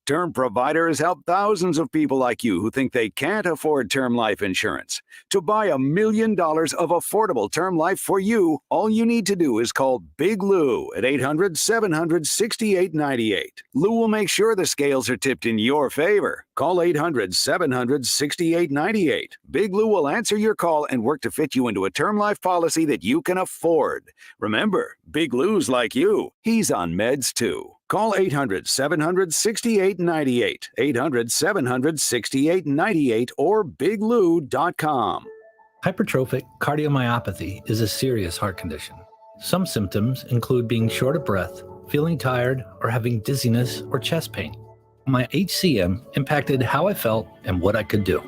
Term Providers help thousands of people like you who think they can't afford term life insurance. To buy $1 million of affordable term life for you, all you need to do is call Big Lou at 800-700-6898. Lou will make sure the scales are tipped in your favor. Call 800-700-6898. Big Lou will answer your call and work to fit you into a term life policy that you can afford. Remember, Big Lou's like you. He's on meds too. Call 800-700-6898, 800-700-6898, or biglou.com. Hypertrophic cardiomyopathy is a serious heart condition. Some symptoms include being short of breath, feeling tired, or having dizziness or chest pain. My HCM impacted how I felt and what I could do.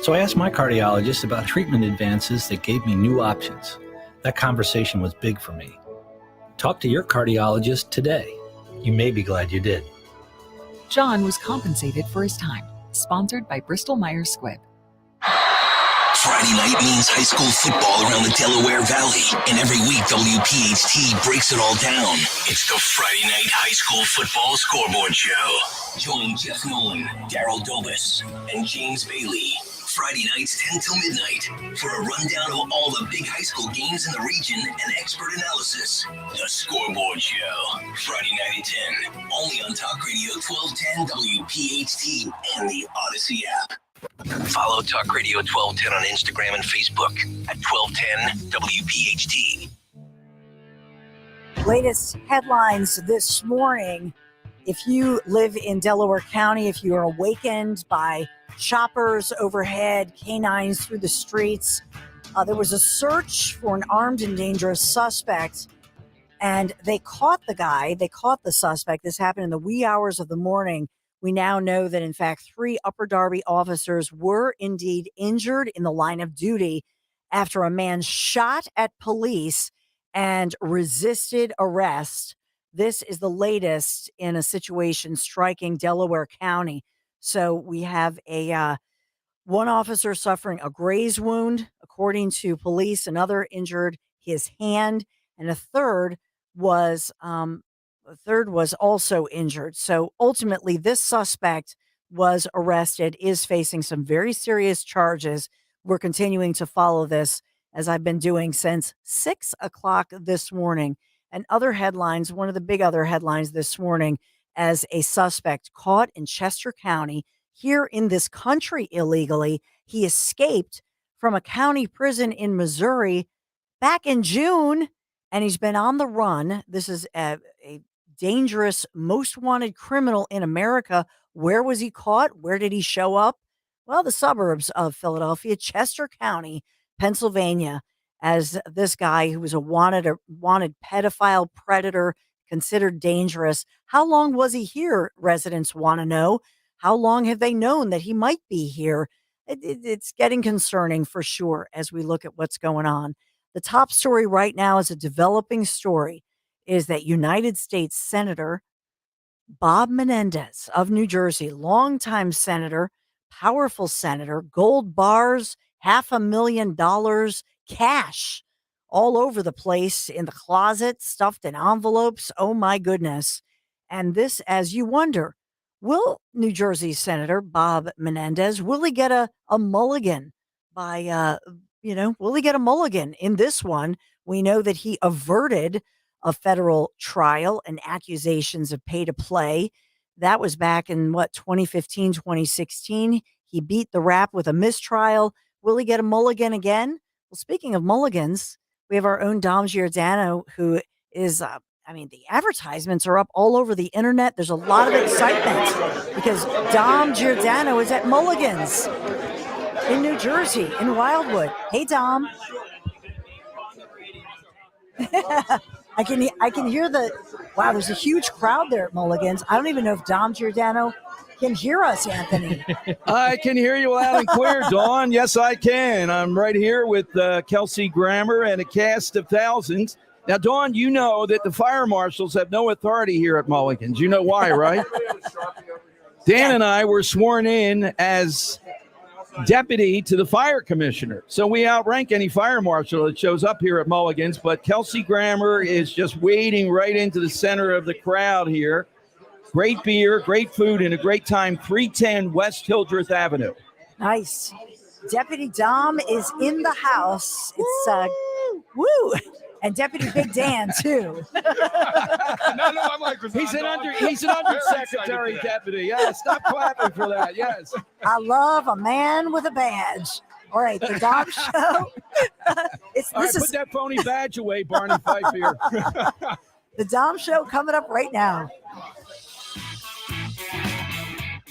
So I asked my cardiologist about treatment advances that gave me new options. That conversation was big for me. Talk to your cardiologist today. You may be glad you did. John was compensated for his time. Sponsored by Bristol-Myers Squibb. Friday night means high school football around the Delaware Valley. And every week, WPHT breaks it all down. It's the Friday Night High School Football Scoreboard Show. Join Jeff Nolan, Daryl Dobus, and James Bailey. Friday nights 10 till midnight for a rundown of all the big high school games in the region and expert analysis. The Scoreboard Show, Friday night at 10, only on Talk Radio 1210 WPHT and the Odyssey app. Follow Talk Radio 1210 on Instagram and Facebook at 1210 WPHT. Latest headlines this morning. If you live in Delaware County, if you are awakened by choppers overhead, canines through the streets, there was a search for an armed and dangerous suspect, and they caught the guy. They caught the suspect. This happened in the wee hours of the morning. We now know that, in fact, 3 Upper Darby officers were indeed injured in the line of duty after a man shot at police and resisted arrest. This is the latest in a situation striking Delaware County. So we have one officer suffering a graze wound, according to police. Another injured his hand, and a third was also injured. So ultimately, this suspect was arrested, is facing some very serious charges. We're continuing to follow this, as I've been doing since 6 o'clock this morning. And other headlines, one of the big other headlines this morning, as a suspect caught in Chester County here in this country illegally. He escaped from a county prison in Missouri back in June, and he's been on the run. This is a dangerous, most wanted criminal in America. Where was he caught? Where did he show up? Well, the suburbs of Philadelphia, Chester County, Pennsylvania, as this guy who was a wanted pedophile predator, considered dangerous. How long was he here? Residents want to know. How long have they known that he might be here? It's getting concerning for sure as we look at what's going on. The top story right now is a developing story, is that United States Senator Bob Menendez of New Jersey, longtime senator, powerful senator, gold bars, $500,000 cash all over the place in the closet, stuffed in envelopes. Oh my goodness. And this, as you wonder, will New Jersey Senator Bob Menendez, will he get a mulligan by, will he get a mulligan in this one? We know that he averted a federal trial and accusations of pay to play. That was back in 2015, 2016. He beat the rap with a mistrial. Will he get a mulligan again? Well, speaking of mulligans, we have our own Dom Giordano, who is, the advertisements are up all over the internet. There's a lot of excitement because Dom Giordano is at Mulligan's in New Jersey, in Wildwood. Hey, Dom. I can hear wow, there's a huge crowd there at Mulligan's. I don't even know if Dom Giordano can hear us, Anthony. I can hear you loud and clear, Dawn. Yes, I can. I'm right here with Kelsey Grammer and a cast of thousands. Now, Dawn, you know that the fire marshals have no authority here at Mulligan's. You know why, right? Dan and I were sworn in as deputy to the fire commissioner. So we outrank any fire marshal that shows up here at Mulligan's. But Kelsey Grammer is just wading right into the center of the crowd here, Great beer, great food, and a great time. 310 West Hildreth Avenue. Nice. Deputy Dom is in the house. It's woo. And Deputy Big Dan too. My mic was He's on. an undersecretary deputy. Yeah, stop clapping for that. Yes. I love a man with a badge. All right, the Dom Show. Put that phony badge away, Barney Fife here. The Dom Show coming up right now.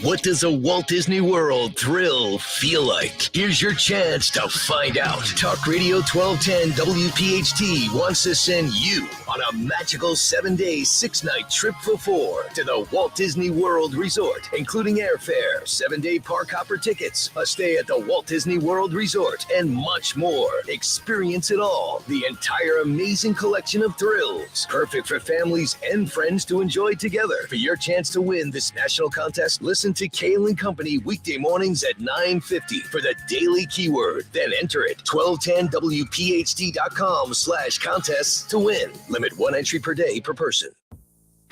What does a Walt Disney World thrill feel like? Here's your chance to find out. Talk Radio 1210 WPHT wants to send you on a magical 7-day, 6-night trip for 4 to the Walt Disney World Resort, including airfare, 7-day park hopper tickets, a stay at the Walt Disney World Resort, and much more. Experience it all. The entire amazing collection of thrills. Perfect for families and friends to enjoy together. For your chance to win this national contest, listen to Kale & Company weekday mornings at 9:50 for the daily keyword. Then enter it 1210WPHT.com/contests to win. Limit 1 entry per day per person.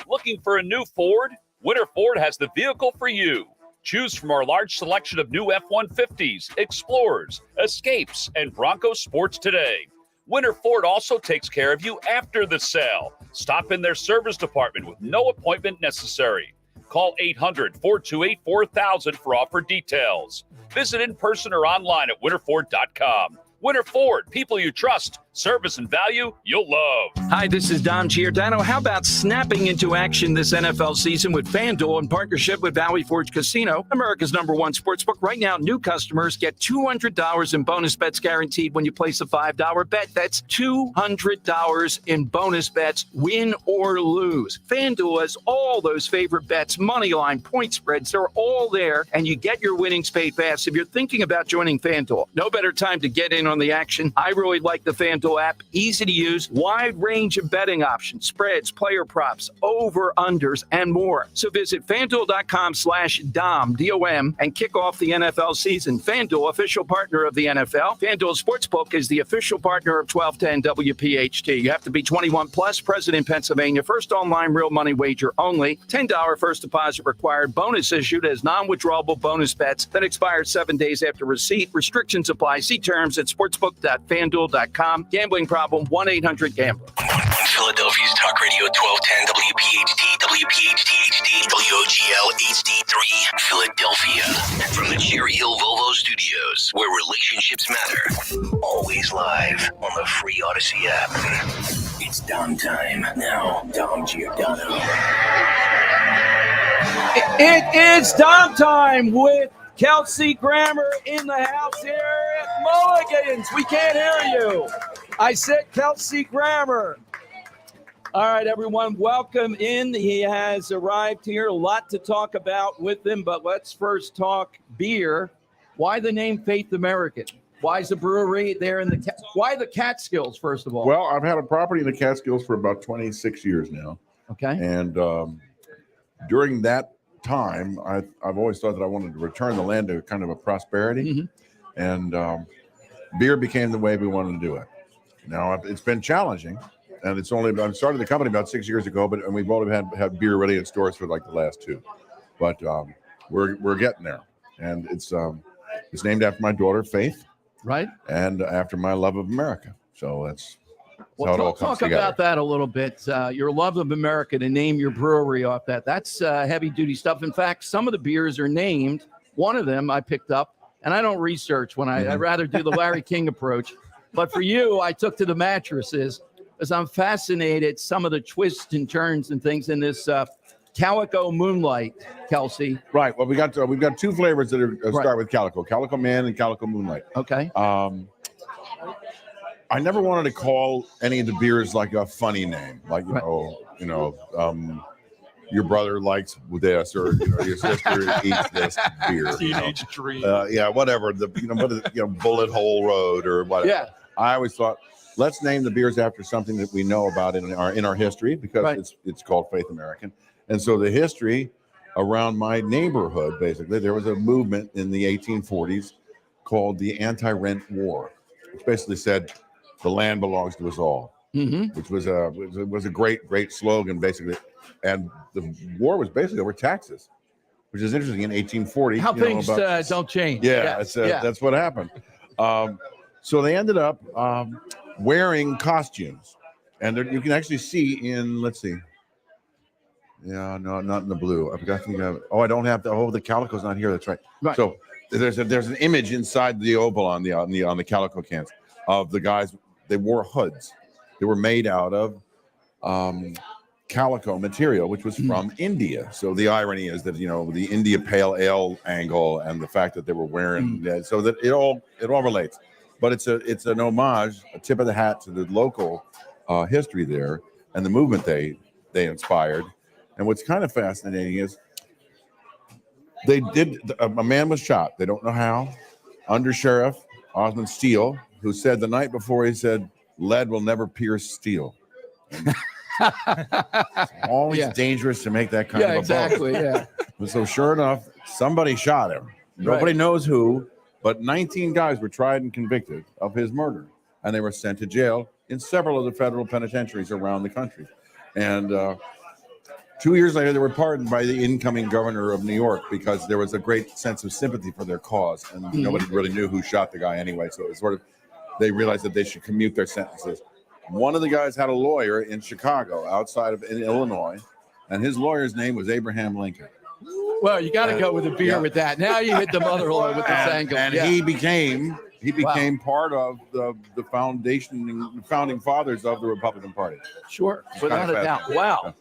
Looking for a new Ford? Winter Ford has the vehicle for you. Choose from our large selection of new F-150s, Explorers, Escapes, and Bronco Sports today. Winter Ford also takes care of you after the sale. Stop in their service department with no appointment necessary. Call 800-428-4000 for offer details. Visit in person or online at winterford.com. Winter Ford, people you trust, service and value you'll love. Hi, this is Dom Giordano. How about snapping into action this NFL season with FanDuel in partnership with Valley Forge Casino, America's #1 sportsbook? Right now, new customers get $200 in bonus bets guaranteed when you place a $5 bet. That's $200 in bonus bets, win or lose. FanDuel has all those favorite bets, money line, point spreads. They're all there, and you get your winnings paid fast. If you're thinking about joining FanDuel, no better time to get in on the action. I really like the FanDuel app. Easy to use, wide range of betting options, spreads, player props, over-unders, and more. So visit FanDuel.com/Dom, D-O-M, and kick off the NFL season. FanDuel, official partner of the NFL. FanDuel Sportsbook is the official partner of 1210 WPHT. You have to be 21 plus, present in Pennsylvania. First online real money wager only. $10 first deposit required. Bonus issued as non-withdrawable bonus bets that expire 7 days after receipt. Restrictions apply. See terms at sportsbook.fanduel.com. Gambling problem, 1-800-GAMBLER. Philadelphia's Talk Radio 1210 WPHT, WPHT HD, WOGL HD3, Philadelphia. From the Cherry Hill Volvo Studios, where relationships matter. Always live on the free Odyssey app. It's Dom time. Now, Dom Giordano. It is Dom time with Kelsey Grammer in the house here at Mulligan's. We can't hear you. I said Kelsey Grammer. All right, everyone, welcome in. He has arrived here. A lot to talk about with him, but let's first talk beer. Why the name Faith American? Why is the brewery there in the why the Catskills, first of all? Well, I've had a property in the Catskills for about 26 years now. Okay. And during that time, I've always thought that I wanted to return the land to kind of a prosperity. Mm-hmm. And beer became the way we wanted to do it. Now, it's been challenging. And I started the company about 6 years ago, and we've only had beer ready in stores for like the last 2. But we're getting there. And it's named after my daughter, Faith. Right. And after my love of America. So that's well, how it all comes talk together. about that a little bit. Your love of America, to name your brewery off that. That's heavy duty stuff. In fact, some of the beers are named. One of them I picked up, and I don't research when I'd rather do the Larry King approach. But for you, I took to the mattresses because I'm fascinated some of the twists and turns and things in this Calico Moonlight, Kelsey. Right. Well, we've got 2 flavors that are start with Calico Man and Calico Moonlight. Okay. I never wanted to call any of the beers like a funny name, like your brother likes this, or your sister eats this beer. Teenage Dream. Yeah, whatever. Bullet Hole Road or whatever. Yeah. I always thought, let's name the beers after something that we know about in our history, because it's called Faith American. And so the history around my neighborhood, basically, there was a movement in the 1840s called the Anti-Rent War, which basically said the land belongs to us all. which was a great slogan, basically. And the war was basically over taxes, which is interesting in 1840. How things don't change. Yeah, that's what happened. So they ended up wearing costumes. And you can actually see in, let's see. Yeah, no, not in the blue. I forgot to think of it. Oh, I don't have the calico's not here. That's right. So there's an image inside the oval on the calico cans of the guys. They wore hoods. They were made out of calico material, which was from India. So the irony is that the India Pale Ale angle and the fact that they were wearing that, so that it all relates. But it's an homage, a tip of the hat to the local history there and the movement they inspired. And what's kind of fascinating is a man was shot. They don't know how. Under Sheriff Osmond Steele, who said the night before, he said, "Lead will never pierce steel." It's always dangerous to make that kind of a exactly. boast. So sure enough, somebody shot him. Nobody knows who, but 19 guys were tried and convicted of his murder, and they were sent to jail in several of the federal penitentiaries around the country. And 2 years later, they were pardoned by the incoming governor of New York because there was a great sense of sympathy for their cause, and nobody really knew who shot the guy anyway. So it was sort of, they realized that they should commute their sentences. One of the guys had a lawyer in Chicago, in Illinois, and his lawyer's name was Abraham Lincoln. Well, you got to go with a beer with that. Now you hit the mother lode with this angle. And he became part of the founding fathers of the Republican Party. Sure, without a doubt. Wow.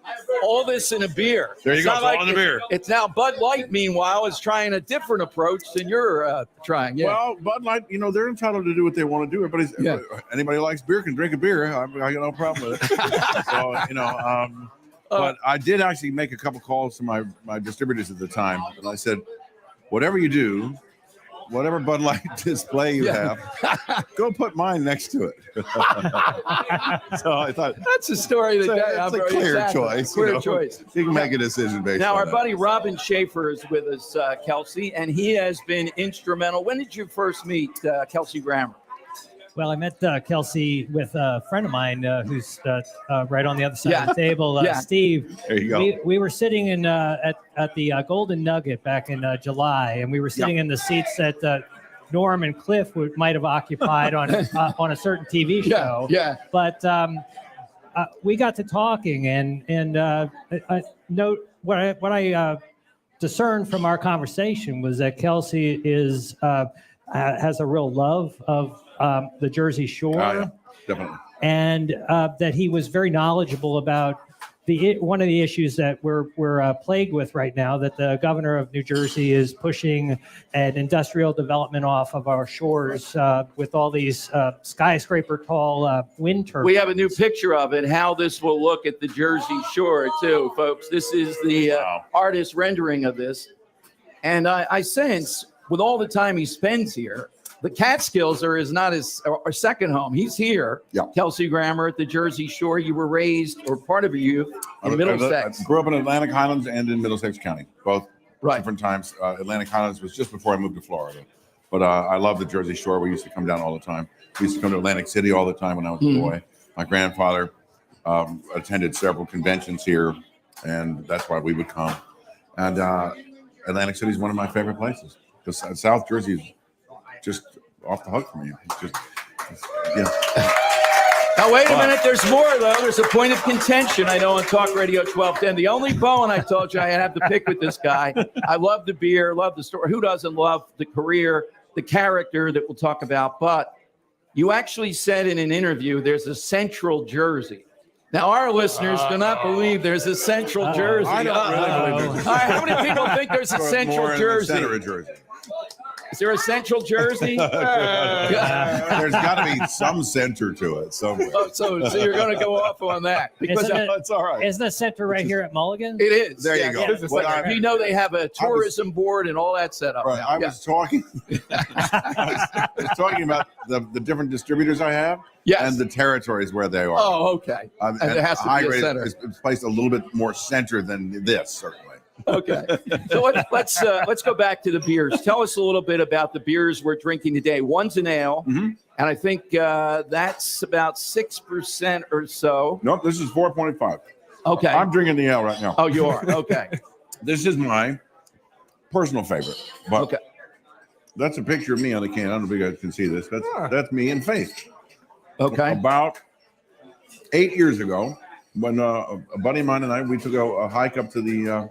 All this in a beer. There you It's go. not It's like all in a beer. It's now Bud Light, meanwhile, is trying a different approach than you're trying. Yeah. Well, Bud Light, they're entitled to do what they want to do. Anybody who likes beer can drink a beer. I got no problem with it. So, but I did actually make a couple calls to my distributors at the time, and I said, whatever you do, whatever Bud Light display you have, go put mine next to it. So I thought that's a story it's a clear choice. Clear choice. You can make a decision based now, on our that. buddy Robin Schaefer is with us, Kelsey, and he has been instrumental. When did you first meet Kelsey Grammer? Well, I met Kelsey with a friend of mine who's right on the other side of the table, Steve. There you go. We were sitting in at the Golden Nugget back in July, and we were sitting in the seats that Norm and Cliff might have occupied on a certain TV show. Yeah. But we got to talking, and I note what I discerned from our conversation was that Kelsey has a real love of the Jersey Shore, definitely, and that he was very knowledgeable about one of the issues that we're plagued with right now, that the governor of New Jersey is pushing an industrial development off of our shores with all these skyscraper tall wind turbines. We have a new picture of it, how this will look at the Jersey Shore too, folks. This is the artist rendering of this. And I sense with all the time he spends here, the Catskills is not his second home. He's here. Yeah. Kelsey Grammer at the Jersey Shore. You were raised, or part of your youth, in Middlesex. I grew up in Atlantic Highlands and in Middlesex County, both different times. Atlantic Highlands was just before I moved to Florida. But I love the Jersey Shore. We used to come down all the time. We used to come to Atlantic City all the time when I was a boy. My grandfather attended several conventions here, and that's why we would come. And Atlantic City is one of my favorite places because South Jersey is just off the hook for me. Now, wait a minute. There's more, though. There's a point of contention, I know, on Talk Radio 1210. The only bone I told you I have to pick with this guy. I love the beer, love the story. Who doesn't love the career, the character that we'll talk about? But you actually said in an interview there's a Central Jersey. Now, our listeners do not believe there's a Central Jersey. I don't really believe there's All right, how many people think there's a Central Jersey? Center of Jersey. Is there a Central Jersey? There's got to be some center to it somewhere. So you're going to go off on that because It's all right. Isn't the center right here at Mulligan? it is. There you go. Yeah. Well, You know they have a tourism board and all that set up. Right. now. I was talking. I was talking about the different distributors I have, and the territories where they are. Oh, okay. And there has to be a center. It's placed a little bit more center than this, certainly. Okay. So let's go back to the beers. Tell us a little bit about the beers we're drinking today. One's an ale, and I think that's about 6% or so. Nope, this is 4.5. Okay. I'm drinking the ale right now. Oh, you are? Okay. This is my personal favorite. But that's a picture of me on the can. I don't know if you guys can see this. That's me in face. Okay. About 8 years ago, when a buddy of mine and I, we took a hike up to the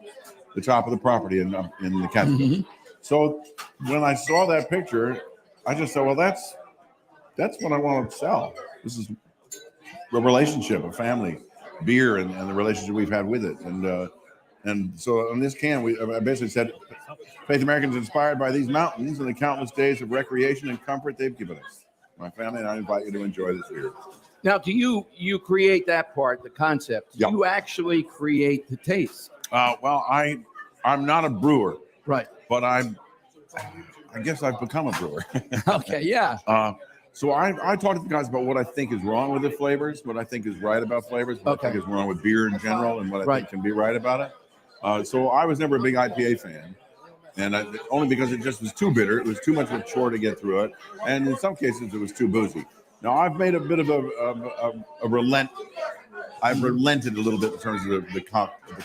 top of the property in the Catskills. So when I saw that picture, I just said, well, that's what I want to sell. This is a relationship, a family, beer, and the relationship we've had with it. And so on this can, I basically said, Faith Americans inspired by these mountains and the countless days of recreation and comfort they've given us. My family and I invite you to enjoy this beer. Now, do you create that part, the concept? Do you actually create the taste? Well, I'm not a brewer, right? But I guess I've become a brewer. Okay, yeah. So I talk to the guys about what I think is wrong with the flavors, what I think is right about flavors, what I think is wrong with beer in general, and what I think can be right about it. So I was never a big IPA fan, and only because it just was too bitter. It was too much of a chore to get through it, and in some cases it was too boozy. Now I've made a bit of a relent. I've relented a little bit in terms of the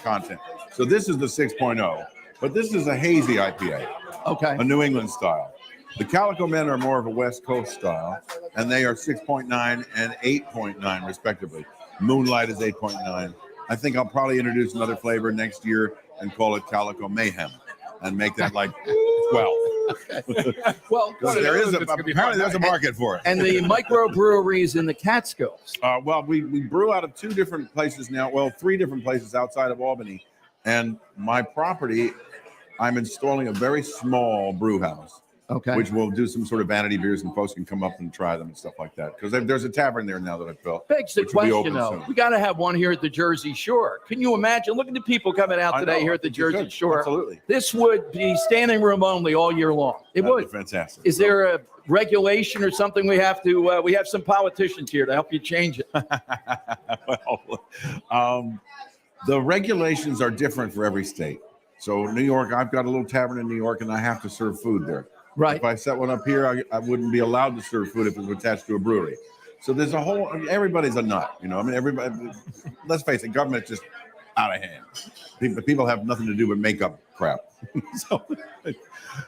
content. So this is the 6.0, but this is a hazy IPA, a New England style. The Calico Men are more of a West Coast style, and they are 6.9 and 8.9 respectively. Moonlight is 8.9. I think I'll probably introduce another flavor next year and call it Calico Mayhem, and make that like 12. Well, apparently there's a market for it. And the microbreweries in the Catskills. Well, we brew out of 2 different places now. Well, 3 different places outside of Albany. And my property, I'm installing a very small brew house. Which will do some sort of vanity beers, and folks can come up and try them and stuff like that. Because there's a tavern there now that I've built. Begs the question, though. We got to have one here at the Jersey Shore. Can you imagine? Look at the people coming out today here at the Jersey Shore. Absolutely. This would be standing room only all year long. It would. Fantastic. Is there a regulation or something we have to? We have some politicians here to help you change it. The regulations are different for every state. So New York, I've got a little tavern in New York, and I have to serve food there. Right. If I set one up here, I wouldn't be allowed to serve food if it was attached to a brewery. So there's a whole, everybody's a nut, you know. I mean, everybody, let's face it, government's just out of hand. People have nothing to do but make up crap.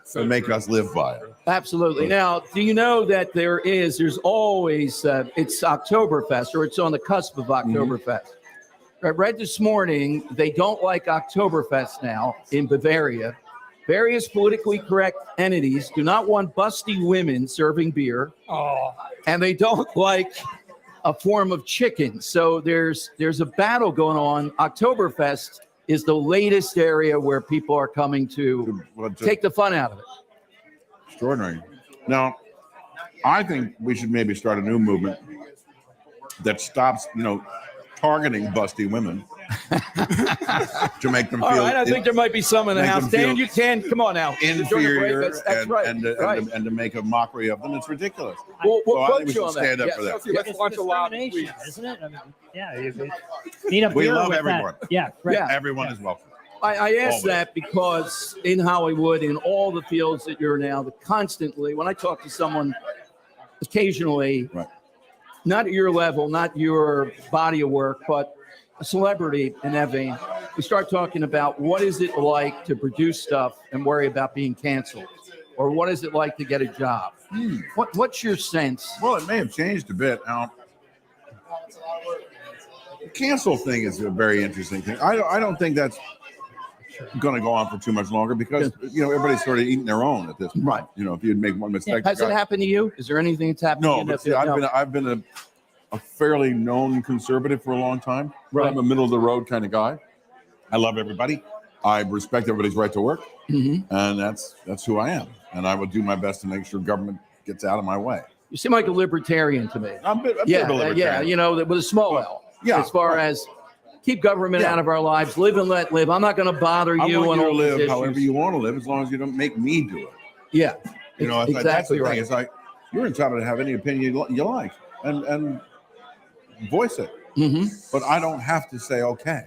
so make us live by it. Absolutely. Now, do you know that there's always, it's Oktoberfest, or it's on the cusp of Oktoberfest. I read this morning, they don't like Oktoberfest now in Bavaria. Various politically correct entities do not want busty women serving beer, and they don't like a form of chicken. So there's a battle going on. Oktoberfest is the latest area where people are coming to take the fun out of it. Extraordinary. Now, I think we should maybe start a new movement that stops, targeting busty women to make them feel. All right, I think there might be some in the house. Dan, you can come on now. Inferior, that's right. And to make a mockery of them. It's ridiculous. We'll I think we you should on stand that. up for that. It's launch a lot, isn't it? I mean, you need a beer We love with everyone. that. Yeah, right. Yeah. Everyone is welcome. I ask that because in Hollywood, in all the fields that you're now, constantly, when I talk to someone occasionally, not at your level, not your body of work, but a celebrity in that vein, we start talking about what is it like to produce stuff and worry about being canceled, or what is it like to get a job? What's your sense? Well, it may have changed a bit. Now, the cancel thing is a very interesting thing. I don't think that's going to go on for too much longer because everybody's sort of eating their own at this point. Right. If you'd make one mistake. Has it happened to you? Is there anything that's happened to you? No, but see, I've been a fairly known conservative for a long time. Right. I'm a middle of the road kind of guy. I love everybody. I respect everybody's right to work, and that's who I am. And I will do my best to make sure government gets out of my way. You seem like a libertarian to me. I'm a bit of a libertarian. Yeah, with a small L. Yeah. As far as keep government out of our lives, live and let live. I'm not going to bother you. I want you to live issues. however you want to live, as long as you don't make me do it. Yeah. Exactly that's the thing. It's like you're entitled to have any opinion you like, and voice it. But I don't have to say okay.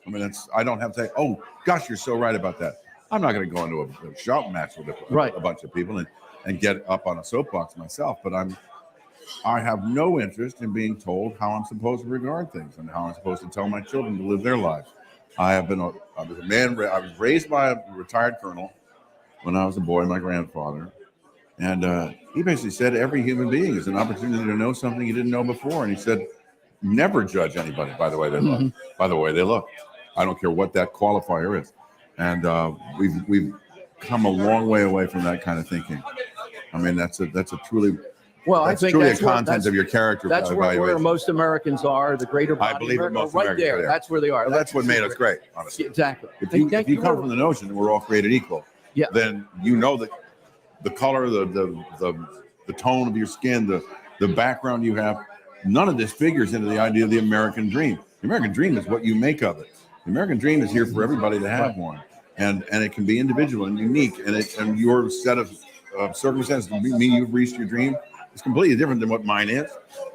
I mean, I don't have to say, oh, gosh, you're so right about that. I'm not going to go into a shout match with a bunch of people and get up on a soapbox myself, but I have no interest in being told how I'm supposed to regard things and how I'm supposed to tell my children to live their lives. I was raised by a retired colonel when I was a boy, my grandfather. And he basically said every human being is an opportunity to know something you didn't know before. And he said, never judge anybody by the way they look. By the way they look. I don't care what that qualifier is. And we've come a long way away from that kind of thinking. I mean, that's a truly I think truly that's a content of your character. That's where most Americans are. The greater body I believe of most right Americans there. are there. That's where they are. Well, that's what made us great, honestly. Exactly. If you come from the notion that we're all created equal, then you know that the color, the tone of your skin, the background you have, none of this figures into the idea of the American dream. The American dream is what you make of it. The American dream is here for everybody to have one, and it can be individual and unique, and your set of circumstances to mean you've reached your dream is completely different than what mine is.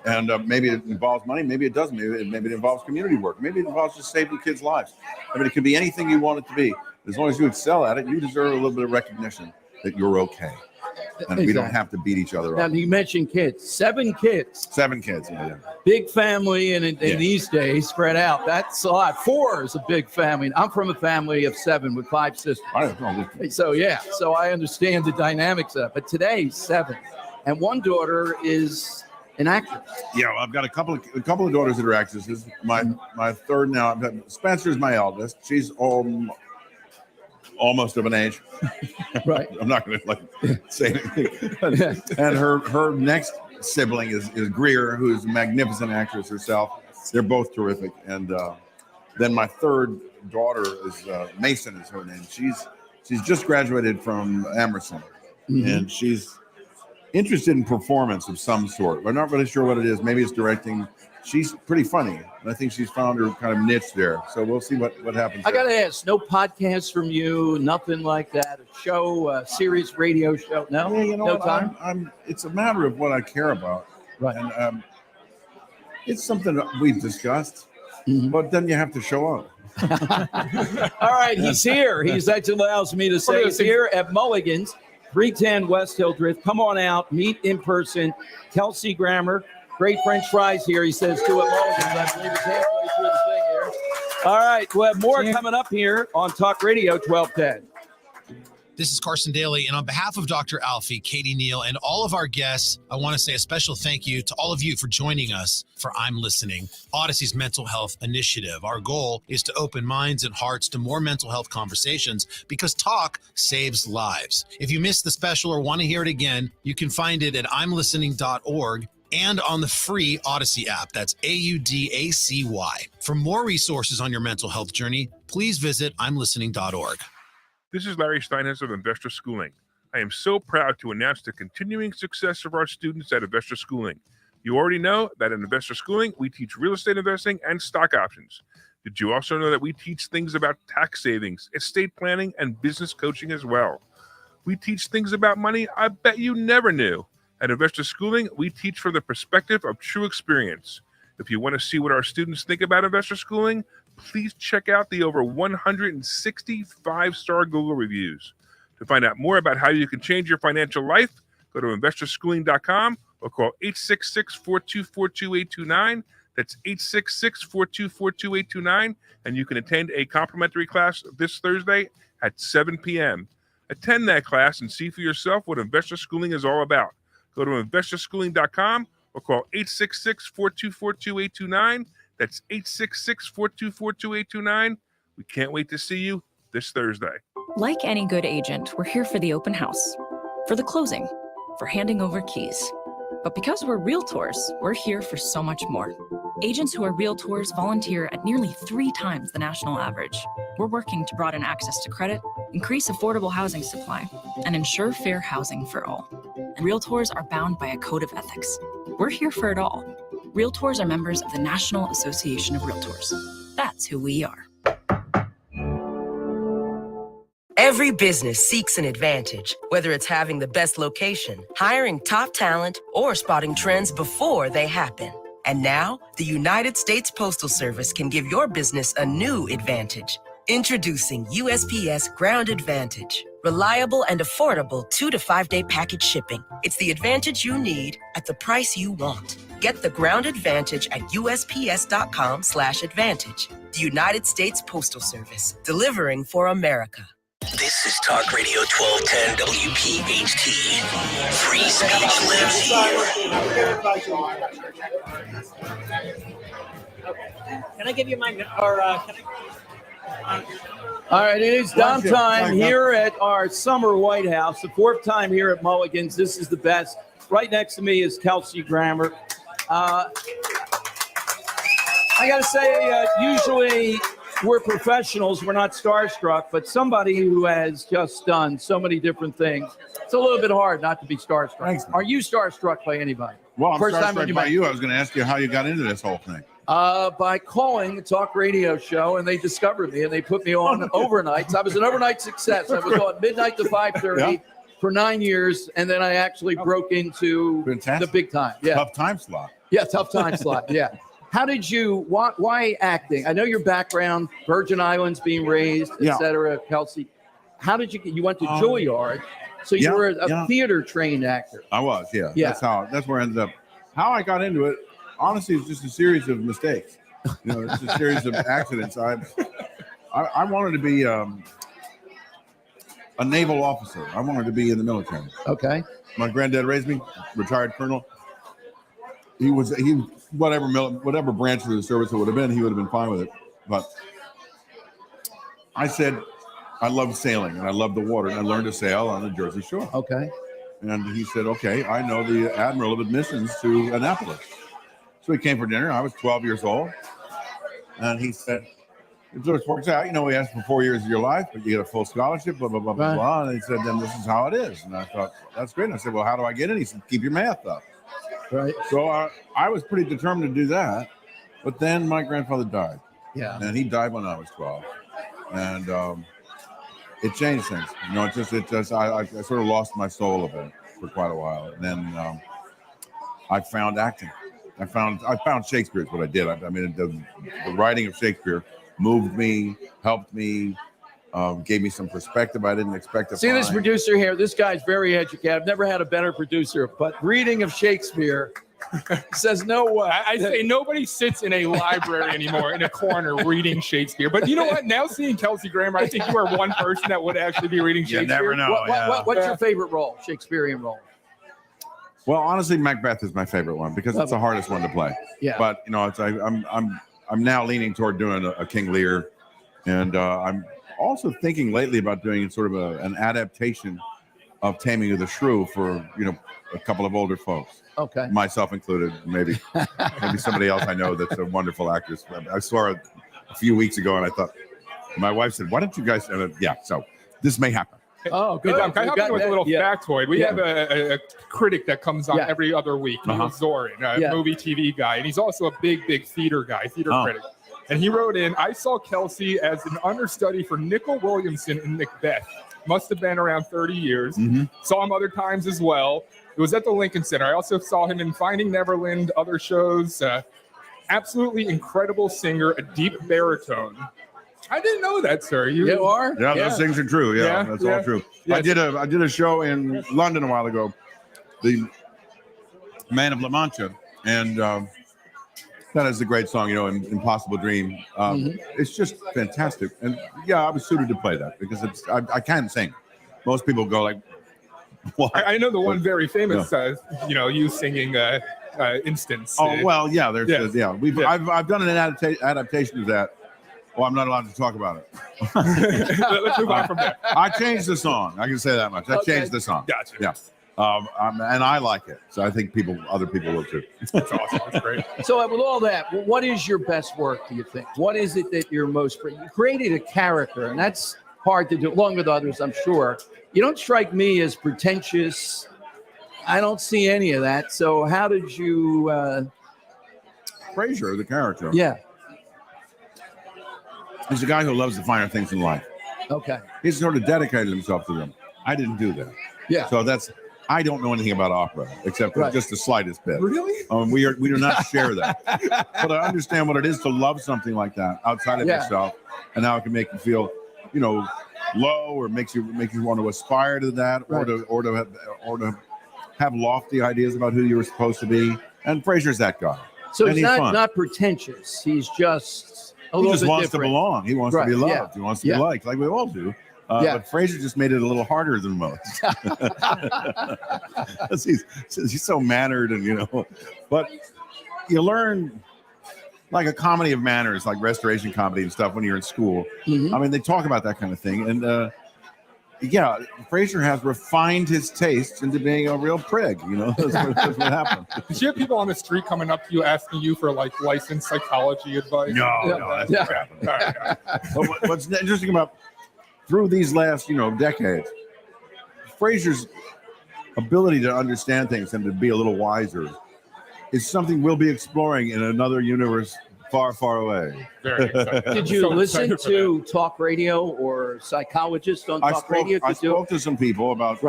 And maybe it involves money, maybe it doesn't. Maybe it involves community work. Maybe it involves just saving kids' lives. I mean, it could be anything you want it to be. As long as you excel at it, you deserve a little bit of recognition that you're okay. And we don't have to beat each other up. Now, you mentioned kids. 7 kids. 7 kids, yeah. Big family, and in these days, spread out. That's a lot. 4 is a big family. I'm from a family of 7 with 5 sisters. So I understand the dynamics of it. But today, 7. And one daughter is an actress. Yeah, well, I've got a couple of daughters that are actresses. My third now, Spencer's my eldest. She's almost of an age. Right. I'm not going to say anything. And her next sibling is Greer, who's a magnificent actress herself. They're both terrific. And then my third daughter is Mason is her name. She's just graduated from Emerson, and she's interested in performance of some sort. We're not really sure what it is. Maybe it's directing. She's pretty funny, and I think she's found her kind of niche there. So we'll see what happens. I got to ask, no podcasts from you, nothing like that, a show, a serious radio show? No? Yeah, you know no what? time? It's a matter of what I care about. Right. And it's something that we've discussed, but then you have to show up. All right, he's here. That allows me to say he's here at Mulligan's, 310 West Hill Drift. Come on out, meet in person. Kelsey Grammer, great French fries here. He says do it Mulligan's. I believe it's halfway through the thing here. All right, we'll have more coming up here on Talk Radio 1210. This is Carson Daly, and on behalf of Dr. Alfie, Katie Neal, and all of our guests, I want to say a special thank you to all of you for joining us for I'm Listening, Odyssey's mental health initiative. Our goal is to open minds and hearts to more mental health conversations because talk saves lives. If you missed the special or want to hear it again, you can find it at imlistening.org and on the free Odyssey app. That's AUDACY. For more resources on your mental health journey, please visit imlistening.org. This is Larry Steinhaus of Investor Schooling. I am so proud to announce the continuing success of our students at Investor Schooling. You already know that at Investor Schooling, we teach real estate investing and stock options. Did you also know that we teach things about tax savings, estate planning, and business coaching as well? We teach things about money I bet you never knew. At Investor Schooling, we teach from the perspective of true experience. If you want to see what our students think about Investor Schooling, please check out the over 160 5-star Google reviews. To find out more about how you can change your financial life, go to investorschooling.com or call 866-424-2829. That's 866-424-2829, and you can attend a complimentary class this Thursday at 7 p.m. Attend that class and see for yourself what Investor Schooling is all about. Go to investorschooling.com or call 866-424-2829. That's 866-424-2829. We can't wait to see you this Thursday. Like any good agent, we're here for the open house, for the closing, for handing over keys. But because we're realtors, we're here for so much more. Agents who are realtors volunteer at nearly 3 times the national average. We're working to broaden access to credit, increase affordable housing supply, and ensure fair housing for all. And realtors are bound by a code of ethics. We're here for it all. Realtors are members of the National Association of Realtors. That's who we are. Every business seeks an advantage, whether it's having the best location, hiring top talent, or spotting trends before they happen. And now, the United States Postal Service can give your business a new advantage. Introducing USPS Ground Advantage. Reliable and affordable 2 to 5 day package shipping. It's the advantage you need at the price you want. Get the Ground Advantage at USPS.com/advantage. The United States Postal Service, delivering for America. This is Talk Radio 1210 WPHT. Free speech lives here. Can I give you my or All right, it is downtime here at our summer White House, the 4th time here at Mulligan's. This is the best. Right next to me is Kelsey Grammer. I got to say, usually we're professionals, we're not starstruck, but somebody who has just done so many different things, it's a little bit hard not to be starstruck. Thanks. Are you starstruck by anybody? Well, I'm First time starstruck by you. I was going to ask you how you got into this whole thing. By calling a talk radio show, and they discovered me, and they put me on overnights. I was an overnight success. I was on midnight to 5:30 for 9 years, and then I actually broke into the big time. Yeah, tough time slot. Yeah, tough time slot. Yeah. How did you? Why acting? I know your background, Virgin Islands, being raised, etc. Kelsey, how did you get? You went to Juilliard, so you were a theater trained actor. I was. Yeah. That's where I ended up. How I got into it. Honestly, it's just a series of mistakes. It's a series of accidents. I wanted to be a naval officer. I wanted to be in the military. Okay. My granddad raised me, retired colonel. He whatever branch of the service it would have been, he would have been fine with it. But I said I loved sailing and I loved the water, and I learned to sail on the Jersey Shore. Okay. And he said, okay, I know the admiral of admissions to Annapolis. So he came for dinner. I was 12 years old. And he said, it just works out. We asked for 4 years of your life, but you get a full scholarship, blah, blah, blah, blah, blah. And he said, then this is how it is. And I thought, that's great. And I said, well, how do I get in? He said, keep your math up. Right. So I was pretty determined to do that. But then my grandfather died. Yeah. And he died when I was 12. And it changed things. I sort of lost my soul a bit for quite a while. And then I found acting. I found Shakespeare is what I did. The writing of Shakespeare moved me, helped me, gave me some perspective I didn't expect to See find. this producer here? This guy's very educated. I've never had a better producer, but reading of Shakespeare says no way. I say nobody sits in a library anymore in a corner reading Shakespeare. But you know what? Now seeing Kelsey Grammer, I think you are one person that would actually be reading Shakespeare. You never know. What's your favorite role, Shakespearean role? Well, honestly, Macbeth is my favorite one because it's the hardest one to play. Yeah. But I'm now leaning toward doing a King Lear, and I'm also thinking lately about doing sort of an adaptation of Taming of the Shrew for a couple of older folks. Okay. Myself included, maybe somebody else I know that's a wonderful actress. I saw her a few weeks ago, and I thought, my wife said, "Why don't you guys?" So this may happen. Oh, good. Can I help you with a little factoid? We have a critic that comes on every other week, Neil Zorin, a movie TV guy, and he's also a big theater guy, theater critic. And he wrote in, I saw Kelsey as an understudy for Nicol Williamson in Macbeth. Must have been around 30 years. Mm-hmm. Saw him other times as well. It was at the Lincoln Center. I also saw him in Finding Neverland, other shows. Absolutely incredible singer, a deep baritone. I didn't know that, sir. You are? Yeah, those things are true. Yeah, that's all true. Yeah. I did a show in London a while ago, The Man of La Mancha, and that is a great song, Impossible Dream. It's just fantastic. And I was suited to play that because I can sing. Most people go like, what? I know the one very famous, you singing instance. Oh, well, yeah, I've done an adaptation of that. Well, I'm not allowed to talk about it. Let's move on from there. I changed the song. I can say that much. I changed the song. Gotcha. Yeah. And I like it. So I think other people will too. That's awesome. That's great. So with all that, what is your best work, do you think? What is it that you're most... You created a character, and that's hard to do, along with others, I'm sure. You don't strike me as pretentious. I don't see any of that. So how did you... Frasier, the character. Yeah. He's a guy who loves the finer things in life. Okay. He's sort of dedicated himself to them. I didn't do that. Yeah. So that's I don't know anything about opera except for just the slightest bit. Really? We do not share that. But I understand what it is to love something like that outside of yourself, and how it can make you feel, low, or makes you want to aspire to that, or to have lofty ideas about who you were supposed to be. And Frasier's that guy. So and he's fun. not pretentious. He's just He just wants different. to belong. He wants to be loved. Yeah. He wants to be liked, like we all do. But Frasier just made it a little harder than most. he's so mannered, but you learn like a comedy of manners, like restoration comedy and stuff when you're in school. Mm-hmm. I mean, they talk about that kind of thing. And Frasier has refined his tastes into being a real prig. That's what happened. Did you have people on the street coming up to you asking you for like licensed psychology advice? No, that's not happening. But what's interesting about through these last, decades, Frasier's ability to understand things and to be a little wiser is something we'll be exploring in another universe far, far away. Very exciting. Did you listen to talk radio or psychologists on talk radio? I spoke to some people about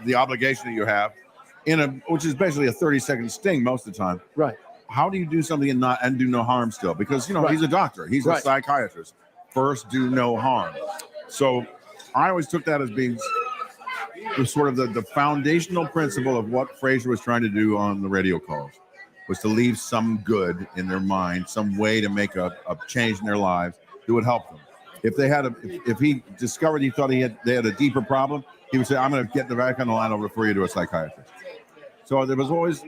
the obligation that you have which is basically a 30-second sting most of the time. Right. How do you do something and do no harm still? Because, he's a doctor. He's a psychiatrist. First, do no harm. So I always took that as being the sort of the foundational principle of what Frasier was trying to do on the radio calls, was to leave some good in their mind, some way to make a change in their lives that would help them. If he discovered he thought they had a deeper problem, he would say, I'm going to get back on the line, I'll refer you to a psychiatrist. So there was always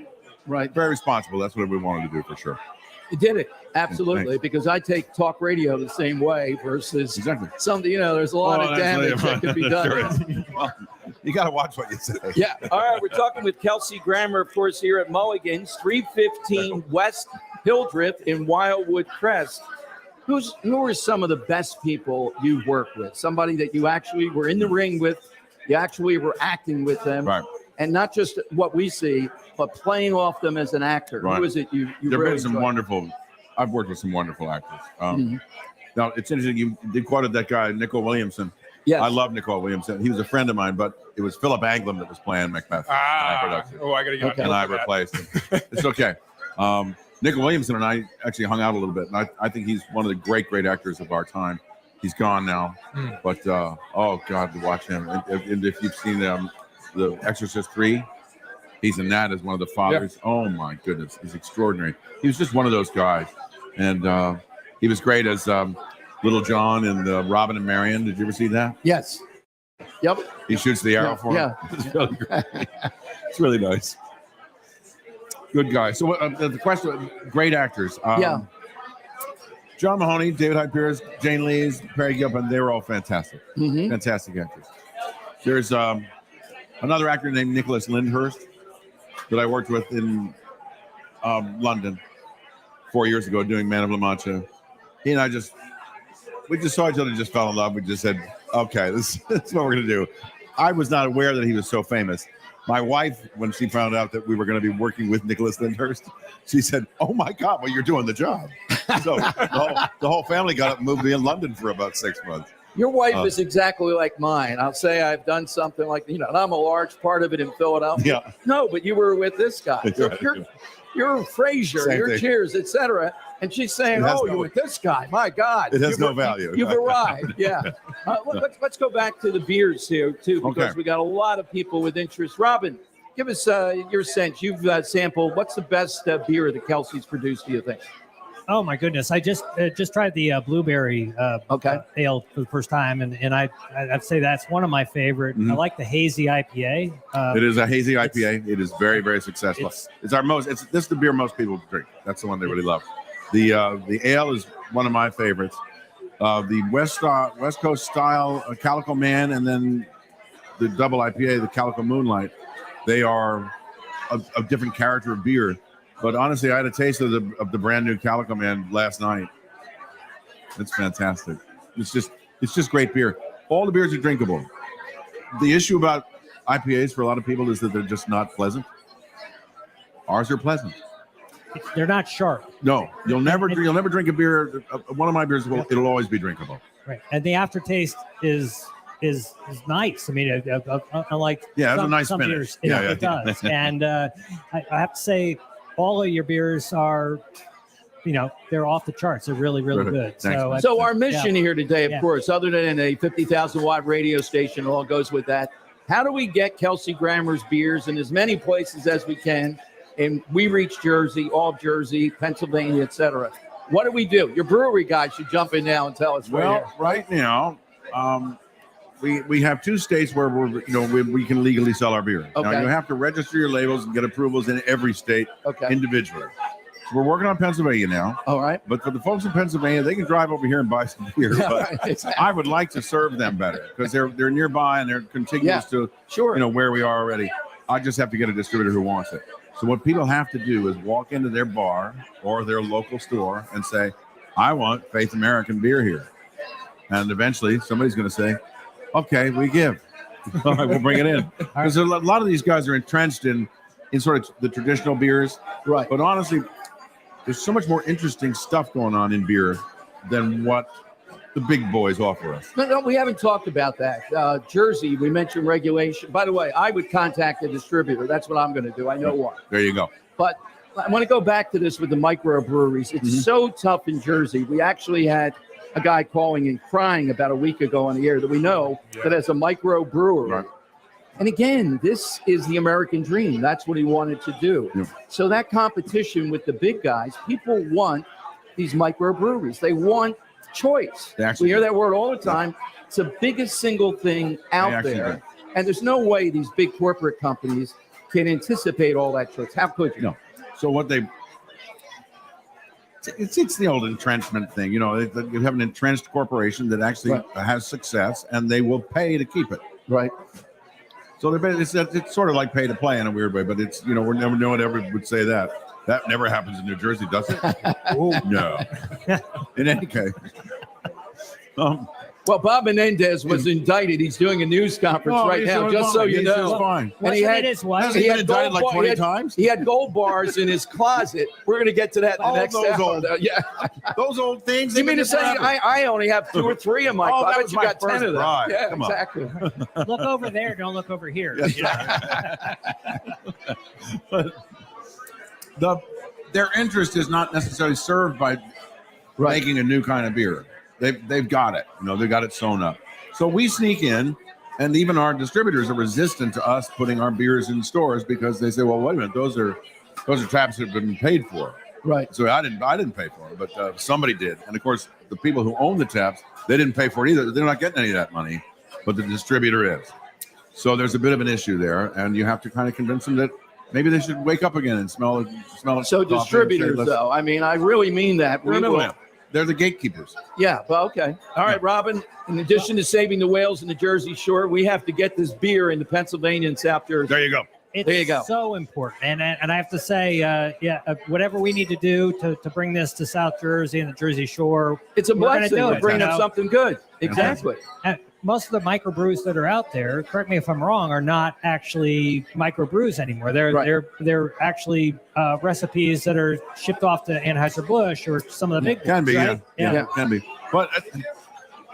very responsible. That's what we wanted to do for sure. You did it. Absolutely. Because I take talk radio the same way versus something, there's a lot of damage that could be done. Well, you got to watch what you say. Yeah. All right. We're talking with Kelsey Grammer, of course, here at Mulligan's, 315 West Hildreth in Wildwood Crest. Who are some of the best people you've worked with? Somebody that you actually were in the ring with, you actually were acting with them. Right. And not just what we see, but playing off them as an actor. Right. Who is it you There really have been some enjoy? wonderful. I've worked with some wonderful actors. Now it's interesting. You did quoted that guy Nicole Williamson. Yes. I love Nicole Williamson. He was a friend of mine, but it was Philip Anglin that was playing Macbeth. I got to get And I replaced him. It's okay. Nicole Williamson and I actually hung out a little bit, and I think he's one of the great actors of our time. He's gone now, but oh God, to watch him! And if you've seen The Exorcist 3, he's in that as one of the fathers. Yep. Oh my goodness, he's extraordinary. He was just one of those guys, and he was great as Little John and Robin and Marion. Did you ever see that? Yes. Yep. He shoots the arrow for him. Yeah. It's really great. It's really nice. Good guy. So the question, great actors. John Mahoney, David Hyde Pierce, Jane Lees, Perry Gilpin, they were all fantastic. Mm-hmm. Fantastic actors. There's another actor named Nicholas Lyndhurst that I worked with in London 4 years ago doing Man of La Mancha. He and I we just saw each other and just fell in love. We just said, okay, this is what we're going to do. I was not aware that he was so famous. My wife, when she found out that we were going to be working with Nicholas Lyndhurst, she said, oh my God, well, you're doing the job. So the whole family got up and moved to be in London for about 6 months. Your wife is exactly like mine. I'll say I've done something like, and I'm a large part of it in Philadelphia. Yeah. No, but you were with this guy. You're Frasier, Same you're thing. Cheers, etc. And she's saying, you're with this guy. My God. It has no value. You've arrived. Yeah. Let's go back to the beers here, too, because we got a lot of people with interest. Robin, give us your sense. You've sampled. What's the best beer that Kelsey's produced, do you think? Oh my goodness! I just tried the blueberry ale for the first time, and I'd say that's one of my favorite. Mm-hmm. I like the hazy IPA. It is a hazy IPA. It is very, very successful. This is the beer most people drink. That's the one they really love. The ale is one of my favorites. The West Coast style Calico Man, and then the double IPA, the Calico Moonlight. They are a different character of beer. But honestly, I had a taste of the brand new Calico Man last night. It's fantastic. It's just great beer. All the beers are drinkable. The issue about IPAs for a lot of people is that they're just not pleasant. Ours are pleasant. They're not sharp. No, you'll never drink a beer. One of my beers it'll always be drinkable. Right, and the aftertaste is nice. I mean, unlike Yeah, it's a some, nice some finish. beers, Yeah, it does. And I have to say, all of your beers are, they're off the charts. They're really, really good. Thanks, So our mission here today, of Yeah. course, other than a 50,000 watt radio station, it all goes with that. How do we get Kelsey Grammer's beers in as many places as we can? And we reach Jersey, all of Jersey, Pennsylvania, et cetera. What do we do? Your brewery guys should jump in now and tell us. Well, right now, we have 2 states where we can legally sell our beer. Okay. Now you have to register your labels and get approvals in every state individually. So we're working on Pennsylvania now. All right. But for the folks in Pennsylvania, they can drive over here and buy some beer. But Exactly. I would like to serve them better because they're nearby and they're contiguous to where we are already. I just have to get a distributor who wants it. So what people have to do is walk into their bar or their local store and say, I want Faith American beer here. And eventually somebody's going to say, okay, we give. All right, we'll bring it in. Because a lot of these guys are entrenched in sort of the traditional beers. Right. But honestly, there's so much more interesting stuff going on in beer than what the big boys offer us. No, we haven't talked about that. Jersey, we mentioned regulation. By the way, I would contact the distributor. That's what I'm going to do. I know why. There you go. But I want to go back to this with the microbreweries. It's so tough in Jersey. We actually had a guy calling and crying about a week ago on the air that we know that has a microbrewery. Right. And again, this is the American dream. That's what he wanted to do. Yeah. So that competition with the big guys, people want these microbreweries. They want choice. We hear that word all the time. It's the biggest single thing out there. And there's no way these big corporate companies can anticipate all that choice. How could you? No. So what it's the old entrenchment thing. You have an entrenched corporation that actually has success and they will pay to keep it. Right. So it's sort of like pay to play in a weird way, but it's, we're never no one ever would say that. That never happens in New Jersey, does it? No. In any case. Well, Bob Menendez was indicted. He's doing a news conference right now, just so you know. Fine. And he had indicted like 20 times? He had gold bars in his closet. We're going to get to that in the next hour. Those old things. You mean to say I only have 2 or 3 in my closet? I bet you got 10 of them. Bride. Yeah, Come on. exactly. Look over there. Don't look over here. But their interest is not necessarily served by making a new kind of beer. They've got it. They've got it sewn up. So we sneak in, and even our distributors are resistant to us putting our beers in stores because they say, "Well, wait a minute, those are taps that have been paid for." Right. So I didn't pay for them, but somebody did. And of course, the people who own the taps, they didn't pay for it either. They're not getting any of that money, but the distributor is. So there's a bit of an issue there, and you have to kind of convince them that maybe they should wake up again and smell it. So distributors, though, I mean, I really mean that. They're the gatekeepers. Yeah, well, okay. All right, Robin, in addition to saving the whales in the Jersey Shore, we have to get this beer into Pennsylvania and South Jersey. There you go. It's there you go. So important. And I have to say, whatever we need to do to bring this to South Jersey and the Jersey Shore. It's a blessing. We're bringing up something good. Exactly. Most of the microbrews that are out there, correct me if I'm wrong, are not actually microbrews anymore. They're actually recipes that are shipped off to Anheuser-Busch or some of the big can ones, be, right? yeah, can be. But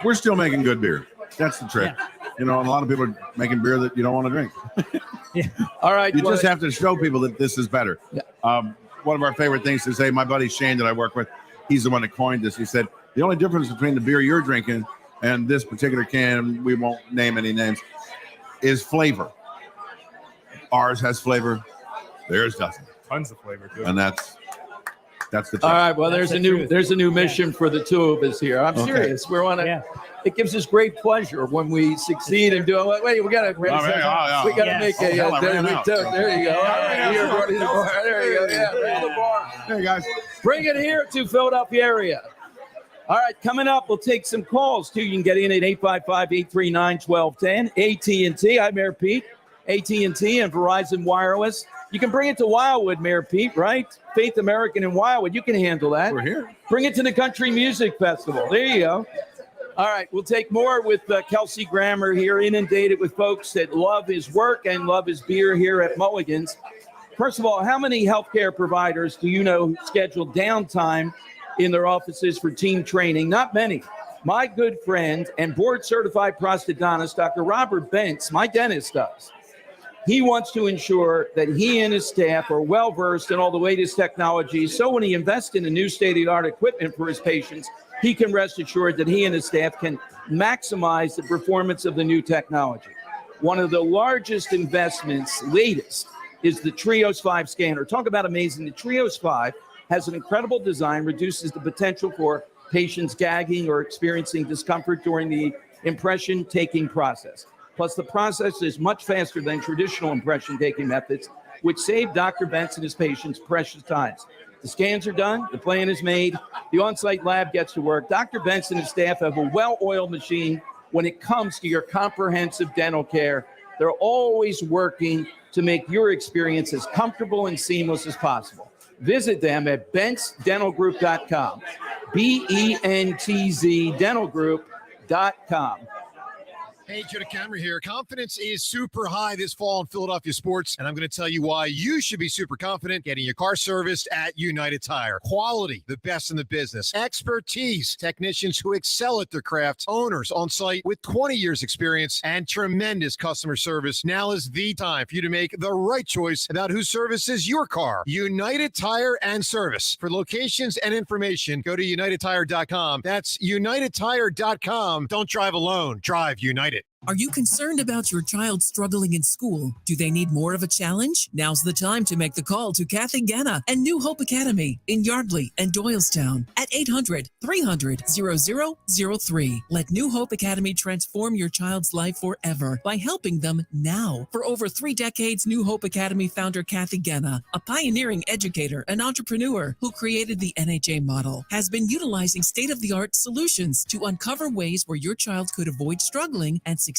we're still making good beer. That's the trick. Yeah. And a lot of people are making beer that you don't want to drink. All right. You just have to show people that this is better. Yeah. One of our favorite things to say, my buddy Shane that I work with, he's the one that coined this. He said, the only difference between the beer you're drinking and this particular can, we won't name any names, is flavor. Ours has flavor. Theirs doesn't. Tons of flavor, too. And that's the trick. All right. Well, there's a new mission for the two of us here. I'm serious. We're on it. It gives us great pleasure when we succeed in doing. Wait, we got to. We got to make a. There you go. All right, here, go to the bar. There you go. Yeah, right the bar. Hey guys, bring it here to Philadelphia area. All right, coming up, we'll take some calls too. You can get in at 855-839-1210. AT&T. I'm Mayor Pete. AT&T and Verizon Wireless. You can bring it to Wildwood, Mayor Pete, right? Faith American in Wildwood. You can handle that. We're here. Bring it to the Country Music Festival. There you go. All right, we'll take more with Kelsey Grammer here, inundated with folks that love his work and love his beer here at Mulligan's. First of all, how many healthcare providers do you know schedule downtime in their offices for team training? Not many. my good friend and board-certified prosthodontist, Dr. Robert Bentz, my dentist does. He wants to ensure that he and his staff are well-versed in all the latest technology, so when he invests in a new state-of-the-art equipment for his patients, he can rest assured that he and his staff can maximize the performance of the new technology. One of the largest investments, latest, is the Trios 5 scanner. Talk about amazing. The Trios 5 has an incredible design, reduces the potential for patients gagging or experiencing discomfort during the impression-taking process. Plus, the process is much faster than traditional impression-taking methods, which save Dr. Bentz and his patients precious times. The scans are done, the plan is made, the on-site lab gets to work. Dr. Bentz and his staff have a well-oiled machine when it comes to your comprehensive dental care. They're always working to make your experience as comfortable and seamless as possible. Visit them at bentzdentalgroup.com, BENTZ dentalgroup.com. Hey, Judah Cameron here. Confidence is super high this fall in Philadelphia sports, and I'm going to tell you why you should be super confident getting your car serviced at United Tire. Quality, the best in the business. Expertise, technicians who excel at their craft. Owners on site with 20 years experience and tremendous customer service. Now is the time for you to make the right choice about who services your car. United Tire and Service. For locations and information, go to UnitedTire.com. That's UnitedTire.com. Don't drive alone. Drive United. Are you concerned about your child struggling in school? Do they need more of a challenge? Now's the time to make the call to Kathy Ganna and New Hope Academy in Yardley and Doylestown at 800-300-0003. Let New Hope Academy transform your child's life forever by helping them now. For over 3 decades, New Hope Academy founder Kathy Ganna, a pioneering educator and entrepreneur who created the NHA model, has been utilizing state-of-the-art solutions to uncover ways where your child could avoid struggling and succeed.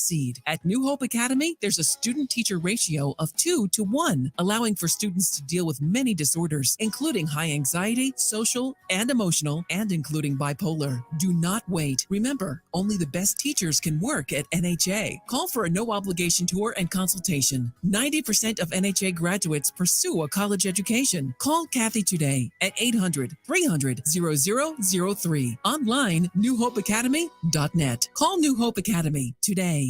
At New Hope Academy, there's a student-teacher ratio of 2 to 1, allowing for students to deal with many disorders, including high anxiety, social, and emotional, and including bipolar. Do not wait. Remember, only the best teachers can work at NHA. Call for a no-obligation tour and consultation. 90% of NHA graduates pursue a college education. Call Kathy today at 800-300-0003. Online, newhopeacademy.net. Call New Hope Academy today.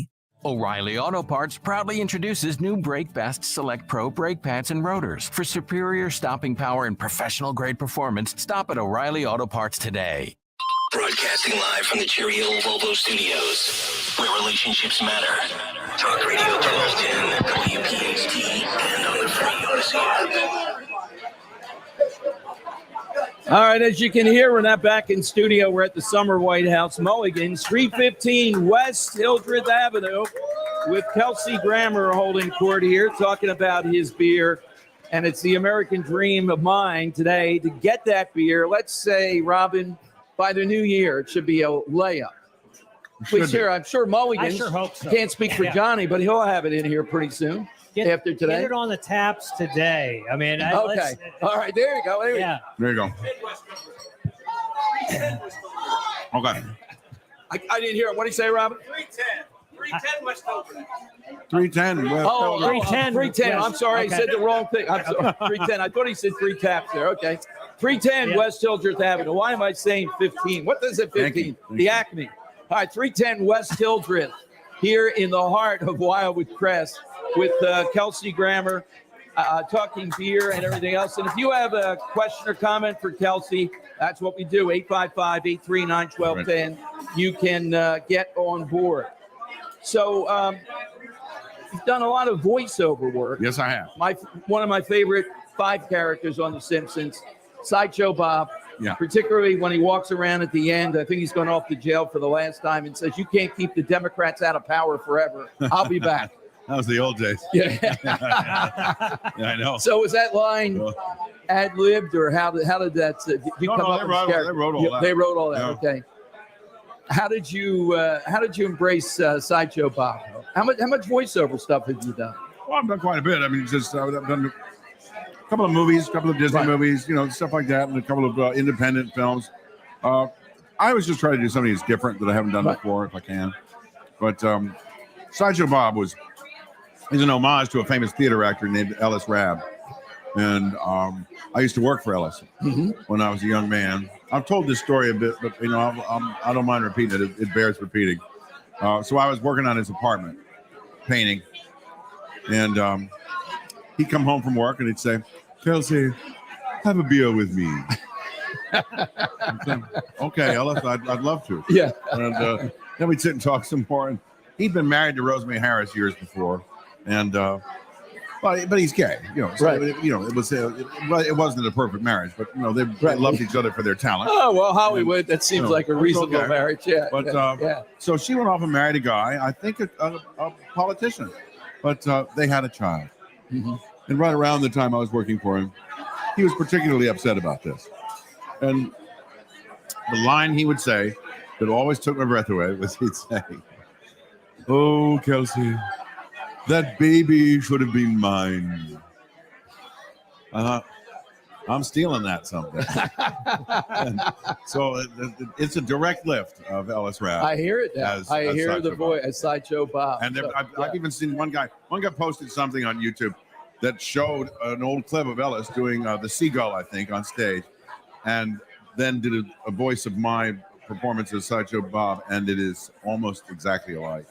O'Reilly Auto Parts proudly introduces new Brake Best Select Pro brake pads and rotors. For superior stopping power and professional-grade performance, stop at O'Reilly Auto Parts today. Broadcasting live from the Cherry Hill Volvo Studios, where relationships matter. Talk Radio 1210, WPHT, and on the free Odyssey app. All right, as you can hear, we're not back in studio. We're at the Summer White House, Mulligan, 315 West Hildreth Avenue, with Kelsey Grammer holding court here, talking about his beer. And it's the American dream of mine today to get that beer. Let's say, Robin, by the new year, it should be a layup. Which here, I'm sure Mulligan, I sure hope so. Can't speak for Johnny, but he'll have it in here pretty soon. After today? Get it on the taps today. I mean, okay. All right, there you go. There you go. Okay. I didn't hear it. What did you say, Robert? 310 West Hildreth. 310 West Hildreth. 310. 310. Yes. I'm sorry. Okay. I said the wrong thing. I'm sorry. 310. I thought he said 3 taps there. Okay. 310 West Hildreth Avenue. Why am I saying 15? What does it 15? The Acme. All right, 310 West Hildreth, here in the heart of Wildwood Crest, with Kelsey Grammer, talking beer and everything else. And if you have a question or comment for Kelsey, that's what we do, 855-839-1210. You can get on board. So you've done a lot of voiceover work. Yes, I have. One of my favorite 5 characters on The Simpsons, Sideshow Bob. Yeah. Particularly when he walks around at the end. I think he's gone off to jail for the last time and says, "You can't keep the Democrats out of power forever. I'll be back." That was the old days. Yeah. Yeah, I know. So was that line ad-libbed, or how did that? Did you come up with this character? They wrote all that. They wrote all that. Yeah. Okay. How did you embrace Sideshow Bob? How much voiceover stuff have you done? Well, I've done quite a bit. I mean, just I've done a couple of movies, a couple of Disney movies, stuff like that, and a couple of independent films. I always just try to do something that's different that I haven't done before, if I can. But Sideshow Bob is an homage to a famous theater actor named Ellis Rabb. And I used to work for Ellis when I was a young man. I've told this story a bit, but I don't mind repeating it. It bears repeating. So I was working on his apartment, painting, and he'd come home from work and he'd say, "Kelsey, have a beer with me." Okay, Ellis, I'd love to. Yeah. And then we'd sit and talk some more. And he'd been married to Rosemary Harris years before, and but he's gay, so Right. it wasn't a perfect marriage, but they loved each other for their talent. Oh, well, Hollywood, that seems like a it's reasonable okay. marriage. Yeah. But yeah. So she went off and married a guy, I think a politician, but they had a child. And right around the time I was working for him, he was particularly upset about this. And the line he would say that always took my breath away was he'd say, "Oh, Kelsey, that baby should have been mine." I'm stealing that someday. And so it's a direct lift of Ellis Rapp. I hear it now. as I hear the Sideshow voice Bob. as Sideshow Bob. And So, I've even seen one guy posted something on YouTube that showed an old clip of Ellis doing the seagull, I think, on stage, and then did a voice of my performance as Sideshow Bob, and it is almost exactly alike.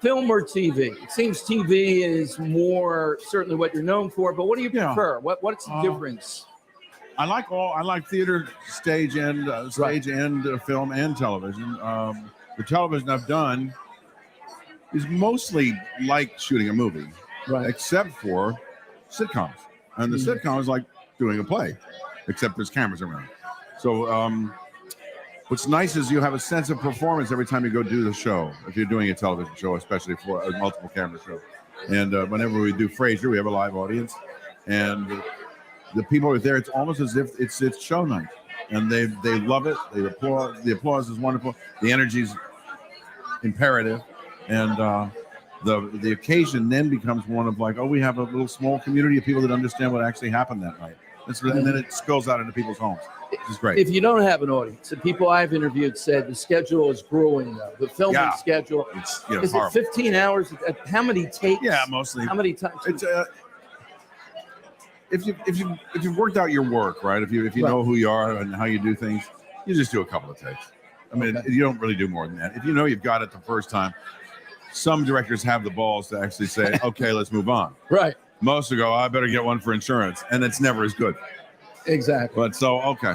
film or TV? It seems TV is more certainly what you're known for, but what do you prefer? What's the difference? I like theater, stage and film and television. The television I've done is mostly like shooting a movie, except for sitcoms. And the sitcom is like doing a play, except there's cameras around. So what's nice is you have a sense of performance every time you go do the show, if you're doing a television show, especially for a multiple camera show. And whenever we do Frasier, we have a live audience. And the people are there. It's almost as if it's show night, and they love it. They applaud. The applause is wonderful. The energy's imperative, and the occasion then becomes one of like, oh, we have a little small community of people that understand what actually happened that night. And then it spills out into people's homes, which is great. If you don't have an audience, the people I've interviewed said the schedule is grueling though. The filming schedule is it 15 hours? How many takes? Yeah, mostly. How many times? It's if you've worked out your work, right? If you know who you are and how you do things, you just do a couple of takes. I mean, you don't really do more than that. If you know you've got it the first time, some directors have the balls to actually say, okay, let's move on. Right. Most will go, I better get one for insurance, and it's never as good. Exactly. But so, okay.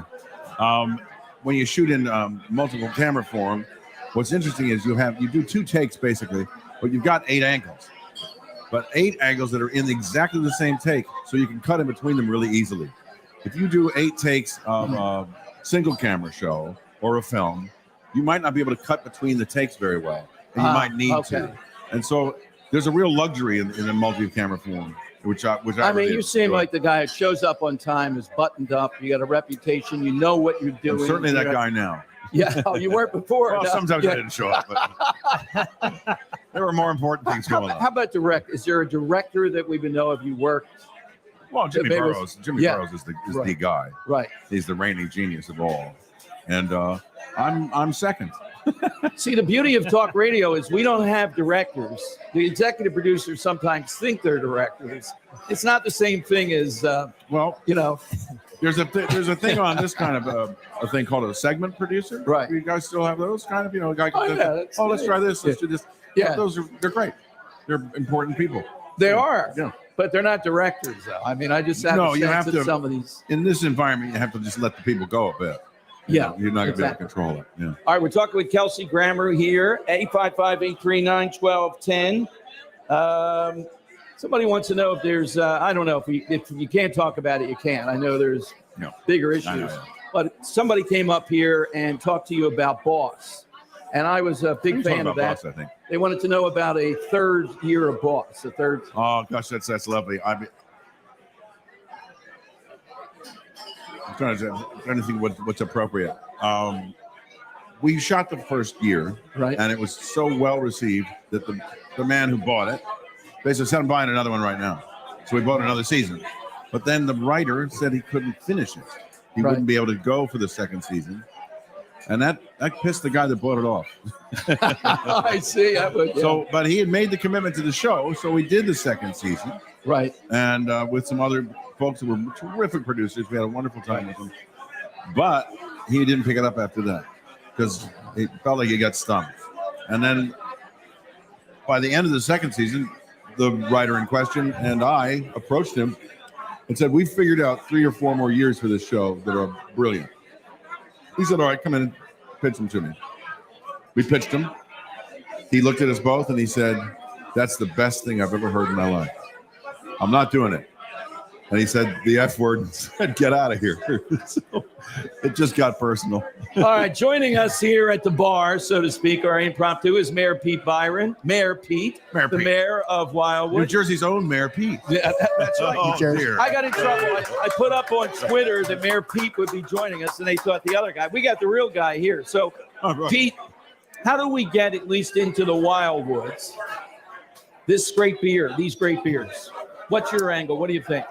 When you shoot in multiple camera form, what's interesting is you do 2 takes basically, but you've got 8 angles. But 8 angles that are in exactly the same take, so you can cut in between them really easily. If you do 8 takes of a single camera show or a film, you might not be able to cut between the takes very well, and you might need to. And so there's a real luxury in a multi-camera form, which I mean, you seem like the guy who shows up on time, is buttoned up. You got a reputation. You know what you're doing. I'm certainly that guy now. Yeah, you weren't before. Well, sometimes I didn't show up, but there were more important things going on. How about Is there a director that we would know if you worked? Well, Jimmy Burrows. Jimmy Burrows is the guy. Right. He's the reigning genius of all, and I'm second. See, the beauty of talk radio is we don't have directors. The executive producers sometimes think they're directors. It's not the same thing as There's a thing on this kind of a thing called a segment producer. Right. You guys still have those kind of, a guy can let's try this, let's do this. Yeah. They're great. They're important people. They are. Yeah. But they're not directors, though. I mean, I just have you have to, some of these. In this environment, you have to just let the people go a bit. Yeah. You're not going to be able to control it. Yeah. All right, we're talking with Kelsey Grammer here, 855-839-1210. Somebody wants to know if there's, I don't know, if you can't talk about it, you can't. I know there's bigger issues. But somebody came up here and talked to you about Boss. And I was a big fan of that. Boss, I think. They wanted to know about a third year of Boss. Oh, gosh, that's lovely. I'm trying to think what's appropriate. We shot the first year, right? And it was so well received that the man who bought it basically said, I'm buying another one right now. So we bought another season. But then the writer said he couldn't finish it. He wouldn't be able to go for the second season. And that pissed the guy that bought it off. I see. So, but he had made the commitment to the show, so we did the second season. Right. And with some other folks who were terrific producers. We had a wonderful time with them. But he didn't pick it up after that because it felt like he got stung. And then by the end of the second season, the writer in question and I approached him and said, we figured out 3 or 4 more years for this show that are brilliant. He said, all right, come in and pitch them to me. We pitched him. He looked at us both and he said, that's the best thing I've ever heard in my life. I'm not doing it. And he said the F word and said, get out of here. So it just got personal. All right, joining us here at the bar, so to speak, our impromptu is Mayor Pete Byron. Mayor Pete, the mayor of Wildwood. New Jersey's own Mayor Pete. Yeah, that's right. Oh, dear. I got in trouble. I put up on Twitter that Mayor Pete would be joining us, and they thought the other guy. We got the real guy here. So, Pete, how do we get at least into the Wildwoods? This great beer, these great beers. What's your angle? What do you think?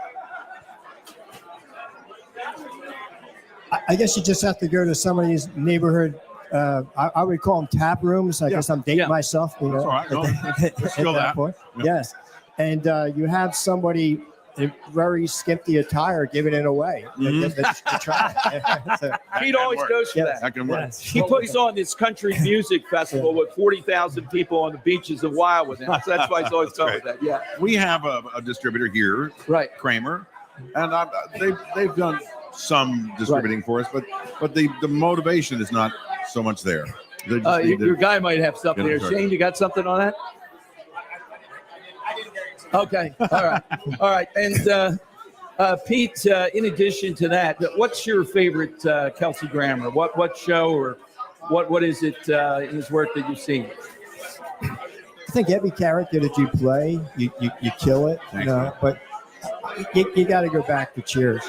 I guess you just have to go to some of these neighborhood, I would call them tap rooms. I guess I'm dating myself. You know, That's all right. Let's go that. Point. Yes. And you have somebody in very skimpy attire giving it away. To try it. So, Pete always goes for that. That can work. He puts on this country music festival with 40,000 people on the beaches of Wildwood. So that's why he's always going with that. Yeah. We have a distributor here, right? Kramer, and they've done some distributing for us, but the motivation is not so much there. Your guy might have something there. Shane, you got something on that? Okay. All right. And Pete, in addition to that, what's your favorite Kelsey Grammer? What show or what is it in his work that you've seen? I think every character that you play, you kill it. But you got to go back to Cheers.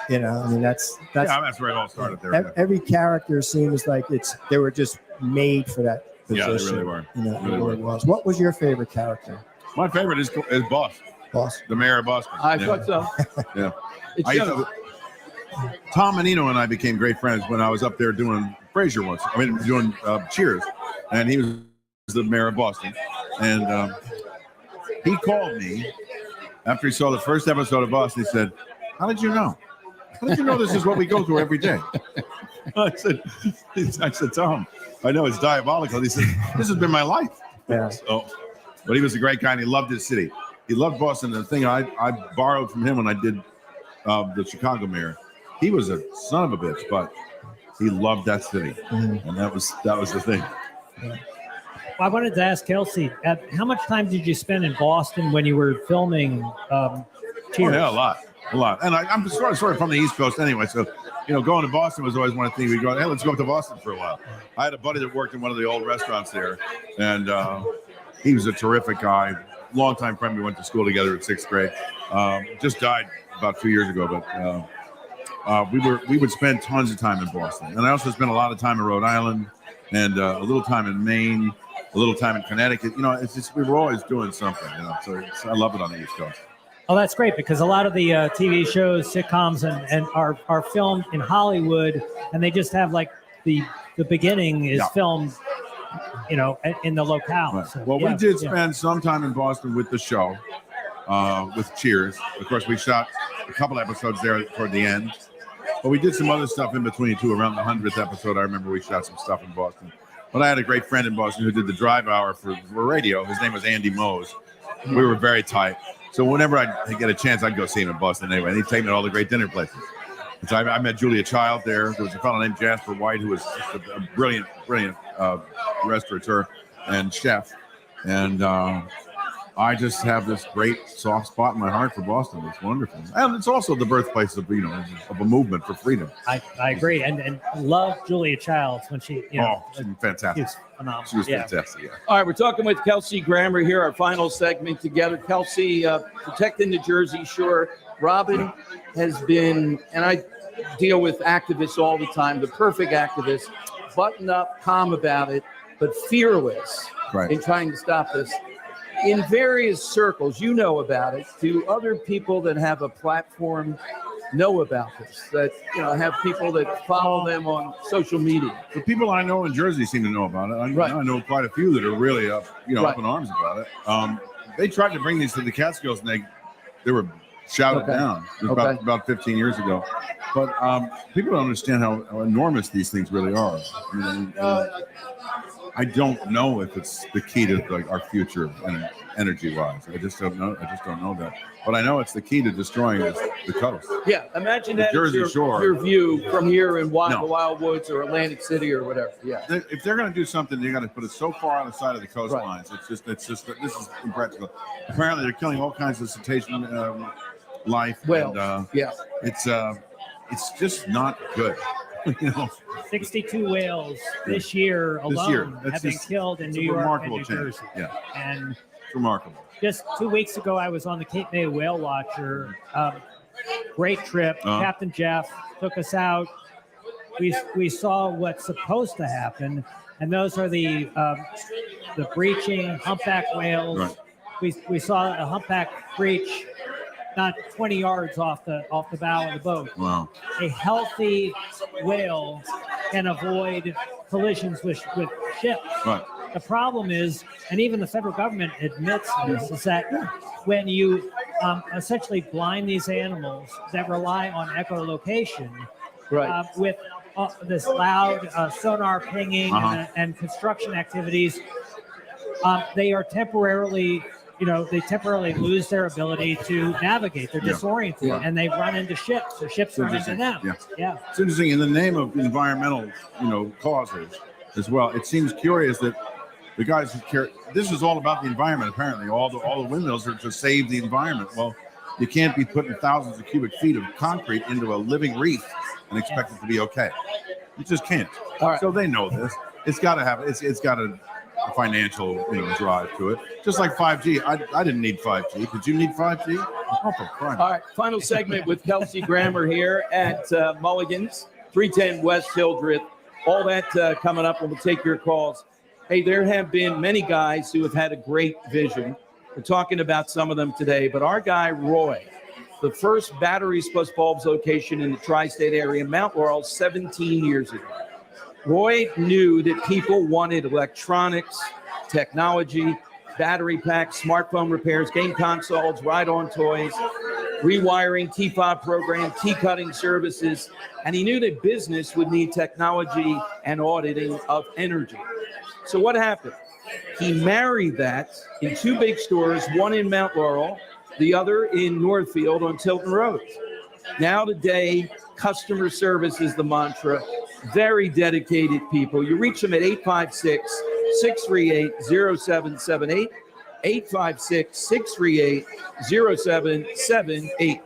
I mean that's where it all started there. Every character seems like they were just made for that position. Yeah, they really were. It really was. What was your favorite character? My favorite is Boss. Boss. The mayor of Boston. I thought so. Yeah. Tom Menino and I became great friends when I was up there doing Frasier once. I mean, doing Cheers, and he was the mayor of Boston, and he called me after he saw the first episode of Boston. He said, "How did you know? How did you know this is what we go through every day?" I said, Tom, I know it's diabolical. He said, "This has been my life." Yeah. So, but he was a great guy, and he loved his city. He loved Boston. The thing I borrowed from him when I did the Chicago mayor, he was a son of a bitch, but he loved that city, and that was the thing. Yeah. I wanted to ask Kelsey, how much time did you spend in Boston when you were filming Cheers? Oh, yeah, a lot. And I'm sort of from the East Coast anyway, so going to Boston was always one of the things we go, hey, let's go up to Boston for a while. I had a buddy that worked in one of the old restaurants there, and he was a terrific guy, longtime friend. We went to school together in 6th grade. Just died about 2 years ago, but we would spend tons of time in Boston, and I also spent a lot of time in Rhode Island, and a little time in Maine, a little time in Connecticut. It's just we were always doing something. So I love it on the East Coast. Oh, that's great, because a lot of the TV shows, sitcoms, and are filmed in Hollywood, and they just have like the beginning is filmed, in the locale. Right. So, Well, we did spend some time in Boston with the show, with Cheers. Of course, we shot a couple episodes there toward the end, but we did some other stuff in between too. Around the 100th episode, I remember we shot some stuff in Boston. But I had a great friend in Boston who did the drive hour for radio. His name was Andy Mose. We were very tight. So whenever I get a chance, I'd go see him in Boston anyway. And he'd take me to all the great dinner places. And so I met Julia Child there. There was a fellow named Jasper White who was just a brilliant restaurateur and chef. And I just have this great soft spot in my heart for Boston. It's wonderful. And it's also the birthplace of a movement for freedom. I agree. And love Julia Childs when she, she's fantastic. She was phenomenal. She was fantastic, yeah. All right, we're talking with Kelsey Grammer here, our final segment together. Kelsey, protecting the Jersey Shore. Robin has been, and I deal with activists all the time, the perfect activist, buttoned up, calm about it, but fearless in trying to stop this. In various circles, you know about it. Do other people that have a platform know about this? That have people that follow them on social media? The people I know in Jersey seem to know about it. I know quite a few that are really up in arms about it. They tried to bring these to the Catskills, and they were shouted down. It was about 15 years ago. But people don't understand how enormous these things really are. I mean, I don't know if it's the key to like our future energy-wise. I just don't know. That. But I know it's the key to destroying the coast. Yeah, imagine The that Jersey as Shore. your view from here in the No. Wildwoods or Atlantic City or whatever. Yeah. If they're going to do something, they got to put it so far on the side of the coastlines. Right. It's just this is impractical. Apparently, they're killing all kinds of cetacean life. Well, and, yeah, it's just not good. 62 whales this year alone have been killed in New York and New Jersey. Yeah, and it's remarkable. Just 2 weeks ago, I was on the Cape May Whale Watcher. Great trip. Captain Jeff took us out. We saw what's supposed to happen, and those are the breaching humpback whales. Right. We saw a humpback breach not 20 yards off the bow of the boat. Wow. A healthy whale can avoid collisions with ships. Right. The problem is, and even the federal government admits this, is that when you essentially blind these animals that rely on echolocation, with this loud sonar pinging and construction activities, they are temporarily lose their ability to navigate. They're disoriented, and they run into ships, or ships run into them. Yeah. It's interesting. In the name of environmental, causes as well, it seems curious that the guys who care. This is all about the environment. Apparently, all the windmills are to save the environment. Well, you can't be putting thousands of cubic feet of concrete into a living reef and expect it to be okay. You just can't. All right. So they know this. It's got to have. It's got a financial drive to it. Just like 5G. I didn't need 5G. Did you need 5G? Oh, for crying. All right, final segment with Kelsey Grammer here at Mulligan's, 310 West Hildreth. All that coming up, and we'll take your calls. Hey, there have been many guys who have had a great vision. We're talking about some of them today, but our guy, Roy, the first batteries plus bulbs location in the tri-state area, Mount Laurel, 17 years ago. Roy knew that people wanted electronics, technology, battery packs, smartphone repairs, game consoles, ride-on toys, rewiring, T-fob program, T-cutting services, and he knew that business would need technology and auditing of energy. So what happened? He married that in 2 big stores, one in Mount Laurel, the other in Northfield on Tilton Road. Now today, customer service is the mantra. Very dedicated people. You reach them at 856-638-0778, 856-638-0778.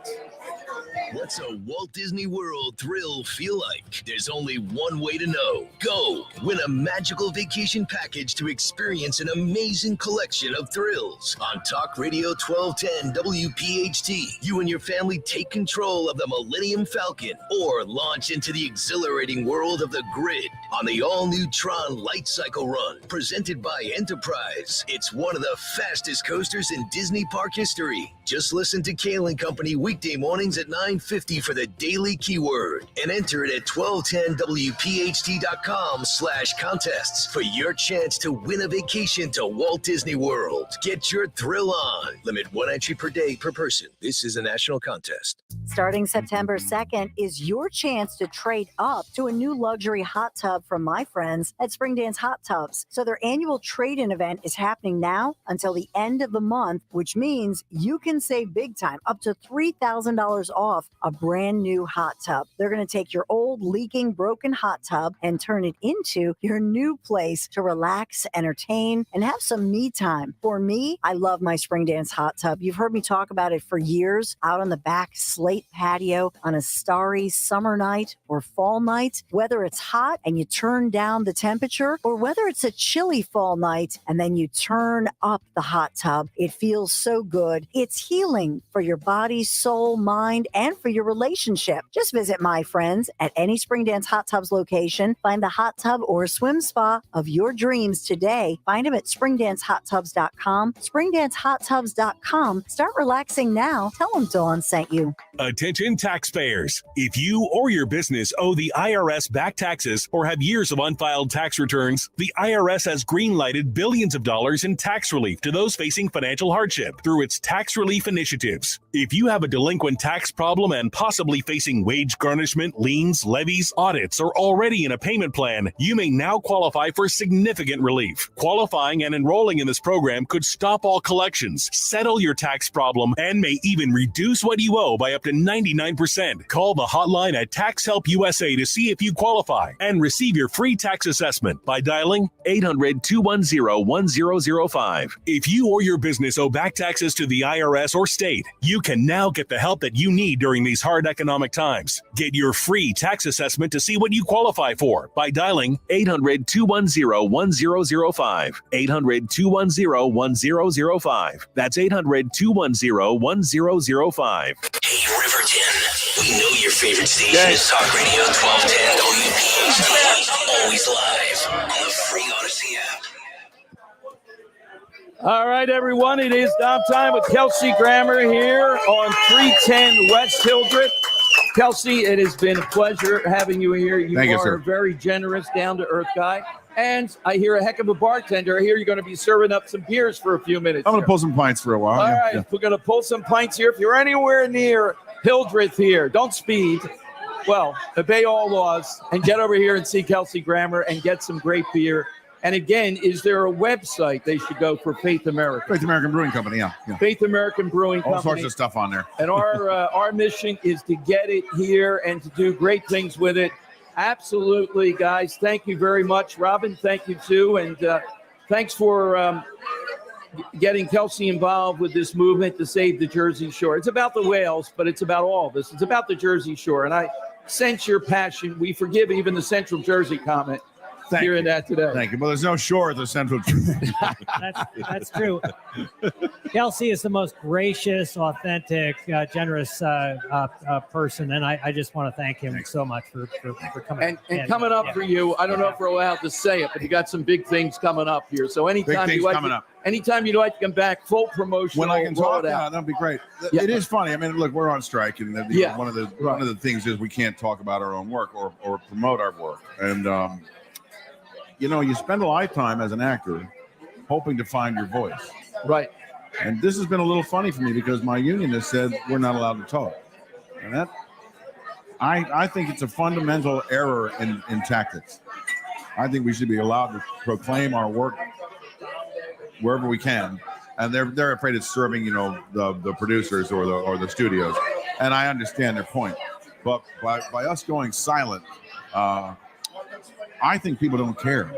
What's a Walt Disney World thrill feel like? There's only one way to know. Go win a magical vacation package to experience an amazing collection of thrills. On Talk Radio 1210 WPHT, you and your family take control of the Millennium Falcon or launch into the exhilarating world of the Grid on the all-new Tron Light Cycle Run, presented by Enterprise. It's one of the fastest coasters in Disney Park history. Just listen to Kale & Company weekday mornings at 9:50 for the daily keyword and enter it at 1210wpht.com/contests for your chance to win a vacation to Walt Disney World. Get your thrill on. Limit 1 entry per day per person. This is a national contest. Starting September 2nd is your chance to trade up to a new luxury hot tub from my friends at Springdance Hot Tubs. So their annual trade-in event is happening now until the end of the month, which means you can save big time, up to $3,000 off a brand new hot tub. They're going to take your old, leaking, broken hot tub and turn it into your new place to relax, entertain, and have some me time. For me, I love my Springdance hot tub. You've heard me talk about it for years, out on the back slate patio on a starry summer night or fall night. Whether it's hot and you turn down the temperature, or whether it's a chilly fall night and then you turn up the hot tub, it feels so good. It's healing for your body, soul, mind, and for your relationship. Just visit my friends at any Springdance Hot Tubs location. Find the hot tub or swim spa of your dreams today. Find them at springdancehottubs.com. Springdancehottubs.com. Start relaxing now. Tell them Dawn sent you. Attention taxpayers. If you or your business owe the IRS back taxes or has 25 years of unfiled tax returns, the IRS has greenlighted billions of dollars in tax relief to those facing financial hardship through its tax relief initiatives. If you have a delinquent tax problem and possibly facing wage garnishment, liens, levies, audits, or already in a payment plan, you may now qualify for significant relief. Qualifying and enrolling in this program could stop all collections, settle your tax problem, and may even reduce what you owe by up to 99%. Call the hotline at Tax Help USA to see if you qualify and receive your free tax assessment by dialing 800-210-1005. If you or your business owe back taxes to the IRS or state, you can now get the help that you need during these hard economic times. Get your free tax assessment to see what you qualify for by dialing 800-210-1005. 800-210-1005. That's 800-210-1005. Hey, Riverton, we know your favorite station is Talk Radio 1210 WPHT. Always live on the free Odyssey app. All right, everyone, it is time with Kelsey Grammer here on 310 West Hildreth. Kelsey, it has been a pleasure having you here. You Thank you, are sir. a very generous, down-to-earth guy. And I hear a heck of a bartender. I hear you're going to be serving up some beers for a few minutes. I'm going here. to pull some pints for a while. All yeah, right, yeah. we're going to pull some pints here. If you're anywhere near Hildreth here, don't speed. Well, obey all laws and get over here and see Kelsey Grammer and get some great beer. And again, is there a website they should go for Faith American? Faith American Brewing Company, yeah. Faith American Brewing All Company. sorts of stuff on there. And our mission is to get it here and to do great things with it. Absolutely, guys. Thank you very much. Robin, thank you too. And thanks for getting Kelsey involved with this movement to save the Jersey Shore. It's about the whales, but it's about all of this. It's about the Jersey Shore. And I sense your passion. We forgive even the Central Jersey comment. Hearing that today. Thank you. Well, there's no shore at the Central. That's true. Kelsey is the most gracious, authentic, generous person, and I just want to thank him so much for coming. And coming up for you, I don't know if we're allowed to say it, but you got some big things coming up here. So anytime you'd like to come back, full promotion. When I can talk, yeah, that'd be great. Yeah. It is funny. I mean, look, we're on strike, and one of the things is we can't talk about our own work or promote our work. And you spend a lifetime as an actor hoping to find your voice. Right. And this has been a little funny for me because my union has said we're not allowed to talk. And that, I think it's a fundamental error in tactics. I think we should be allowed to proclaim our work wherever we can. And they're afraid it's serving, the producers or the studios. And I understand their point. But by us going silent, I think people don't care.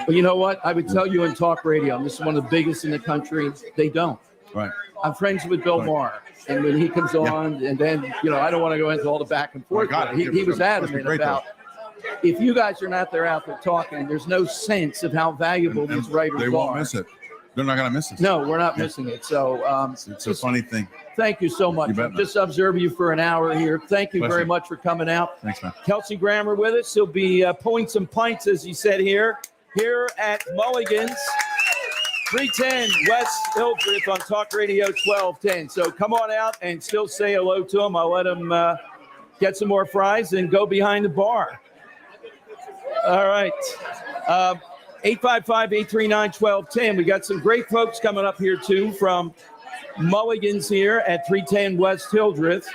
Well, you know what? I would tell you in talk radio, and this is one of the biggest in the country, they don't. Right. I'm friends with Bill Maher, and when he comes on, and then, I don't want to go into all the back and forth. He was adamant about, if you guys are not out there talking, there's no sense of how valuable these writers are. They won't miss it. They're not going to miss it. No, we're not missing it. So it's a funny thing. Thank you so much. Just observe you for an hour here. Thank you very much for coming out. Thanks, man. Kelsey Grammer with us. He'll be pulling some pints, as he said here at Mulligan's, 310 West Hildreth on Talk Radio 1210. So come on out and still say hello to him. I'll let him get some more fries and go behind the bar. All right. 855-839-1210. We got some great folks coming up here, too, from Mulligan's here at 310 West Hildreth.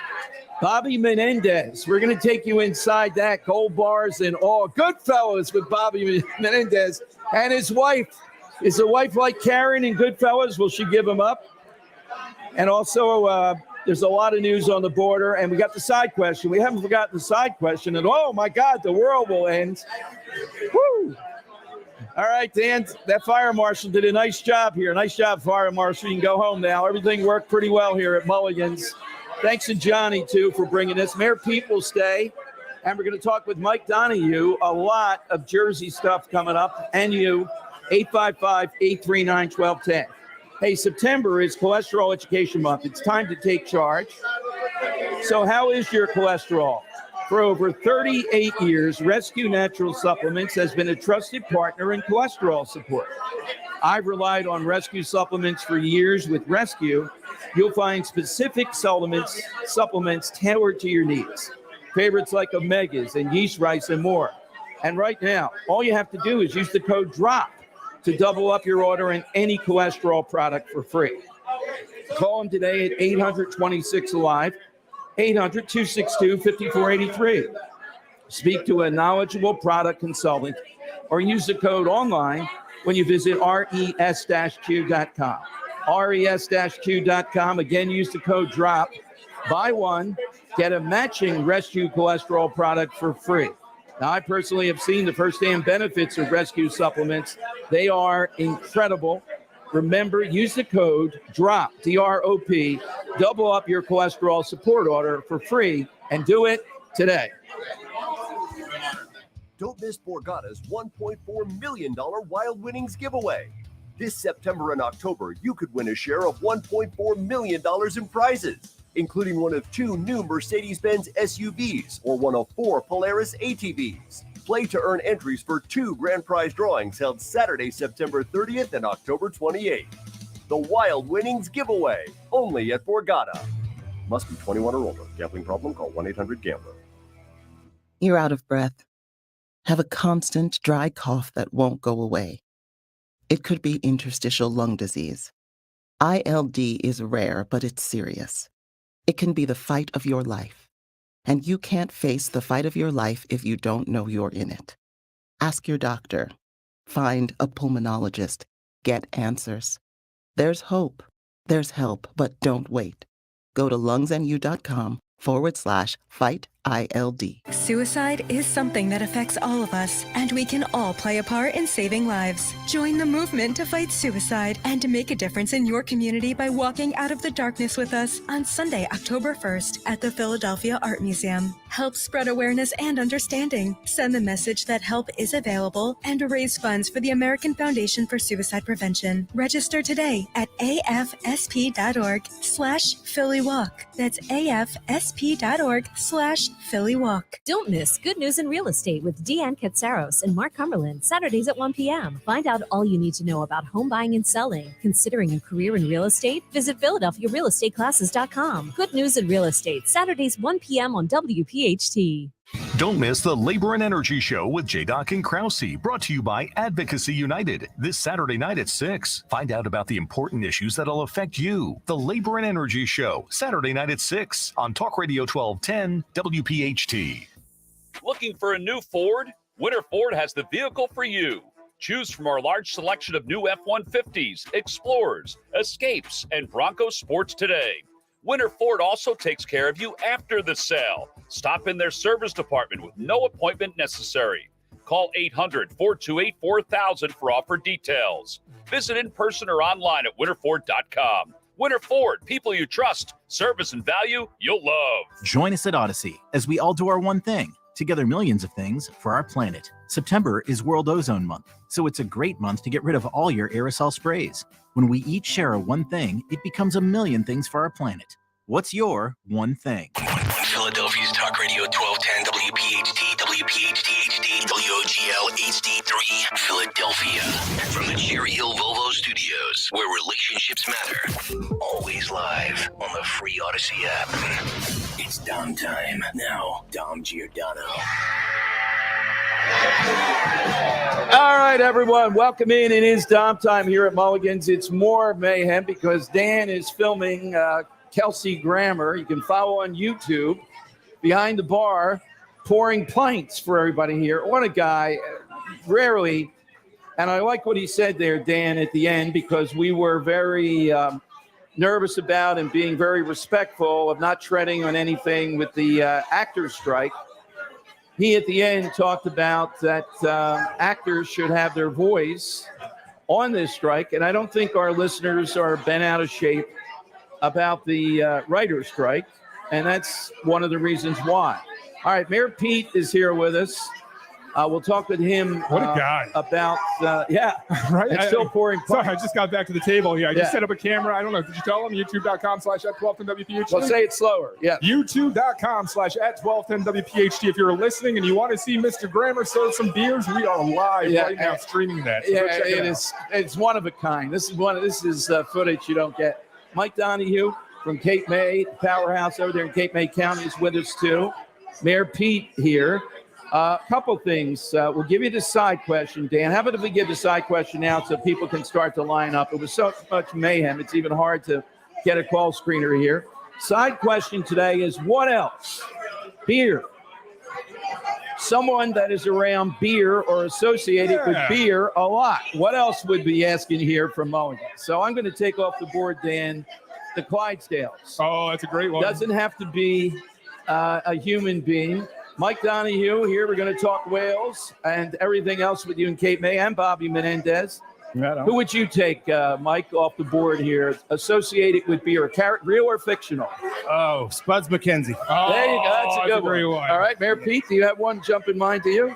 Bobby Menendez. We're going to take you inside that. Gold bars and all. Goodfellas with Bobby Menendez and his wife. Is the wife like Karen in Goodfellas? Will she give him up? And also, there's a lot of news on the border. And we got the side question. We haven't forgotten the side question. And, oh, my God, the world will end. Woo! All right, Dan, that fire marshal did a nice job here. Nice job, fire marshal. You can go home now. Everything worked pretty well here at Mulligan's. Thanks to Johnny, too, for bringing us. Mayor Pete will stay, and we're going to talk with Mike Donahue. A lot of Jersey stuff coming up, and you, 855-839-1210. Hey, September is Cholesterol Education Month. It's time to take charge. So how is your cholesterol? For over 38 years, Rescue Natural Supplements has been a trusted partner in cholesterol support. I've relied on Rescue supplements for years. With Rescue, you'll find specific supplements tailored to your needs. Favorites like omegas and yeast rice and more. And right now, all you have to do is use the code DROP to double up your order in any cholesterol product for free. Call them today at 800-26-ALIVE, 800-262-5483. Speak to a knowledgeable product consultant or use the code online when you visit res-q.com. res-q.com. Again, use the code DROP. Buy one, get a matching Rescue cholesterol product for free. Now, I personally have seen the firsthand benefits of Rescue supplements. They are incredible. Remember, use the code DROP, D-R-O-P, double up your cholesterol support order for free, and do it today. Don't miss Borgata's $1.4 million Wild Winnings giveaway. This September and October, you could win a share of $1.4 million in prizes, including one of 2 new Mercedes-Benz SUVs or one of 4 Polaris ATVs. Play to earn entries for 2 grand prize drawings held Saturday, September 30th and October 28th. The Wild Winnings giveaway, only at Borgata. Must be 21 or older. Gambling problem? Call 1-800-GAMBLER. You're out of breath. Have a constant dry cough that won't go away. It could be interstitial lung disease. ILD is rare, but it's serious. It can be the fight of your life. And you can't face the fight of your life if you don't know you're in it. Ask your doctor. Find a pulmonologist. Get answers. There's hope. There's help, but don't wait. Go to lungsnu.com/fight ILD. Suicide is something that affects all of us, and we can all play a part in saving lives. Join the movement to fight suicide and to make a difference in your community by walking out of the darkness with us on Sunday, October 1st at the Philadelphia Art Museum. Help spread awareness and understanding. Send the message that help is available and raise funds for the American Foundation for Suicide Prevention. Register today at afsp.org/PhillyWalk. That's afsp.org/Philly Walk. Don't miss Good News in Real Estate with Deanne Katsaros and Mark Cumberland, Saturdays at 1 p.m. Find out all you need to know about home buying and selling. Considering a career in real estate? Visit PhiladelphiaRealEstateClasses.com. Good News in Real Estate, Saturdays 1 p.m. on WPHT. Don't miss the Labor and Energy Show with J-Doc and Krause, brought to you by Advocacy United, this Saturday night at 6. Find out about the important issues that'll affect you. The Labor and Energy Show, Saturday night at 6 on Talk Radio 1210 WPHT. Looking for a new Ford? Winter Ford has the vehicle for you. Choose from our large selection of new F-150s, Explorers, Escapes, and Bronco Sports today. Winter Ford also takes care of you after the sale. Stop in their service department with no appointment necessary. Call 800-428-4000 for offer details. Visit in person or online at winterford.com. Winter Ford, people you trust, service and value you'll love. Join us at Odyssey as we all do our one thing. Together millions of things for our planet. September is World Ozone Month, so it's a great month to get rid of all your aerosol sprays. When we each share a one thing, it becomes a million things for our planet. What's your one thing? Philadelphia's Talk Radio 1210 WPHT, WPHT HD, WOGL HD3, Philadelphia. From the Cherry Hill Volvo Studios, where relationships matter. Always live on the free Odyssey app. It's Dom time. Now, Dom Giordano. All right, everyone, welcome in. It is Dom time here at Mulligan's. It's more mayhem because Dan is filming Kelsey Grammer. You can follow on YouTube, behind the bar, pouring pints for everybody here. What a guy. Rarely, and I like what he said there, Dan, at the end, because we were very nervous about and being very respectful of not treading on anything with the actors' strike. He, at the end, talked about that actors should have their voice on this strike, and I don't think our listeners are bent out of shape about the writer's strike, and that's one of the reasons why. All right, Mayor Pete is here with us. We'll talk with him. What a guy. About, right? It's still pouring pints. Sorry, I just got back to the table here. I just set up a camera. I don't know. Did you tell him? YouTube.com/@1210WPHT. Well, say it slower. Yeah. YouTube.com/@1210WPHT. If you're listening and you want to see Mr. Grammer serve some beers, we are live right now streaming that. So yeah, it is. It's one of a kind. This is footage you don't get. Mike Donahue from Cape May, powerhouse over there in Cape May County, is with us too. Mayor Pete here. A couple things. We'll give you the side question, Dan. How about if we give the side question out so people can start to line up? It was so much mayhem, it's even hard to get a call screener here. Side question today is, what else? Beer. Someone that is around beer or associated with beer a lot. What else would be asking here from Mulligan? So I'm going to take off the board, Dan, the Clydesdales. Oh, that's a great one. Doesn't have to be a human being. Mike Donahue here. We're going to talk whales and everything else with you and Cape May and Bobby Menendez. Who would you take, Mike, off the board here, associated with beer? Real or fictional? Oh, Spuds McKenzie. Oh, there you go. That's a good great one. All right, Mayor Pete, do you have one jump in mind to you?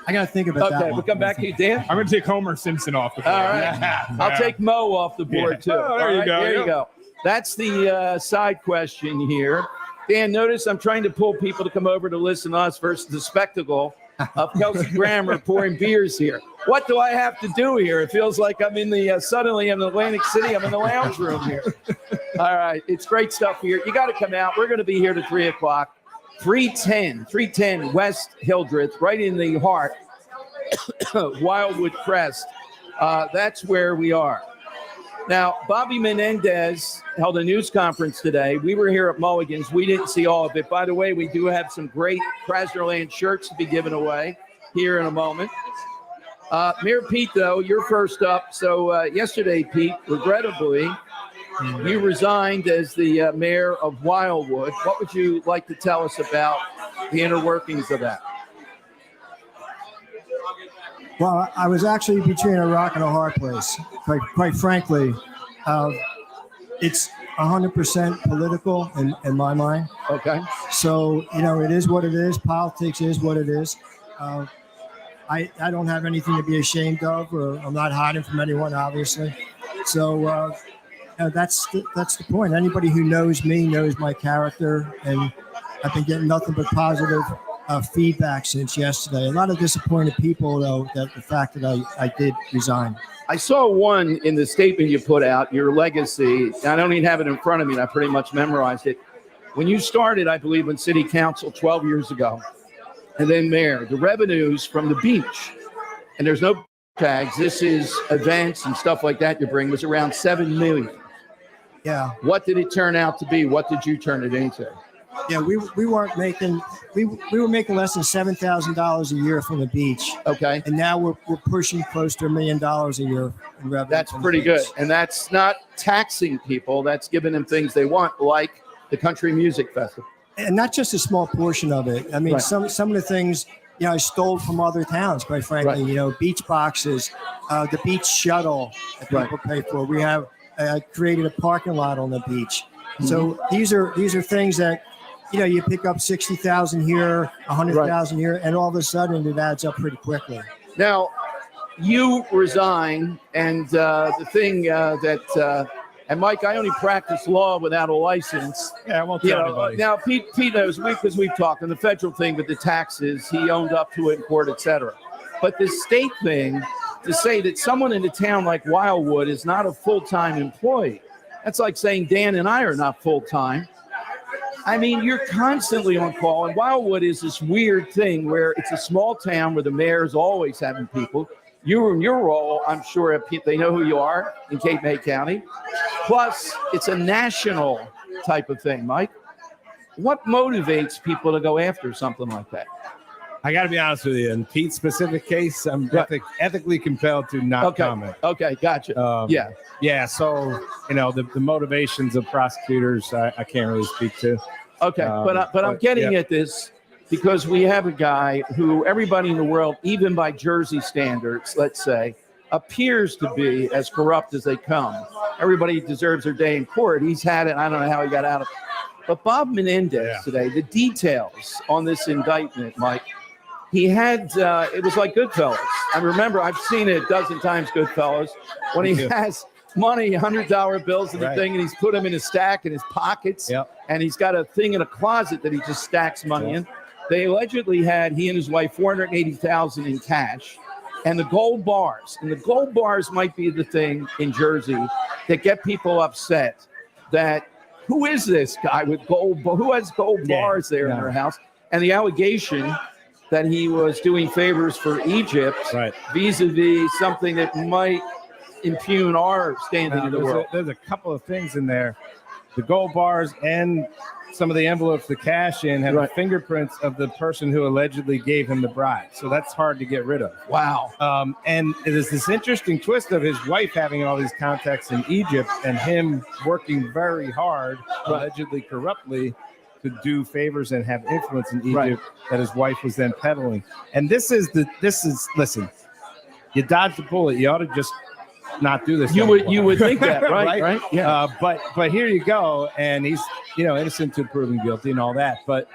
I got to think about that Okay, one. we'll come back to you, Dan. I'm going to take Homer Simpson off the board. All right. I'll take Mo off the board, too. Oh, there you go. There you go. That's the side question here. Dan, notice I'm trying to pull people to come over to listen to us versus the spectacle of Kelsey Grammer pouring beers here. What do I have to do here? It feels like I'm in the, suddenly I'm in Atlantic City. I'm in the lounge room here. All right. It's great stuff here. You got to come out. We're going to be here to 3 o'clock. 310 West Hildreth, right in the heart of Wildwood Crest. That's where we are. Now, Bobby Menendez held a news conference today. We were here at Mulligan's. We didn't see all of it. By the way, we do have some great Krasnerland shirts to be given away here in a moment. Mayor Pete, though, you're first up. So yesterday, Pete, regrettably, you resigned as the mayor of Wildwood. What would you like to tell us about the inner workings of that? Well, I was actually between a rock and a hard place. Quite frankly, it's 100% political in my mind. Okay. So, it is what it is. Politics is what it is. I don't have anything to be ashamed of, or I'm not hiding from anyone, obviously. So that's the point. Anybody who knows me knows my character, and I've been getting nothing but positive feedback since yesterday. A lot of disappointed people, though, that the fact that I did resign. I saw one in the statement you put out, your legacy. I don't even have it in front of me, and I pretty much memorized it. When you started, I believe, in city council 12 years ago, and then mayor, the revenues from the beach, and there's no tags, this is events and stuff like that you bring, was around $7 million. Yeah. What did it turn out to be? What did you turn it into? Yeah, we weren't making we were making less than $7,000 a year from the beach. Okay. And now we're pushing close to $1 million a year in revenue. That's pretty good. And that's not taxing people. That's giving them things they want, like the Country Music Festival. And not just a small portion of it. I mean, Right. some of the things, I stole from other towns, quite frankly. Right. Beach boxes, the beach shuttle that people pay for. We have created a parking lot on the beach. So these are things that, you pick up 60,000 here, 100,000 here, and all of a sudden it adds up pretty quickly. Now, you resign, and the thing and Mike, I only practice law without a license. Yeah, I won't tell anybody. Now, Pete knows, because we've talked, and the federal thing with the taxes, he owned up to it in court, et cetera. But the state thing, to say that someone in a town like Wildwood is not a full-time employee, that's like saying Dan and I are not full-time. I mean, you're constantly on call, and Wildwood is this weird thing where it's a small town where the mayor's always having people. You in your role, I'm sure they know who you are in Cape May County. Plus, it's a national type of thing, Mike. What motivates people to go after something like that? I got to be honest with you. In Pete's specific case, I'm ethically compelled to not comment. Okay, gotcha. Yeah. So, the motivations of prosecutors, I can't really speak to. Okay, but I'm getting at this because we have a guy who everybody in the world, even by Jersey standards, let's say, appears to be as corrupt as they come. Everybody deserves their day in court. He's had it. I don't know how he got out of it. But Bob Menendez today, the details on this indictment, Mike, he had, it was like Goodfellas. I remember, I've seen it a dozen times, Goodfellas, when he has money, $100 bills and the thing, and he's put them in a stack in his pockets, and he's got a thing in a closet that he just stacks money in. They allegedly had, he and his wife, $480,000 in cash, and the gold bars. And the gold bars might be the thing in Jersey that get people upset that, who is this guy with gold, who has gold bars there in their house? and the allegation that he was doing favors for Egypt vis-a-vis something that might impugn our standing in the world. There's a couple of things in there. The gold bars and some of the envelopes, the cash in, have fingerprints of the person who allegedly gave him the bribe. So that's hard to get rid of. Wow. And there's this interesting twist of his wife having all these contacts in Egypt and him working very hard, allegedly corruptly, to do favors and have influence in Egypt that his wife was then peddling. And listen, you dodged the bullet. You ought to just not do this. You would think that, right? Yeah. But here you go, and he's innocent to proven guilty and all that. But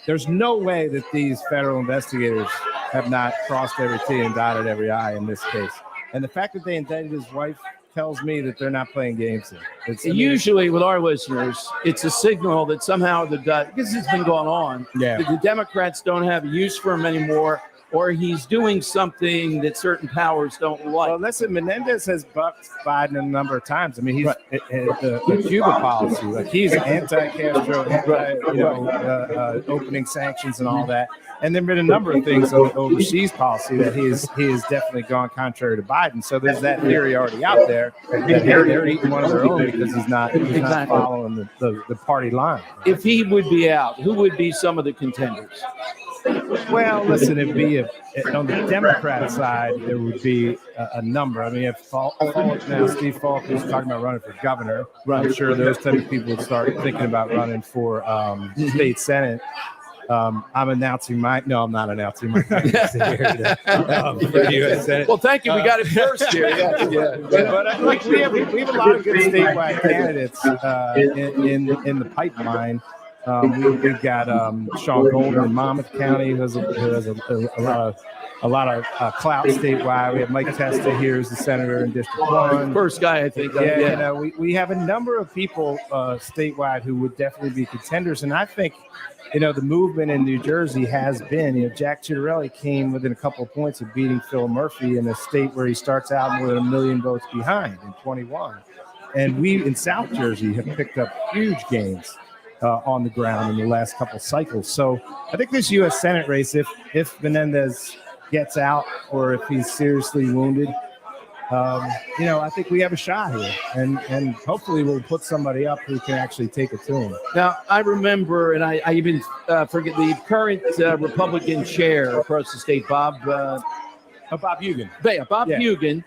there's no way that these federal investigators have not crossed every T and dotted every I in this case. And the fact that they indicted his wife tells me that they're not playing games here. Usually with our listeners, it's a signal that somehow because it's been going on, that the Democrats don't have use for him anymore, or he's doing something that certain powers don't like. Well, listen, Menendez has bucked Biden a number of times. I mean, he's the Cuba policy. Like, he's anti-Castro, opening sanctions and all that. And there have been a number of things on the overseas policy that he has definitely gone contrary to Biden. So there's that theory already out there that they're eating one of their own because he's not following the party line. If he would be out, who would be some of the contenders? Well, listen, it'd be on the Democrat side, there would be a number. I mean, if Steve Falk is talking about running for governor, I'm sure those type of people would start thinking about running for state senate. I'm not announcing my candidacy here for the U.S. Senate. Well, thank you. We got it first here. But we have a lot of good latewide candidates in the pipeline. We've got Sean Golden in Monmouth County, who has a lot of clout statewide. We have Mike Testa here as the senator in District 1. First guy, I think. We have a number of people statewide who would definitely be contenders. And I think, the movement in New Jersey has been, Jack Ciattarelli came within a couple of points of beating Phil Murphy in a state where he starts out more than 1 million votes behind in 21. And we in South Jersey have picked up huge gains on the ground in the last couple cycles. So I think this U.S. Senate race, if Menendez gets out or if he's seriously wounded, I think we have a shot here, and hopefully we'll put somebody up who can actually take it to him. Now, I remember, and I even forget the current Republican chair across the state, Bob Hugin. Hugin,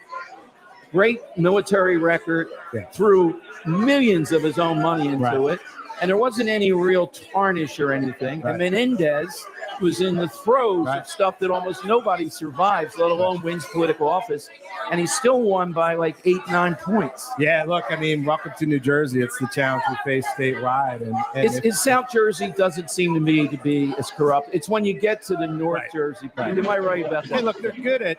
great military record, threw millions of his own money into it. And there wasn't any real tarnish or anything. And Menendez was in the throes of stuff that almost nobody survives, let alone wins political office. And he still won by like 8-9 points. Yeah, look, I mean, welcome to New Jersey. It's the challenge we face statewide. And South Jersey doesn't seem to me to be as corrupt. It's when you get to the North Jersey. Am I right about that? Hey, look, they're good at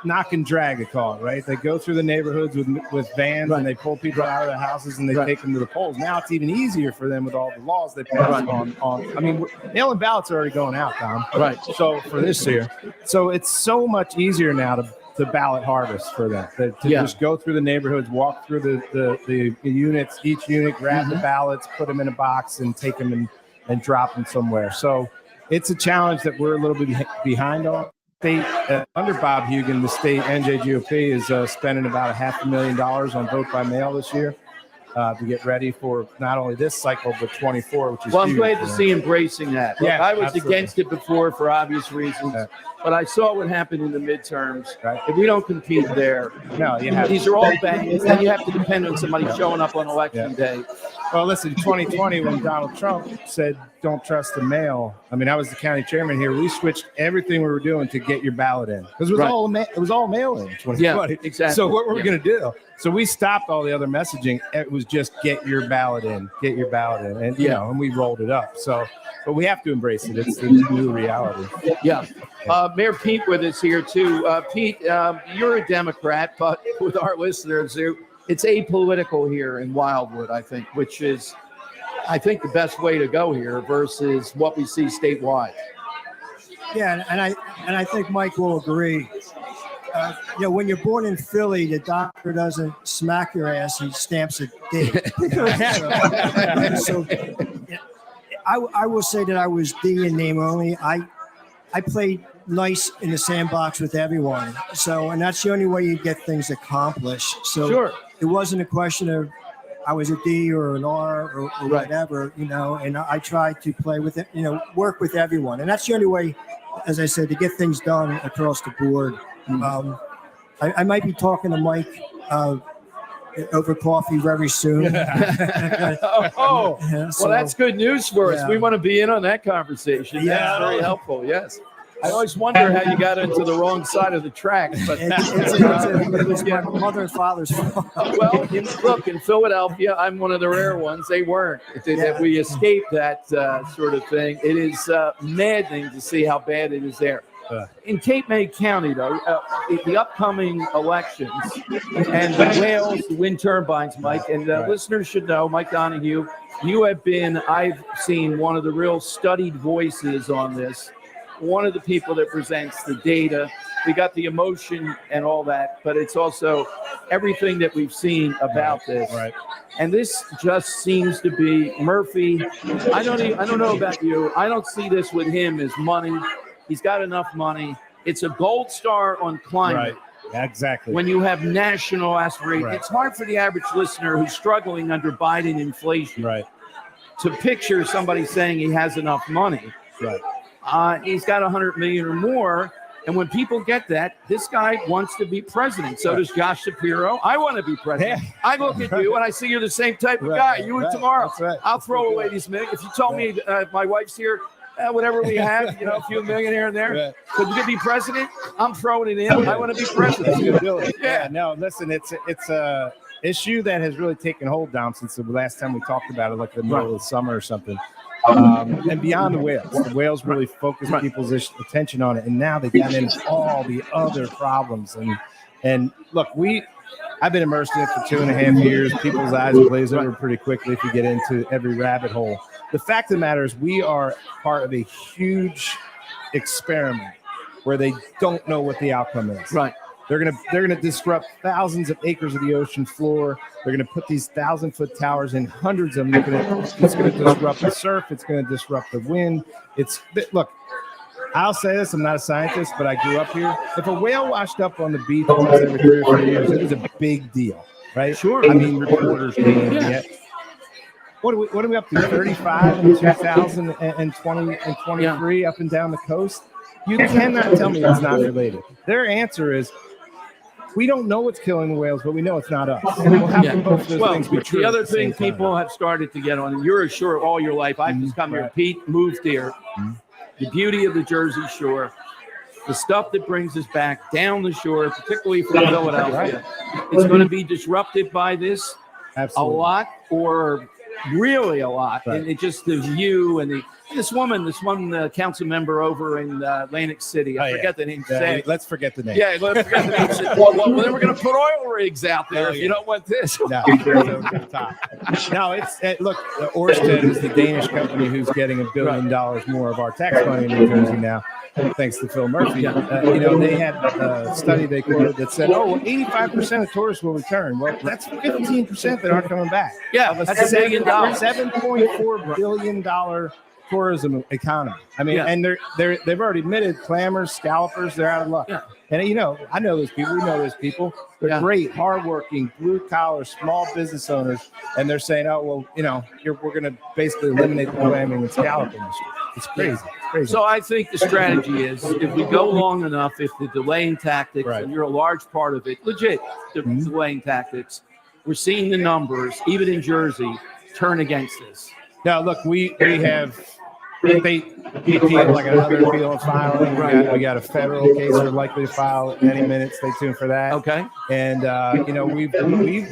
knock and drag, they call it, right? They go through the neighborhoods with vans and they pull people out of their houses and they take them to the polls. Now it's even easier for them with all the laws they pass on. I mean, mail-in ballots are already going out, Tom. So for this year. So it's so much easier now to ballot harvest for them. To just go through the neighborhoods, walk through the units, each unit, grab the ballots, put them in a box and take them and drop them somewhere. So it's a challenge that we're a little bit behind on. State under Bob Hugin, the state NJGOP is spending about $500,000 on vote by mail this year to get ready for not only this cycle but 24, which is I'm huge. glad to see embracing that. Look, I was absolutely against it before for obvious reasons, but I saw what happened in the midterms. If we don't compete there, these are all bangers, and you have to depend on somebody showing up on election day. Well, listen, 2020 when Donald Trump said don't trust the mail. I mean, I was the county chairman here. We switched everything we were doing to get your ballot in because it was all mail in 2020. Yeah, exactly. So what were we going to do? So we stopped all the other messaging. It was just get your ballot in, and and we rolled it up. So, but we have to embrace it. It's the new reality. Mayor Pete with us here too. Pete, you're a Democrat, but with our listeners, it's apolitical here in Wildwood, I think, which is, the best way to go here versus what we see statewide. Yeah, and I think Mike will agree. When you're born in Philly, the doctor doesn't smack your ass; he stamps a date. So I will say that I was D in name only. I played nice in the sandbox with everyone. So, and that's the only way you get things accomplished. So Sure. It wasn't a question of I was a D or an R or whatever, you know, and I tried to play with it, you know, work with everyone. And that's the only way, as I said, to get things done across the board. I might be talking to Mike over coffee very soon. Well, that's good news for us. We want to be in on that conversation. Yeah. That's very helpful. Yes. I always wonder how you got into the wrong side of the tracks, but it was my mother and father's fault. Well, look, in Philadelphia, I'm one of the rare ones. They weren't. That we escaped that sort of thing. It is maddening to see how bad it is there. In Cape May County, though, the upcoming elections and the Wales, the wind turbines, Mike, and listeners should know, Mike Donahue, you have been, I've seen one of the real studied voices on this, one of the people that presents the data. We got the emotion and all that, but it's also everything that we've seen about this. Right. And this just seems to be Murphy. I don't know about you. I don't see this with him as money. He's got enough money. It's a gold star on climate. Right. Exactly. When you have national aspirations, Right. it's hard for the average listener who's struggling under Biden inflation to picture somebody saying he has enough money. Right. He's got 100 million or more. And when people get that, this guy wants to be president. So does Josh Shapiro. I want to be president. I look at you and I see you're the same type of guy. You and tomorrow. I'll throw away these million. If you told me my wife's here, whatever we have, you know, a few million here and there. Could you be president? I'm throwing it in. I want to be president. Yeah. No, listen, it's a issue that has really taken hold down since the last time we talked about it, like the middle of the summer or something. And beyond the whales really focused people's attention on it, and now they got into all the other problems. And look, I've been immersed in it for 2.5 years. People's eyes glaze over pretty quickly if you get into every rabbit hole. The fact of the matter is, we are part of a huge experiment where they don't know what the outcome is. Right. They're gonna disrupt thousands of acres of the ocean floor. They're gonna put these 1,000-foot towers in, hundreds of them. It's gonna disrupt the surf. It's gonna disrupt the wind. Look, I'll say this: I'm not a scientist, but I grew up here. If a whale washed up on the beach once every 3 or 4 years, it was a big deal, right? Sure. I mean, reporters came. What are we up to? 35 in 2020 and 23 up and down the coast. You cannot tell me it's not related. Their answer is, we don't know what's killing the whales, but we know it's not us. And we'll have to both those things be true. The other at the thing same time. people have started to get on, and you're sure all your life, I've just come here, Pete moved here. The beauty of the Jersey Shore, the stuff that brings us back down the shore, particularly from Philadelphia, it's going to be disrupted by this a lot, or really a lot. And it just the view and this one council member over in Atlantic City. I forget the name. Let's forget the name. Yeah, let's forget the name. Said, well, then we're going to put oil rigs out there if you don't want this. No, look, Ørsted is the Danish company who's getting $1 billion more of our tax money in New Jersey now, thanks to Phil Murphy. They had a study they quoted that said, 85% of tourists will return. Well, that's 15% that aren't coming back. Yeah, that's $1 billion. $7.4 billion tourism economy. I mean, and they've already admitted clammers, scalpers, they're out of luck. And I know those people. We know those people. They're great, hardworking, blue collar, small business owners, and they're saying, we're going to basically eliminate the clamming and scalloping industry. It's crazy. It's crazy. So I think the strategy is, if we go long enough, if the delaying tactics, and you're a large part of it, legit, the delaying tactics, we're seeing the numbers, even in Jersey, turn against this. Now, look, we have. They appealed like another appeal and filing. We got a federal case they're likely to file any minute. Stay tuned for that. Okay. And we've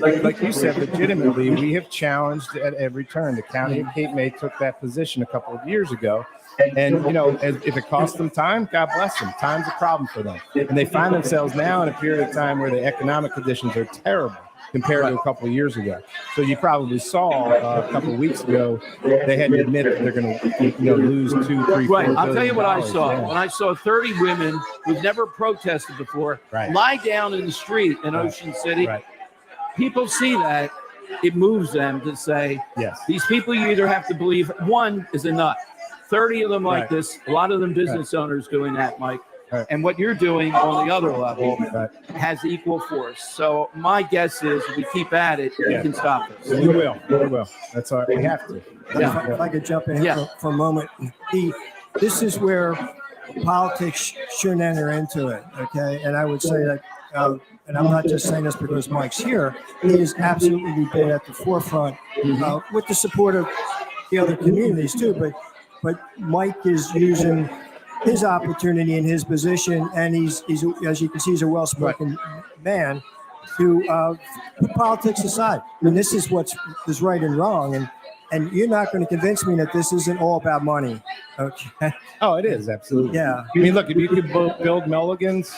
like you said, legitimately, we have challenged at every turn. The county of Cape May took that position a couple of years ago. And if it costs them time, God bless them. Time's a problem for them, and they find themselves now in a period of time where the economic conditions are terrible compared to a couple of years ago. So you probably saw a couple of weeks ago, they had to admit that they're going to lose $2, $3, $4 billion. I'll tell you what I saw. When I saw 30 women who've never protested before lie down in the street in Ocean City, people see that it moves them to say, yes, these people you either have to believe one is a nut. 30 of them like Right. this, a lot of them business owners doing that, Mike. Right. And what you're doing on the other level has equal force. So my guess is if we keep at it, we can stop this. We will. We will. That's all right. We have to. If I could jump in here for a moment. This is where politics shouldn't enter into it, okay? And I would say that, and I'm not just saying this because Mike's here, he has absolutely been at the forefront with the support of the other communities too, but Mike is using his opportunity and his position, and he's as you can see, he's a well-spoken man to put politics aside. I mean, this is what's is right and wrong, and you're not going to convince me that this isn't all about money. Okay. Oh, it is absolutely. Yeah. I mean, look, if you could build Mulligans,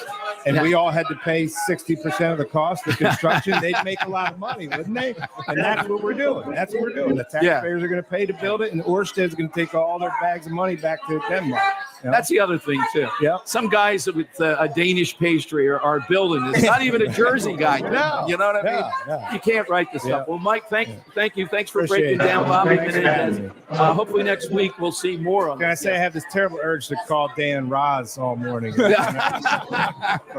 and we all had to pay 60% of the cost of construction, they'd make a lot of money, wouldn't they? And that's what we're doing. That's what we're doing. The taxpayers are going to pay to build it, and Ørsted's going to take all their bags of money back to Denmark. You know? That's the other thing, too. Yeah. Some guys with a Danish pastry are building this. Not even a Jersey guy. No. You know what I mean? Yeah. You can't write this up. Well, Mike, thank you. Thanks for Appreciate breaking it. down Bobby Thanks for Menendez. having me. Hopefully next week we'll see more on Can I say I have this terrible urge to call Dan Roz all morning? For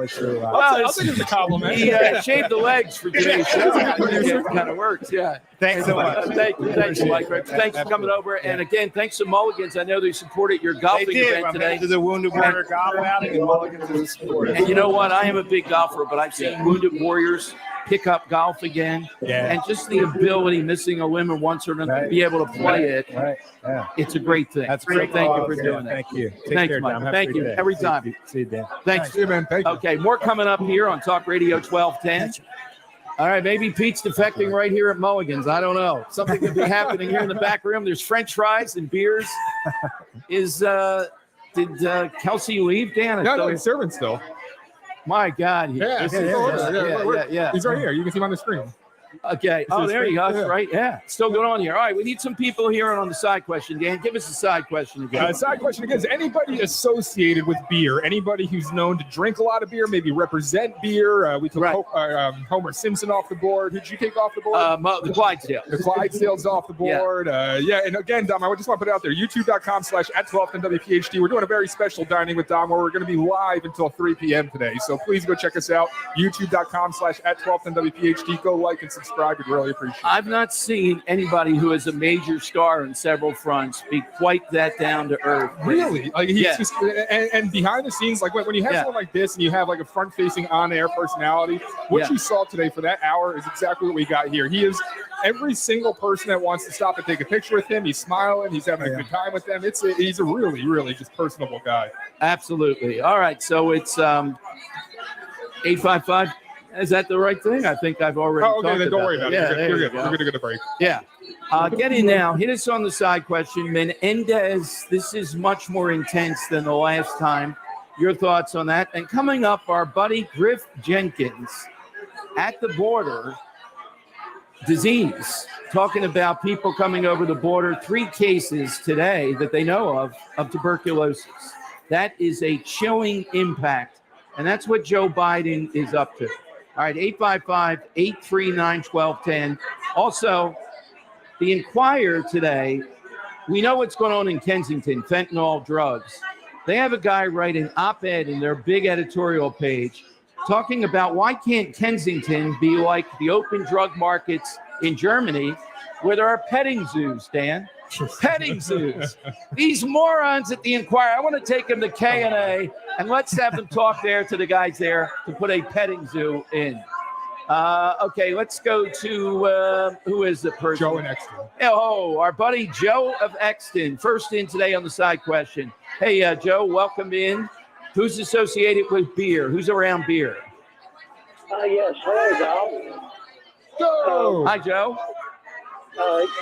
sure. Well, I'll take it as a compliment. He shaved the legs for today's show. It kind of works, yeah. Thanks so much. Thanks, Mike. Thanks for coming over. And again, thanks to Mulligan's. I know they supported your golfing They did. event I today. went to the Wounded Warrior golf outing, and Mulligan's is a sport. And you know what? I am a big golfer, but I've seen Wounded Warriors pick up golf again. Yeah. And just the ability, missing a limb or once or another, to be able to play it. Right. Yeah. It's a great thing. That's So great. thank you for doing that. Thank you. Take Thanks, care, Mike. Dom. Have a Thank great you. day. Every time. See you, Dan. Thanks. See you, man. Thank you. Okay, more coming up here on Talk Radio 1210. All right, maybe Pete's defecting right here at Mulligan's. I don't know. Something could be happening here in the back room. There's French fries and beers. Did Kelsey leave, Dan? No, he's serving still. My God. Yeah, he's right here. You can see him on the screen. Okay. Oh, there you go. That's right. Yeah. Still going on here. All right. We need some people here on the side question. Dan, give us a side question again. Side question again. Is anybody associated with beer? Anybody who's known to drink a lot of beer, maybe represent beer? We took Homer Simpson off the board. Who did you take off the board? The Clydesdale. The Clydesdale's off the board. And again, Dom, I just want to put it out there. YouTube.com/@1210WPHT. We're doing a very special dining with Dom where we're going to be live until 3 p.m. today. So please go check us out. YouTube.com/@1210WPHT. Go like and subscribe. We'd really appreciate it. I've not seen anybody who is a major star in several fronts be quite that down to earth. Really? Like he's just, and behind the scenes, like when you have someone like this and you have like a front-facing on-air personality, what you saw today for that hour is exactly what we got here. He is every single person that wants to stop and take a picture with him. He's smiling. He's having a good time with them. He's a really, really just personable guy. Absolutely. All right. So it's 855. Is that the right thing? I think I've already talked about then don't worry about it. Yeah, You're good. We're going to get a break. Yeah. Get in now. Hit us on the side question. Menendez, this is much more intense than the last time. Your thoughts on that? And coming up, our buddy Griff Jenkins at the border, disease, talking about people coming over the border. 3 cases today that they know of tuberculosis. That is a chilling impact. And that's what Joe Biden is up to. All right, 855-839-1210. Also, the Inquirer today, we know what's going on in Kensington, fentanyl drugs. They have a guy write an op-ed in their big editorial page talking about why can't Kensington be like the open drug markets in Germany where there are petting zoos, Dan. Petting zoos. These morons at the Inquirer, I want to take them to K&A and let's have them talk there to the guys there to put a petting zoo in. Okay, let's go to who is the person? Joe in Exton. Oh, our buddy Joe of Exton. First in today on the side question. Hey, Joe, welcome in. Who's associated with beer? Who's around beer? Yes. Hello, Dom. Go. Hi, Joe.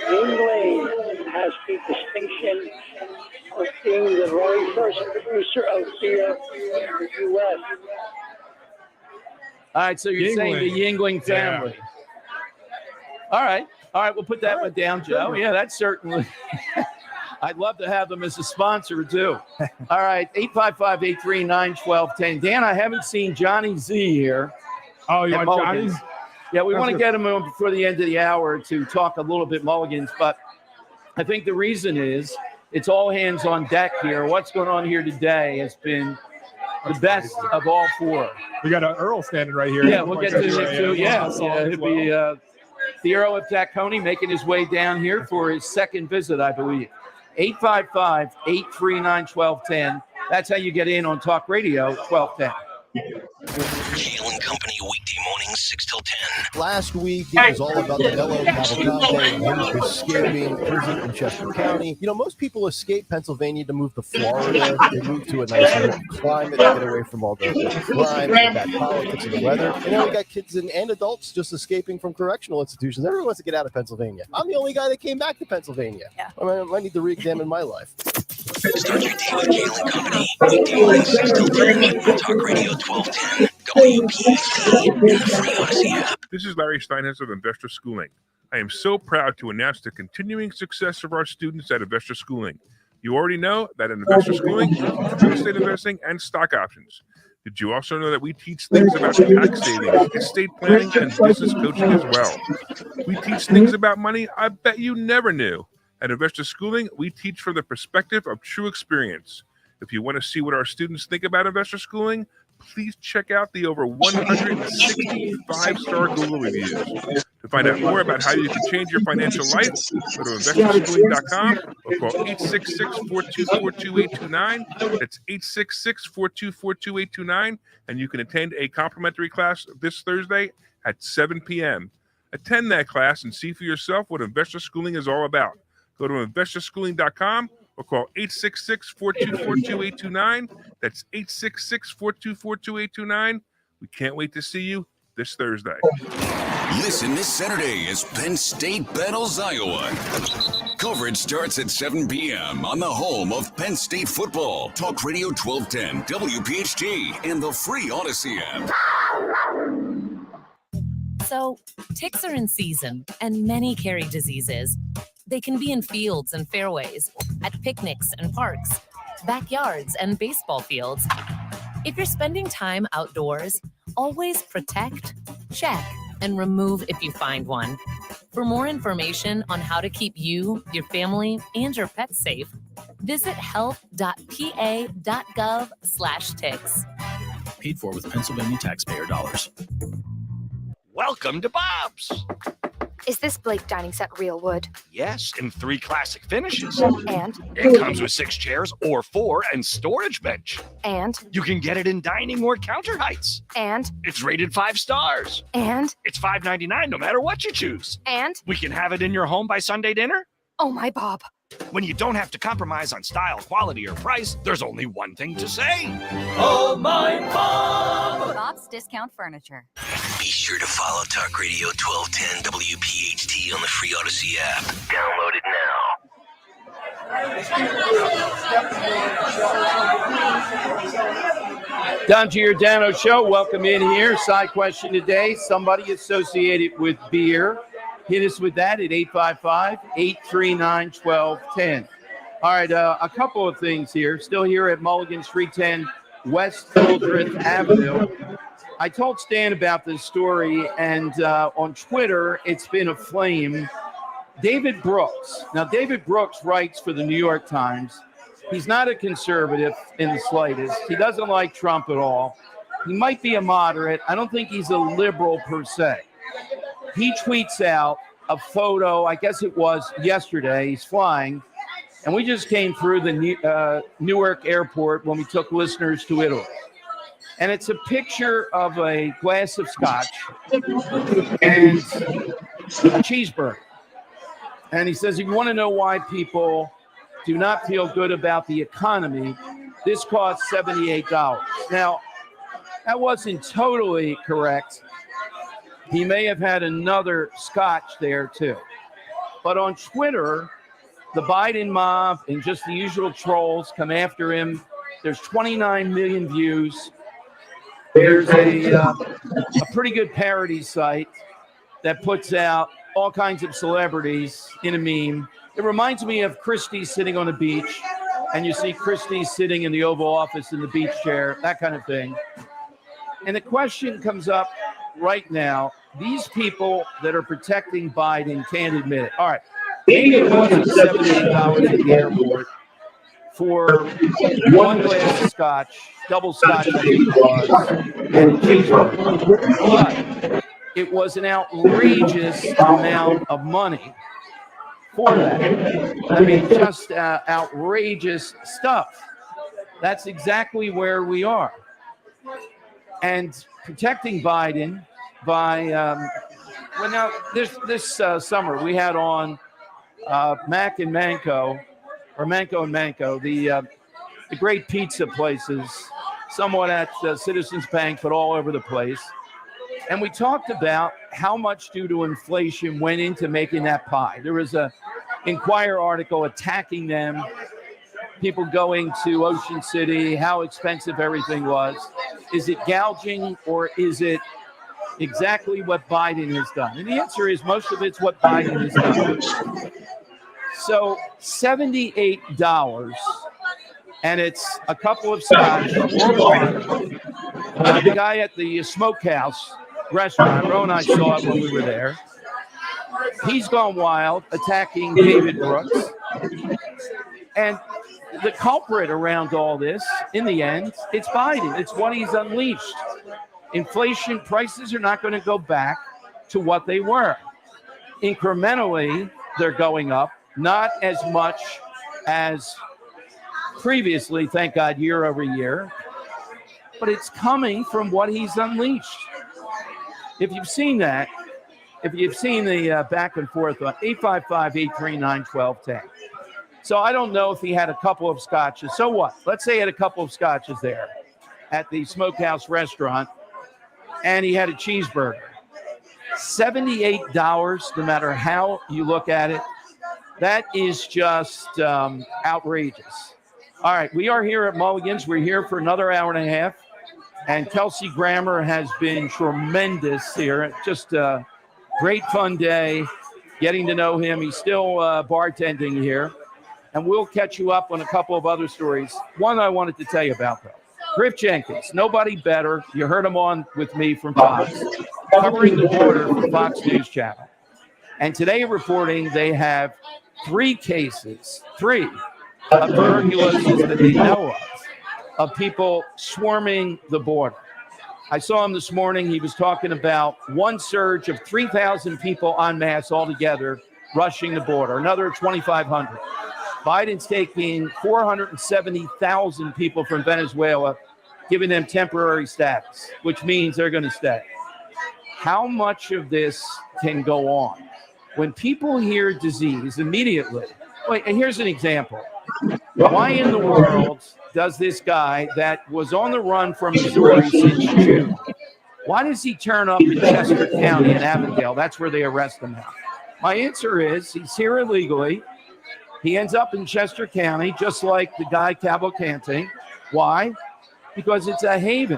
England has the distinction of being the very first producer of beer in the U.S. All right, so you're saying the Yingling family. All right, we'll put that one down, Joe. Yeah, that's certainly. I'd love to have them as a sponsor, too. All right, 855-839-1210. Dan, I haven't seen Johnny Z here. Oh, you want Mulligan's. Johnny's? Yeah, we want to get him on before the end of the hour to talk a little bit Mulligans, but I think the reason is it's all hands on deck here. What's going on here today has been the best of all four. We got Earl standing right here. Yeah, we'll get to it too. Yeah, it'll be the Earl of Tacony making his way down here for his second visit, I believe. 855-839-1210. That's how you get in on Talk Radio 1210. Kale and Company weekday mornings 6 till 10. Last week, it was all about the Bello Cavalcante and him escaping prison in Chester County. You know, most people escape Pennsylvania to move to Florida. They move to a nicer climate to get away from all the crime, the bad politics, and the weather. And now we got kids and adults just escaping from correctional institutions. Everyone wants to get out of Pennsylvania. I'm the only guy that came back to Pennsylvania. Yeah. I might need to re-examine my life. Start your day with Kale and Company. Weekday mornings 6 till 10 on Talk Radio 1210. WPHT and the free Odyssey app. This is Larry Steinhetz of Investor Schooling. I am so proud to announce the continuing success of our students at Investor Schooling. You already know that in Investor Schooling, we teach real estate investing and stock options. Did you also know that we teach things about tax savings, estate planning, and business coaching as well? We teach things about money I bet you never knew. At Investor Schooling, we teach from the perspective of true experience. If you want to see what our students think about Investor Schooling, please check out the over 160 5-star Google reviews. To find out more about how you can change your financial life, go to investorschooling.com or call 866-424-2829. That's 866-424-2829, and you can attend a complimentary class this Thursday at 7 p.m. Attend that class and see for yourself what Investor Schooling is all about. Go to investorschooling.com or call 866-424-2829. That's 866-424-2829. We can't wait to see you this Thursday. Listen this Saturday as Penn State battles Iowa. Coverage starts at 7 p.m. on the home of Penn State football. Talk Radio 1210, WPHT, and the free Odyssey app. So, ticks are in season, and many carry diseases. They can be in fields and fairways, at picnics and parks, backyards and baseball fields. If you're spending time outdoors, always protect, check, and remove if you find one. For more information on how to keep you, your family, and your pets safe, visit health.pa.gov/ticks. Paid for with Pennsylvania taxpayer dollars. Welcome to Bob's. Is this Blake dining set real wood? Yes, in 3 classic finishes. And? It comes with 6 chairs or 4 and storage bench. And? You can get it in dining or counter heights. And? It's rated 5 stars. And? It's $5.99 no matter what you choose. And? We can have it in your home by Sunday dinner. Oh my Bob. When you don't have to compromise on style, quality, or price, there's only one thing to say. Oh my Bob! Bob's Discount Furniture. Be sure to follow Talk Radio 1210 WPHT on the free Odyssey app. Download it now. Don Giordano Show. Welcome in here. Side question today. Somebody associated with beer. Hit us with that at 855-839-1210. All right, a couple of things here. Still here at Mulligan's 310 West Hildreth Avenue. I told Stan about this story, and on Twitter, it's been aflame. David Brooks. Now, David Brooks writes for the New York Times. He's not a conservative in the slightest. He doesn't like Trump at all. He might be a moderate. I don't think he's a liberal per se. He tweets out a photo, I guess it was yesterday, he's flying, and we just came through the Newark airport when we took listeners to Italy. And it's a picture of a glass of scotch and a cheeseburger. And he says, if you want to know why people do not feel good about the economy, this costs $78. Now, that wasn't totally correct. He may have had another scotch there, too. But on Twitter, the Biden mob and just the usual trolls come after him. There's 29 million views. There's a pretty good parody site that puts out all kinds of celebrities in a meme. It reminds me of Christie sitting on a beach, and you see Christie sitting in the Oval Office in the beach chair, that kind of thing. And the question comes up right now, these people that are protecting Biden can't admit it. All right, maybe it wasn't $78 at the airport for one glass of scotch, double scotch, I think it was, and a cheeseburger. But it was an outrageous amount of money for that. I mean, just outrageous stuff. That's exactly where we are. And protecting Biden by, well, now this summer we had on Mac and Manco, or Manco and Manco, the great pizza places, somewhat at Citizens Bank, but all over the place. And we talked about how much due to inflation went into making that pie. There was a Inquirer article attacking them, people going to Ocean City, how expensive everything was. Is it gouging or is it exactly what Biden has done? And the answer is most of it's what Biden has done. So $78, and it's a couple of scotch or one. The guy at the Smokehouse restaurant, Ro and I saw it when we were there. He's gone wild, attacking David Brooks. And the culprit around all this, in the end, it's Biden. It's what he's unleashed. Inflation, prices are not going to go back to what they were. Incrementally, they're going up, not as much as previously, thank God, year over year. But it's coming from what he's unleashed. If you've seen that, if you've seen the back and forth on 855-839-1210. So I don't know if he had a couple of scotches. So what? Let's say he had a couple of scotches there at the Smokehouse restaurant, and he had a cheeseburger. $78, no matter how you look at it, that is just outrageous. All right, we are here at Mulligan's. We're here for another hour and a half, and Kelsey Grammer has been tremendous here. Just a great fun day getting to know him. He's still bartending here. And we'll catch you up on a couple of other stories. One I wanted to tell you about, though. Griff Jenkins, nobody better. You heard him on with me from Fox, covering the border for Fox News Channel. And today reporting they have 3 cases, 3 of tuberculosis that they know of people swarming the border. I saw him this morning. He was talking about one surge of 3,000 people en masse altogether rushing the border, another 2,500. Biden's taking 470,000 people from Venezuela, giving them temporary status, which means they're going to stay. How much of this can go on? When people hear disease immediately, wait, and here's an example. Why in the world does this guy that was on the run from Missouri since June, why does he turn up in Chester County in Avondale? That's where they arrest him now. My answer is he's here illegally. He ends up in Chester County, just like the guy Cavalcante. Why? Because it's a haven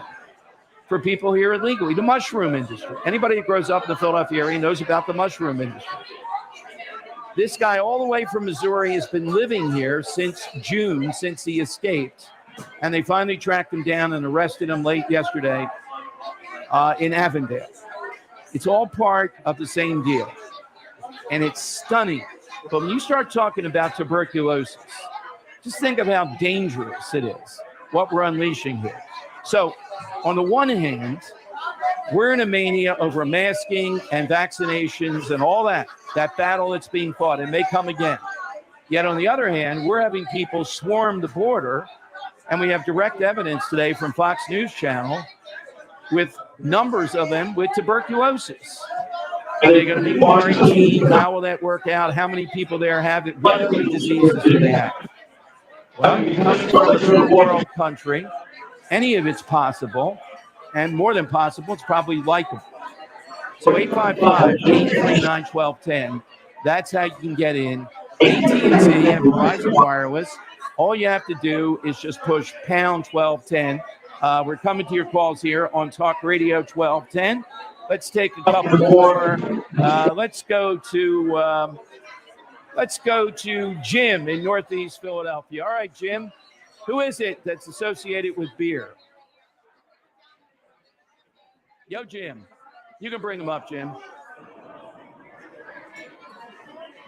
for people here illegally. The mushroom industry. Anybody who grows up in the Philadelphia area knows about the mushroom industry. This guy all the way from Missouri has been living here since June, since he escaped. And they finally tracked him down and arrested him late yesterday in Avondale. It's all part of the same deal. And it's stunning. But when you start talking about tuberculosis, just think of how dangerous it is, what we're unleashing here. So on the one hand, we're in a mania over masking and vaccinations and all that battle that's being fought and may come again. Yet on the other hand, we're having people swarm the border, and we have direct evidence today from Fox News Channel with numbers of them with tuberculosis. Are they going to be quarantined? How will that work out? How many people there have it? What other diseases do they have? Well, coming from a third world country, any of it's possible, and more than possible, it's probably likely. So 855-839-1210, that's how you can get in. AT&T and Verizon Wireless, all you have to do is just push pound 1210. We're coming to your calls here on Talk Radio 1210. Let's take a couple more. Let's go to Jim in Northeast Philadelphia. All right, Jim, who is it that's associated with beer? Yo, Jim. You can bring them up, Jim.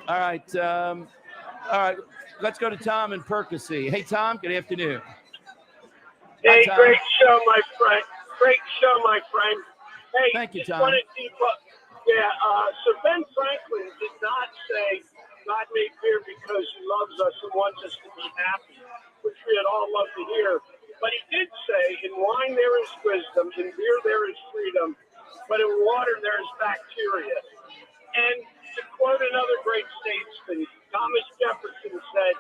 All right. Let's go to Tom and Percy. Hey, Tom, good afternoon. Hey, Hi, Tom. great show, my friend. Great show, my friend. Hey, thank you, Tom. So Ben Franklin did not say God made beer because he loves us and wants us to be happy, which we'd all love to hear. But he did say, in wine there is wisdom, in beer there is freedom, but in water there is bacteria. And to quote another great statesman, Thomas Jefferson said,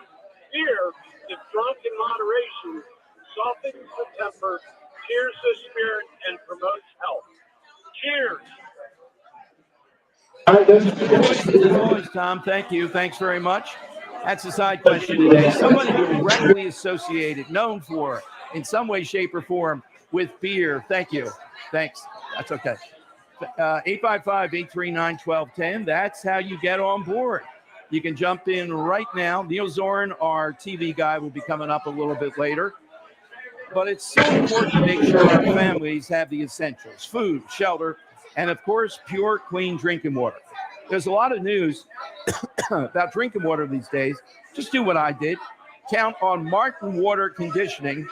beer, if drunk in moderation, softens the temper, cheers the spirit, and promotes health. Cheers. As always, Tom, thank you. Thanks very much. That's the side question today. Somebody directly associated, known for, in some way, shape, or form, with beer. Thank you. Thanks. That's okay. 855-839-1210. That's how you get on board. You can jump in right now. Neil Zorin, our TV guy, will be coming up a little bit later. But it's so important to make sure our families have the essentials: food, shelter, and, of course, pure, clean drinking water. There's a lot of news about drinking water these days. Just do what I did. Count on Martin Water Conditioning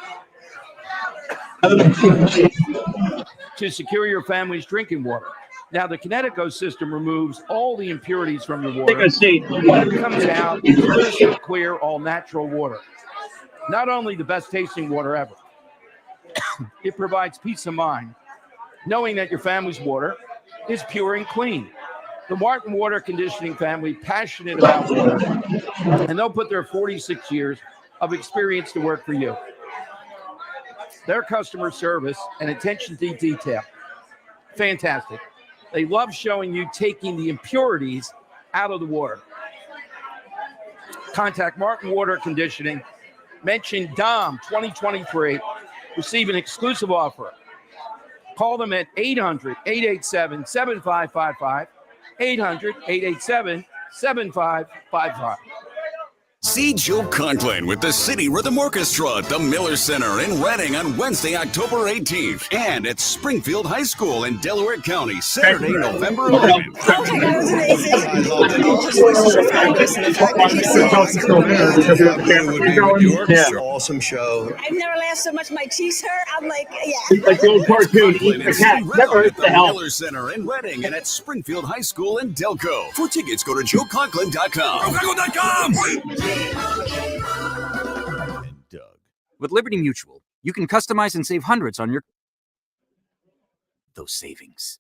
to secure your family's drinking water. Now, the Connecticut system removes all the impurities from your water. It comes out crystal clear, all natural water. Not only the best tasting water ever, it provides peace of mind knowing that your family's water is pure and clean. The Martin Water Conditioning family, passionate about water, and they'll put their 46 years of experience to work for you. Their customer service and attention to detail, fantastic. They love showing you taking the impurities out of the water. Contact Martin Water Conditioning. Mention DOM 2023. Receive an exclusive offer. Call them at 800-887-7555. 800-887-7555. See Joe Conklin with the City Rhythm Orchestra at the Miller Center in Reading on Wednesday, October 18th, and at Springfield High School in Delaware County, Saturday, November 11th. Oh my God, it was amazing. Just listen to Fergus and the fact that he's so Awesome show. I've never laughed so much. My cheeks hurt. I'm like, yeah. It's like the old cartoon, Eat the Cat. Never hurts the Miller Center in Reading and at Springfield High School in Delco. For tickets, go to joeconklin.com. With Liberty Mutual, you can customize and save hundreds on those savings.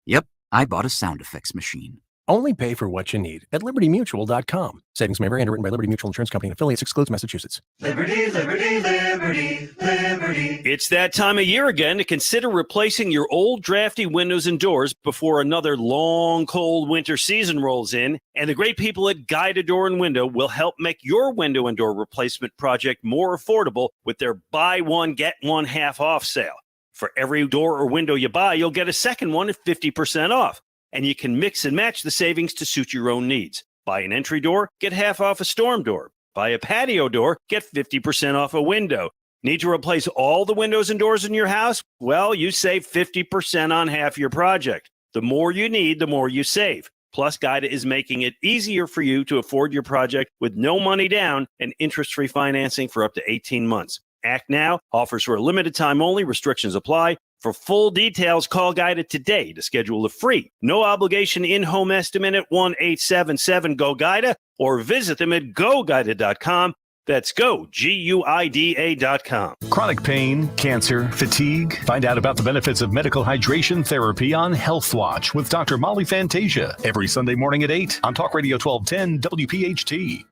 Yep, I bought a sound effects machine. Only pay for what you need at libertymutual.com. Savings may vary. Underwritten by Liberty Mutual Insurance Company and affiliates. Excludes Massachusetts. Liberty, liberty, liberty, liberty. It's that time of year again to consider replacing your old drafty windows and doors before another long, cold winter season rolls in. And the great people at Guided Door and Window will help make your window and door replacement project more affordable with their buy one, get one half off sale. For every door or window you buy, you'll get a second one at 50% off. And you can mix and match the savings to suit your own needs. Buy an entry door, get half off a storm door. Buy a patio door, get 50% off a window. Need to replace all the windows and doors in your house? Well, you save 50% on half your project. The more you need, the more you save. Plus, Guida is making it easier for you to afford your project with no money down and interest-free financing for up to 18 months. Act now. Offers for a limited time only. Restrictions apply. For full details, call Guida today to schedule a free, no-obligation in-home estimate at 1-877-GO-GUIDA or visit them at GoGuida.com. That's go, GUIDA.com. Chronic pain, cancer, fatigue. Find out about the benefits of medical hydration therapy on Health Watch with Dr. Molly Fantasia every Sunday morning at 8 on Talk Radio 1210 WPHT. Talk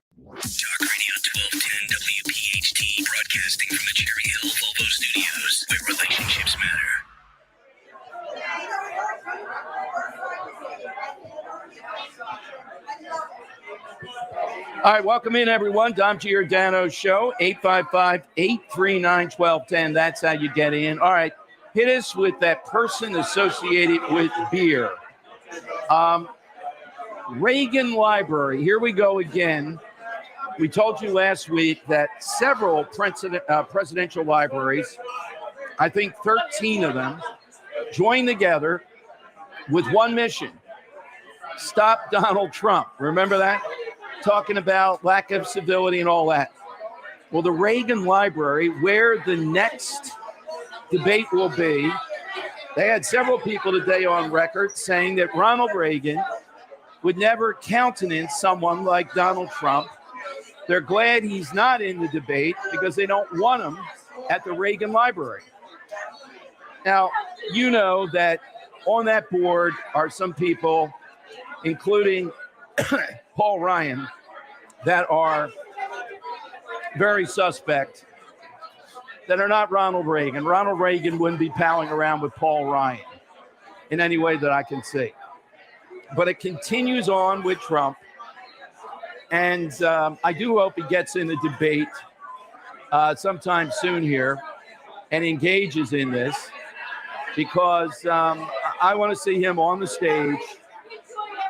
Radio 1210 WPHT, broadcasting from the Cherry Hill Volvo Studios, where relationships matter. All right, welcome in, everyone. Dom Giordano Show, 855-839-1210. That's how you get in. All right, hit us with that person associated with beer. Reagan Library. Here we go again. We told you last week that several presidential libraries, I think 13 of them, joined together with one mission: stop Donald Trump. Remember that? Talking about lack of civility and all that. Well, the Reagan Library, where the next debate will be, they had several people today on record saying that Ronald Reagan would never countenance someone like Donald Trump. They're glad he's not in the debate because they don't want him at the Reagan Library. Now, you know that on that board are some people, including Paul Ryan, that are very suspect, that are not Ronald Reagan. Ronald Reagan wouldn't be palling around with Paul Ryan in any way that I can see. But it continues on with Trump. And I do hope he gets in the debate sometime soon here and engages in this, because I want to see him on the stage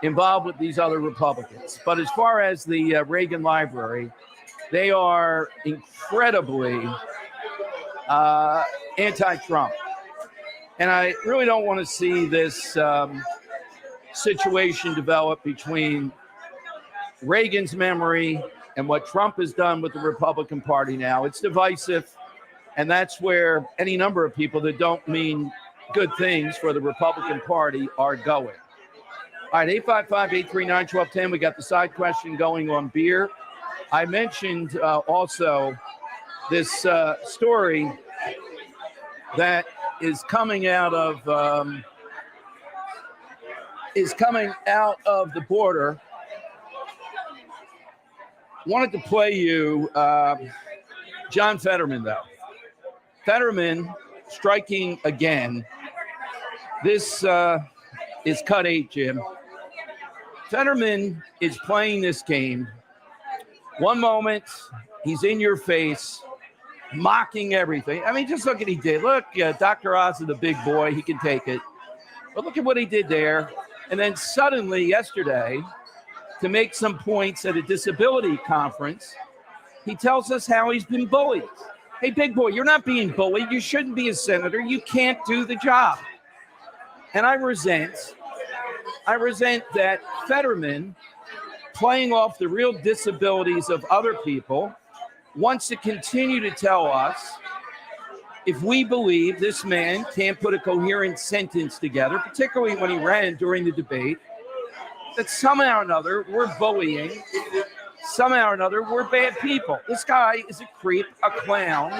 involved with these other Republicans. But as far as the Reagan Library, they are incredibly anti-Trump. And I really don't want to see this situation develop between Reagan's memory and what Trump has done with the Republican Party now. It's divisive, and that's where any number of people that don't mean good things for the Republican Party are going. All right, 855-839-1210. We got the side question going on beer. I mentioned also this story that is coming out of the border. Wanted to play you John Fetterman, though. Fetterman striking again. This is cut 8, Jim. Fetterman is playing this game. One moment, he's in your face, mocking everything. I mean, just look at what he did. Look, Dr. Oz is the big boy. He can take it. But look at what he did there. And then suddenly, yesterday, to make some points at a disability conference, he tells us how he's been bullied. Hey, big boy, you're not being bullied. You shouldn't be a senator. You can't do the job. And I resent that Fetterman, playing off the real disabilities of other people, wants to continue to tell us, if we believe this man can't put a coherent sentence together, particularly when he ran during the debate, that somehow or another we're bullying, somehow or another we're bad people. This guy is a creep, a clown.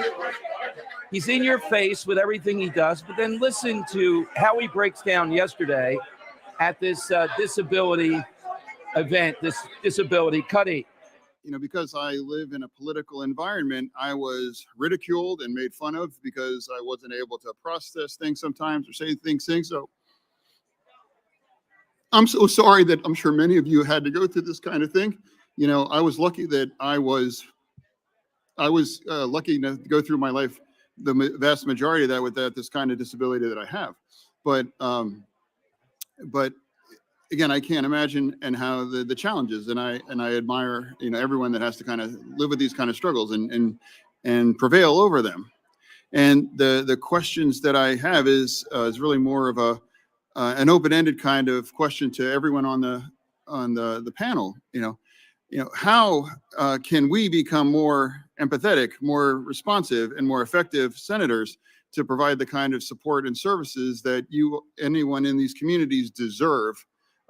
He's in your face with everything he does, but then listen to how he breaks down yesterday at this disability event, this disability cutting. You know, because I live in a political environment, I was ridiculed and made fun of because I wasn't able to process things sometimes or say things. So I'm so sorry that I'm sure many of you had to go through this kind of thing. You know, I was lucky that I was lucky enough to go through my life, the vast majority of that with this kind of disability that I have. But again, I can't imagine and how the challenges, and I admire, you know, everyone that has to kind of live with these kind of struggles and prevail over them. And the questions that I have is really more of an open-ended kind of question to everyone on the panel. You know, how can we become more empathetic, more responsive, and more effective senators to provide the kind of support and services that anyone in these communities deserve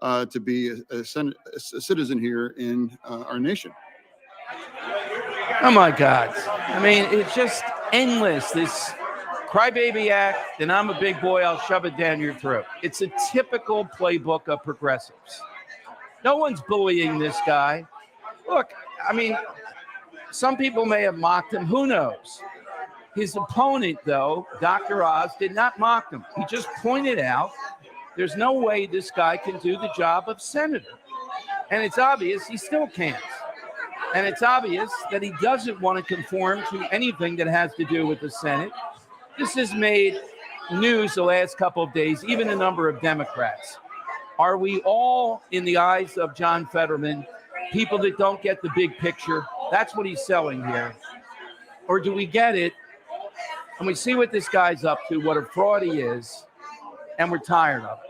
to be a citizen here in our nation? Oh my God. I mean, it's just endless. This crybaby act, and I'm a big boy, I'll shove it down your throat. It's a typical playbook of progressives. No one's bullying this guy. Look, I mean, some people may have mocked him. Who knows? His opponent, though, Dr. Oz, did not mock him. He just pointed out there's no way this guy can do the job of senator. And it's obvious he still can't. And it's obvious that he doesn't want to conform to anything that has to do with the Senate. This has made news the last couple of days, even a number of Democrats. Are we all, in the eyes of John Fetterman, people that don't get the big picture? That's what he's selling here. Or do we get it, and we see what this guy's up to, what a fraud he is, and we're tired of it?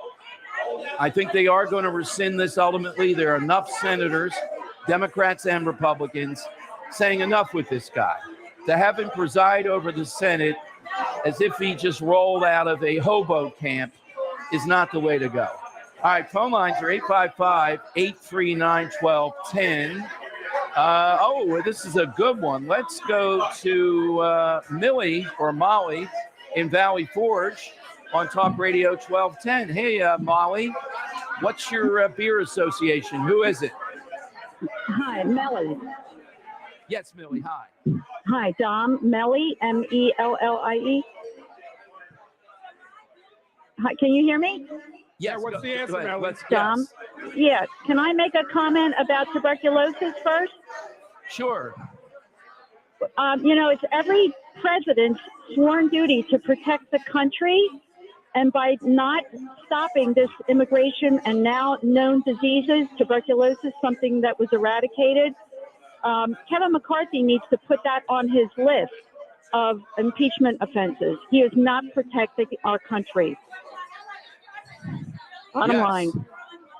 I think they are going to rescind this ultimately. There are enough senators, Democrats and Republicans, saying enough with this guy. To have him preside over the Senate as if he just rolled out of a hobo camp is not the way to go. All right, phone lines are 855-839-1210. This is a good one. Let's go to Millie or Molly in Valley Forge on Talk Radio 1210. Hey, Molly, what's your beer association? Who is it? Hi, Mellie. Yes, Millie, hi. Hi, Dom. Mellie, Mellie. Hi, can you hear me? Yes, what's the answer, Mellie? Let's Dom. Yes. Can I make a comment about tuberculosis first? Sure. It's every president's sworn duty to protect the country. And by not stopping this immigration and now known diseases, tuberculosis, something that was eradicated, Kevin McCarthy needs to put that on his list of impeachment offenses. He is not protecting our country. Bottom line.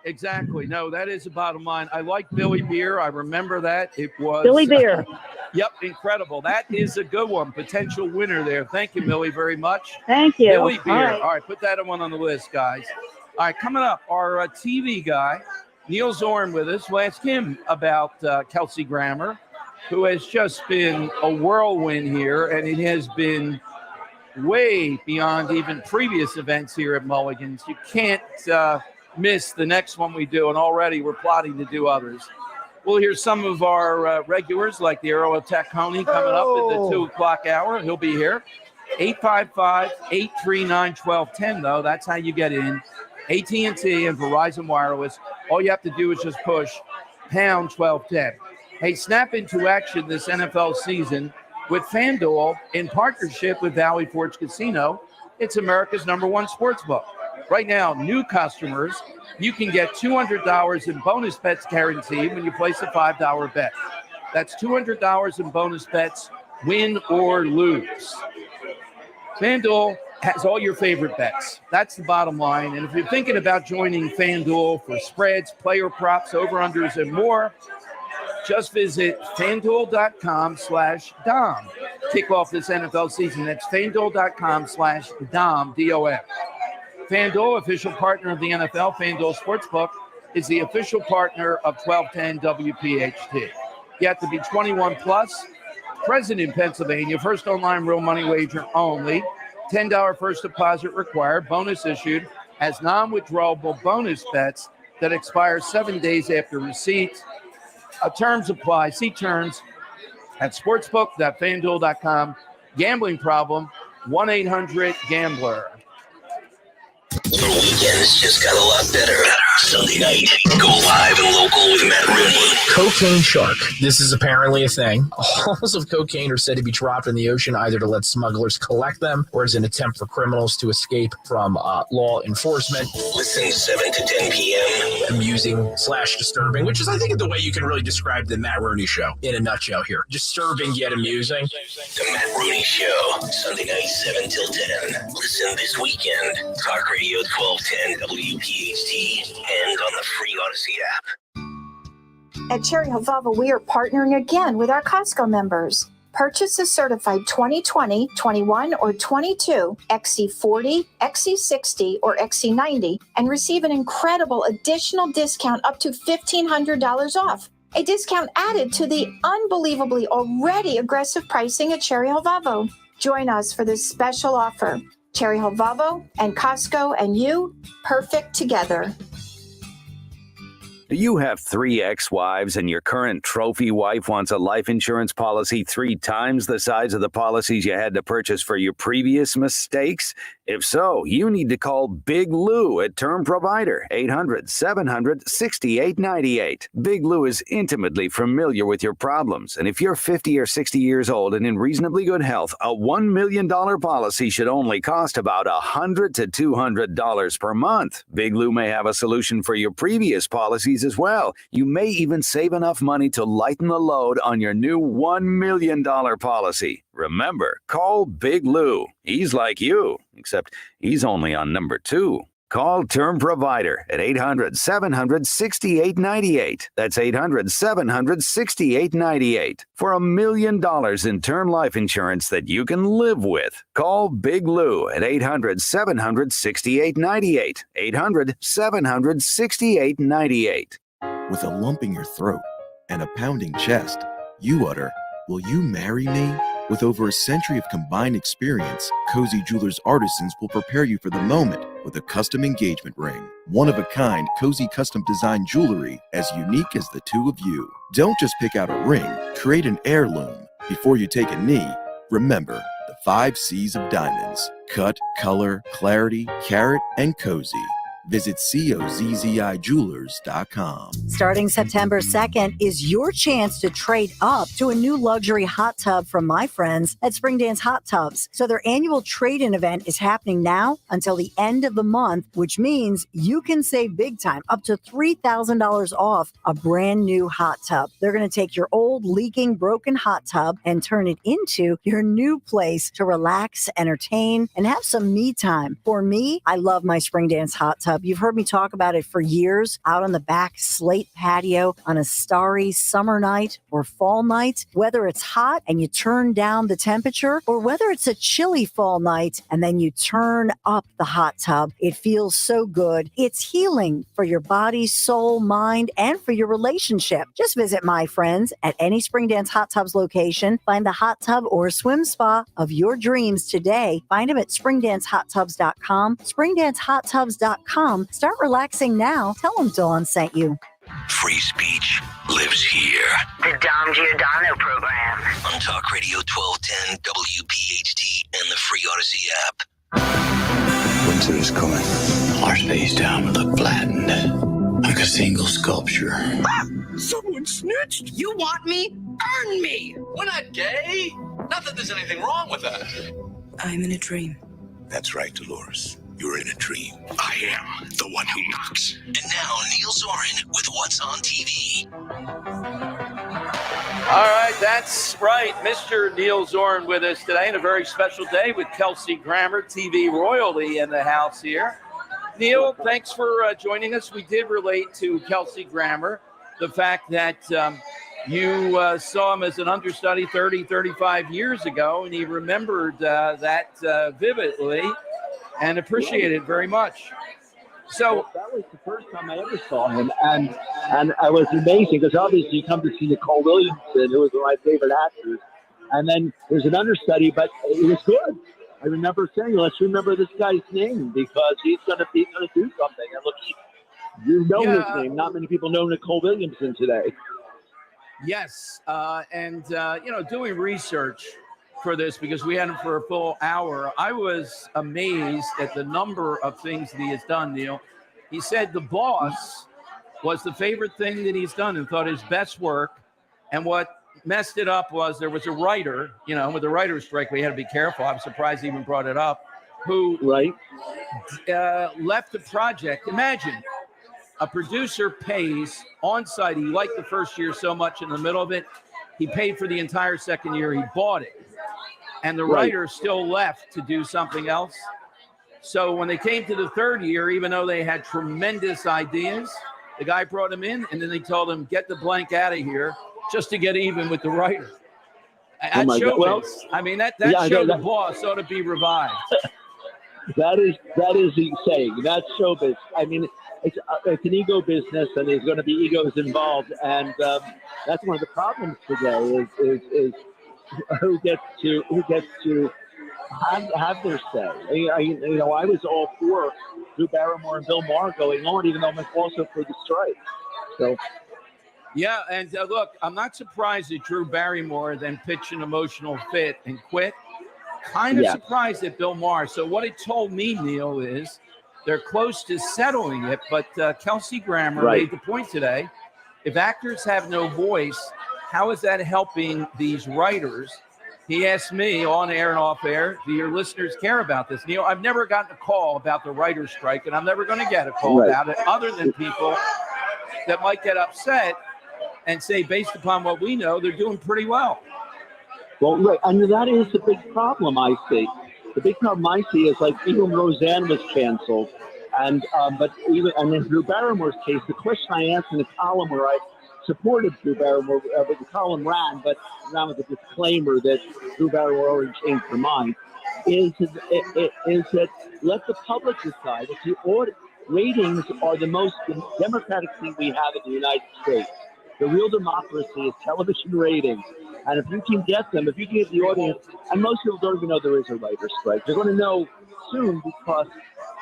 Exactly. No, that is the bottom line. I like Billy Beer. I remember that. It was Billy Beer. Yep, incredible. That is a good one. Potential winner there. Thank you, Millie, very much. Thank you. Billy Beer. All right, put that one on the list, guys. All right, coming up, our TV guy, Neil Zorn, with us. We'll ask him about Kelsey Grammer, who has just been a whirlwind here, and it has been way beyond even previous events here at Mulligan's. You can't miss the next one we do, and already we're plotting to do others. We'll hear some of our regulars, like the Earl of Tacony, coming up at the 2 o'clock hour. He'll be here. 855-839-1210, though. That's how you get in. AT&T and Verizon Wireless. All you have to do is just push pound 1210. Hey, snap into action this NFL season with FanDuel in partnership with Valley Forge Casino. It's America's #1 sportsbook. Right now, new customers, you can get $200 in bonus bets guaranteed when you place a $5 bet. That's $200 in bonus bets, win or lose. FanDuel has all your favorite bets. That's the bottom line. And if you're thinking about joining FanDuel for spreads, player props, over-unders, and more, just visit FanDuel.com/Dom. Kick off this NFL season. That's FanDuel.com/Dom, D-O-M. FanDuel, official partner of the NFL. FanDuel Sportsbook is the official partner of 1210 WPHT. You have to be 21 plus, present in Pennsylvania, first online real money wager only, $10 first deposit required, bonus issued as non-withdrawable bonus bets that expire 7 days after receipt. Terms apply. See terms at sportsbook.fanduel.com. Gambling problem, 1-800-GAMBLER. The weekends just got a lot better. Sunday night, go live and local with Matt Rooney. Cocaine shark. This is apparently a thing. Hauls of cocaine are said to be dropped in the ocean either to let smugglers collect them or as an attempt for criminals to escape from law enforcement. Listen 7 to 10 p.m. Amusing/disturbing, which is, I think, the way you can really describe the Matt Rooney Show in a nutshell here. Disturbing yet amusing. The Matt Rooney Show, Sunday night, 7 till 10. Listen this weekend. Talk Radio 1210 WPHT and on the free Odyssey app. At Cherry Hill Volvo, we are partnering again with our Costco members. Purchase a certified 2020, 21, or 22 XC40, XC60, or XC90 and receive an incredible additional discount up to $1,500 off. A discount added to the unbelievably already aggressive pricing at Cherry Hill Volvo. Join us for this special offer. Cherry Hill Volvo and Costco and you, perfect together. Do you have 3 ex-wives and your current trophy wife wants a life insurance policy 3 times the size of the policies you had to purchase for your previous mistakes? If so, you need to call Big Lou at Term Provider, 800-700-6898. Big Lou is intimately familiar with your problems, and if you're 50 or 60 years old and in reasonably good health, a $1 million policy should only cost about $100 to $200 per month. Big Lou may have a solution for your previous policies as well. You may even save enough money to lighten the load on your new $1 million policy. Remember, call Big Lou. He's like you, except he's only on number 2. Call Term Provider at 800-700-6898. That's 800-700-6898 for $1 million in term life insurance that you can live with. Call Big Lou at 800-700-6898. 800-700-6898. With a lump in your throat and a pounding chest, you utter, "Will you marry me?" With over a century of combined experience, Cozy Jewelers artisans will prepare you for the moment with a custom engagement ring. One-of-a-kind, Cozy custom designed jewelry as unique as the two of you. Don't just pick out a ring, create an heirloom. Before you take a knee, remember the 5 C's of diamonds: cut, color, clarity, carat, and cozy. Visit COZZIJewelers.com. Starting September 2nd is your chance to trade up to a new luxury hot tub from my friends at Spring Dance Hot Tubs. So their annual trade-in event is happening now until the end of the month, which means you can save big time, up to $3,000 off a brand new hot tub. They're going to take your old, leaking, broken hot tub and turn it into your new place to relax, entertain, and have some me time. For me, I love my Spring Dance hot tub. You've heard me talk about it for years, out on the back slate patio on a starry summer night or fall night. Whether it's hot and you turn down the temperature, or whether it's a chilly fall night and then you turn up the hot tub, it feels so good. It's healing for your body, soul, mind, and for your relationship. Just visit my friends at any Spring Dance Hot Tubs location. Find the hot tub or swim spa of your dreams today. Find them at springdancehottubs.com, springdancehottubs.com. Start relaxing now. Tell them Dawn sent you. Free speech lives here. The Dom Giordano program. On Talk Radio 1210, WPHT, and the free Odyssey app. Winter is coming. Mars face down will look flattened, like a single sculpture. Someone snitched. You want me? Earn me. We're not gay. Not that there's anything wrong with that. I'm in a dream. That's right, Dolores. You're in a dream. I am the one who knocks. And now, Neil Zorin with What's on TV. All right, that's right. Mr. Neil Zorin with us today, and a very special day with Kelsey Grammer, TV royalty in the house here. Neil, thanks for joining us. We did relate to Kelsey Grammer, the fact that you saw him as an understudy 35 years ago, and he remembered that vividly. And appreciate it very much. So that was the first time I ever saw him, and I was amazing because obviously you come to see Nicole Williamson, who was one of my favorite actors, and then there's an understudy, but it was good. I remember saying, "Let's remember this guy's name because he's gonna do something." And look, you know his name. Not many people know Nicole Williamson today. Yes, and doing research for this, because we had him for a full hour, I was amazed at the number of things that he has done, Neil. He said The Boss was the favorite thing that he's done and thought his best work. And what messed it up was there was a writer, with the writer's strike, we had to be careful. I'm surprised he even brought it up, who left the project. Imagine a producer pays on site. He liked the first year so much, in the middle of it, he paid for the entire second year. He bought it. And the writer still left to do something else. So when they came to the third year, even though they had tremendous ideas, the guy brought him in, and then they told him, get the blank out of here, just to get even with the writer. That showbiz. Well, I mean, that show, The Boss, ought to be revived. That is insane. That's showbiz. I mean, it's an ego business, and there's going to be egos involved, and that's one of the problems today. Is who gets to have their say. I was all for Drew Barrymore and Bill Maher going on, even though I'm also for the strike. So. Yeah, and look, I'm not surprised that Drew Barrymore then pitched an emotional fit and quit. Kind of surprised at Bill Maher. So what it told me, Neil, is they're close to settling it. But Kelsey Grammer made the point today, if actors have no voice, how is that helping these writers? He asked me on air and off air, do your listeners care about this? Neil, I've never gotten a call about the writer's strike, and I'm never going to get a call about it other than people that might get upset and say, based upon what we know, they're doing pretty well. Well, right, and that is the big problem I see. The big problem I see is like even Roseanne was canceled, and in Drew Barrymore's case, the question I asked in the column where I supported Drew Barrymore, but the column ran with a disclaimer that Drew Barrymore already changed her mind, is that let the public decide. If the ratings are the most democratic thing we have in the United States. The real democracy is television ratings. And if you can get them, if you can get the audience, and most people don't even know there is a writer's strike. They're going to know soon because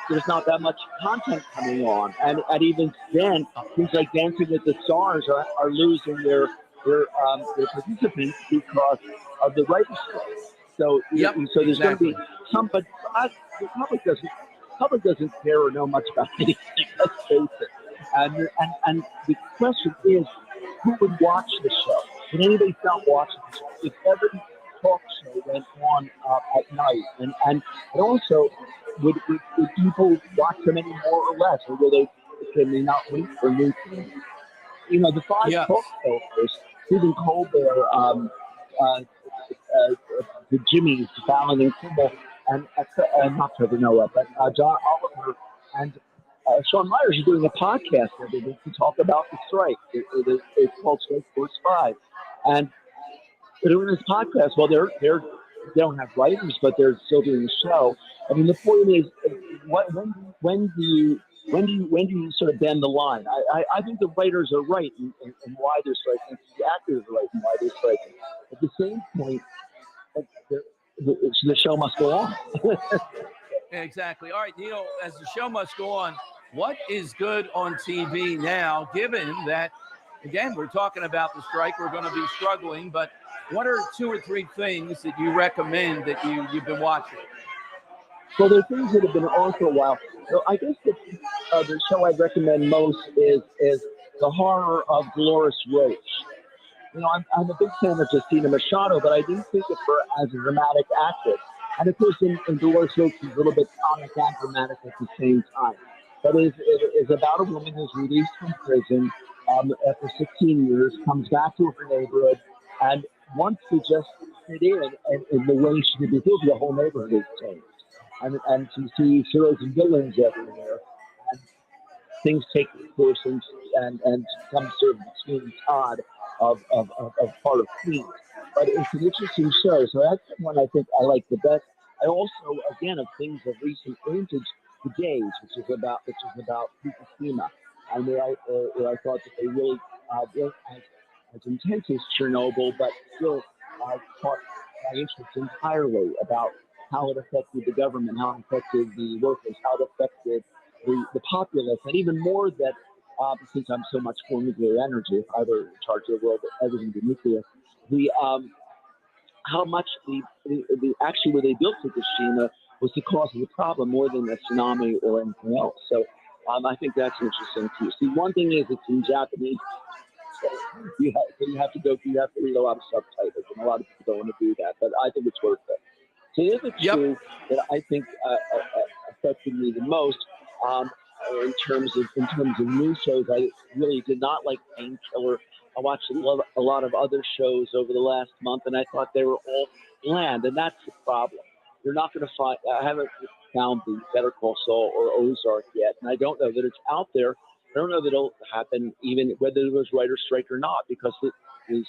there's not that much content coming on. And even then, things like Dancing with the Stars are losing their participants because of the writer's strike. So there's going to be some, but the public doesn't care or know much about anything. Let's face it. And the question is, who would watch the show? Would anybody stop watching the show? If every talk show went on at night, and also, would people watch them any more or less, or can they not wait for new things? You know, the five talk show hosts, Stephen Colbert, the Jimmys, Fallon and Kimmel, and not Trevor Noah, but John Oliver and Sean Myers are doing a podcast every week to talk about the strike. It's called Strike Force 5. And they're doing this podcast. Well, they don't have writers, but they're still doing the show. I mean, the point is, when do you sort of bend the line? I think the writers are right in why they're striking. The actors are right in why they're striking. At the same point, the show must go on. Exactly. All right, Neil, as the show must go on, what is good on TV now, given that, again, we're talking about the strike, we're going to be struggling, but what are 2 or 3 things that you recommend that you've been watching? Well, there are things that have been on for a while. So I guess the show I'd recommend most is The Horror of Dolores Roach. You know, I'm a big fan of Justina Machado, but I didn't think of her as a dramatic actress. And of course, in Dolores Roach, she's a little bit comic and dramatic at the same time. But it is about a woman who's released from prison after 16 years, comes back to her neighborhood, and wants to just fit in the way she could be filled. The whole neighborhood has changed. And she sees heroes and villains everywhere. And things take course and becomes sort of the Sweeney Todd of part of Queens. But it's an interesting show, so that's the one I think I like the best. I also, again, of things of recent vintage, The Gays, which is about Fukushima, and where I thought that they really weren't as intense as Chernobyl, but still caught my interest entirely about how it affected the government, how it affected the workers, how it affected the populace, and even more that since I'm so much for nuclear energy, if I were in charge of the world, everything be nuclear. How much the actually where they built Fukushima was the cause of the problem more than a tsunami or anything else. So I think that's interesting too. See, one thing is it's in Japanese, so you have to read a lot of subtitles, and a lot of people don't want to do that, but I think it's worth it. So the other two that I think affected me the most in terms of new shows, I really did not like Painkiller. I watched a lot of other shows over the last month, and I thought they were all bland, and that's the problem. You're not going to find. I haven't found the Better Call Saul or Ozark yet, and I don't know that it's out there. I don't know that it'll happen, even whether there was writer's strike or not, because the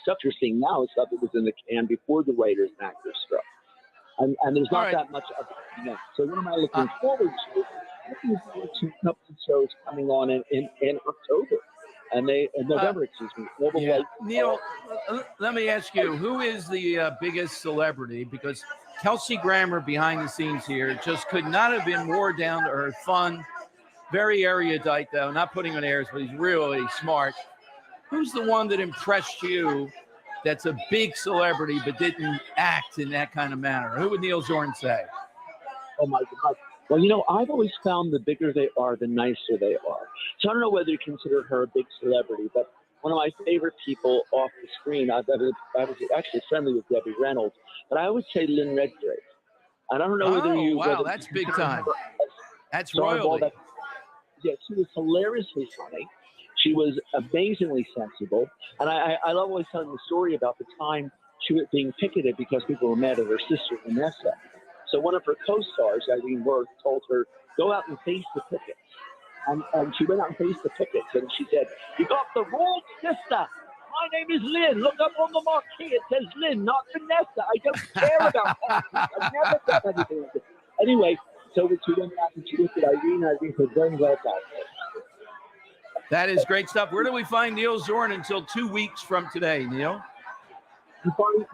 stuff you're seeing now is stuff that was in the can before the writers and actors struck, and there's not that much of it yet. So what am I looking forward to? Looking forward to a couple of shows coming on in October. And in November, Neil, let me ask you, who is the biggest celebrity? Because Kelsey Grammer behind the scenes here just could not have been more down to earth, fun, very erudite, though, not putting on airs, but he's really smart. who's the one that impressed you that's a big celebrity but didn't act in that kind of manner? Who would Neil Zorn say? Oh, my God. Well, I've always found the bigger they are, the nicer they are. So I don't know whether you consider her a big celebrity, but one of my favorite people off the screen, I was actually friendly with Debbie Reynolds, but I would say Lynn Redgrave. I don't know whether you... wow, that's big time. That's royalty. Yeah, she was hilariously funny. She was amazingly sensible. And I love always telling the story about the time she was being picketed because people were mad at her sister, Vanessa. So one of her co-stars, Irene Worth, told her, go out and face the pickets. And she went out and faced the pickets, and she said, you got the wrong sister. My name is Lynn. Look up on the marquee. It says Lynn, not Vanessa. I don't care about that. I've never done anything like this. Anyway, so she went out and she looked at Irene, and Irene said, very well done. That is great stuff. Where do we find Neil Zorn until 2 weeks from today, Neil? You find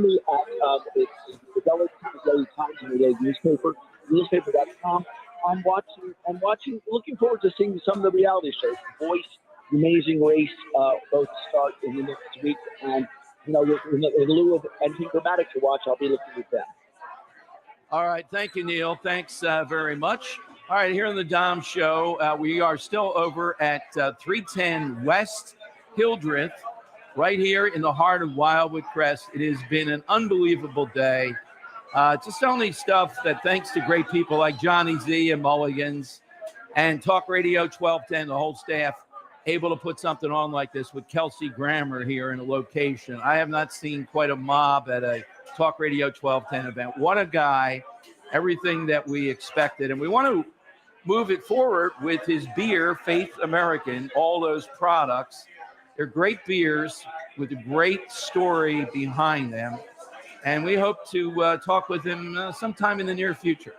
me at the Delaware Times and the newspaper, newspaper.com. I'm watching, looking forward to seeing some of the reality shows. The Voice, The Amazing Race, both start in the next week. And, in lieu of anything dramatic to watch, I'll be looking at them. All right. Thank you, Neil. Thanks very much. All right. Here on the Dom Show, we are still over at 310 West Hildreth, right here in the heart of Wildwood Crest. It has been an unbelievable day. Just only stuff that, thanks to great people like Johnny Z and Mulligan's and Talk Radio 1210, the whole staff, able to put something on like this with Kelsey Grammer here in a location. I have not seen quite a mob at a Talk Radio 1210 event. What a guy, everything that we expected. And we want to move it forward with his beer, Faith American, all those products. They're great beers with a great story behind them. And we hope to talk with him sometime in the near future.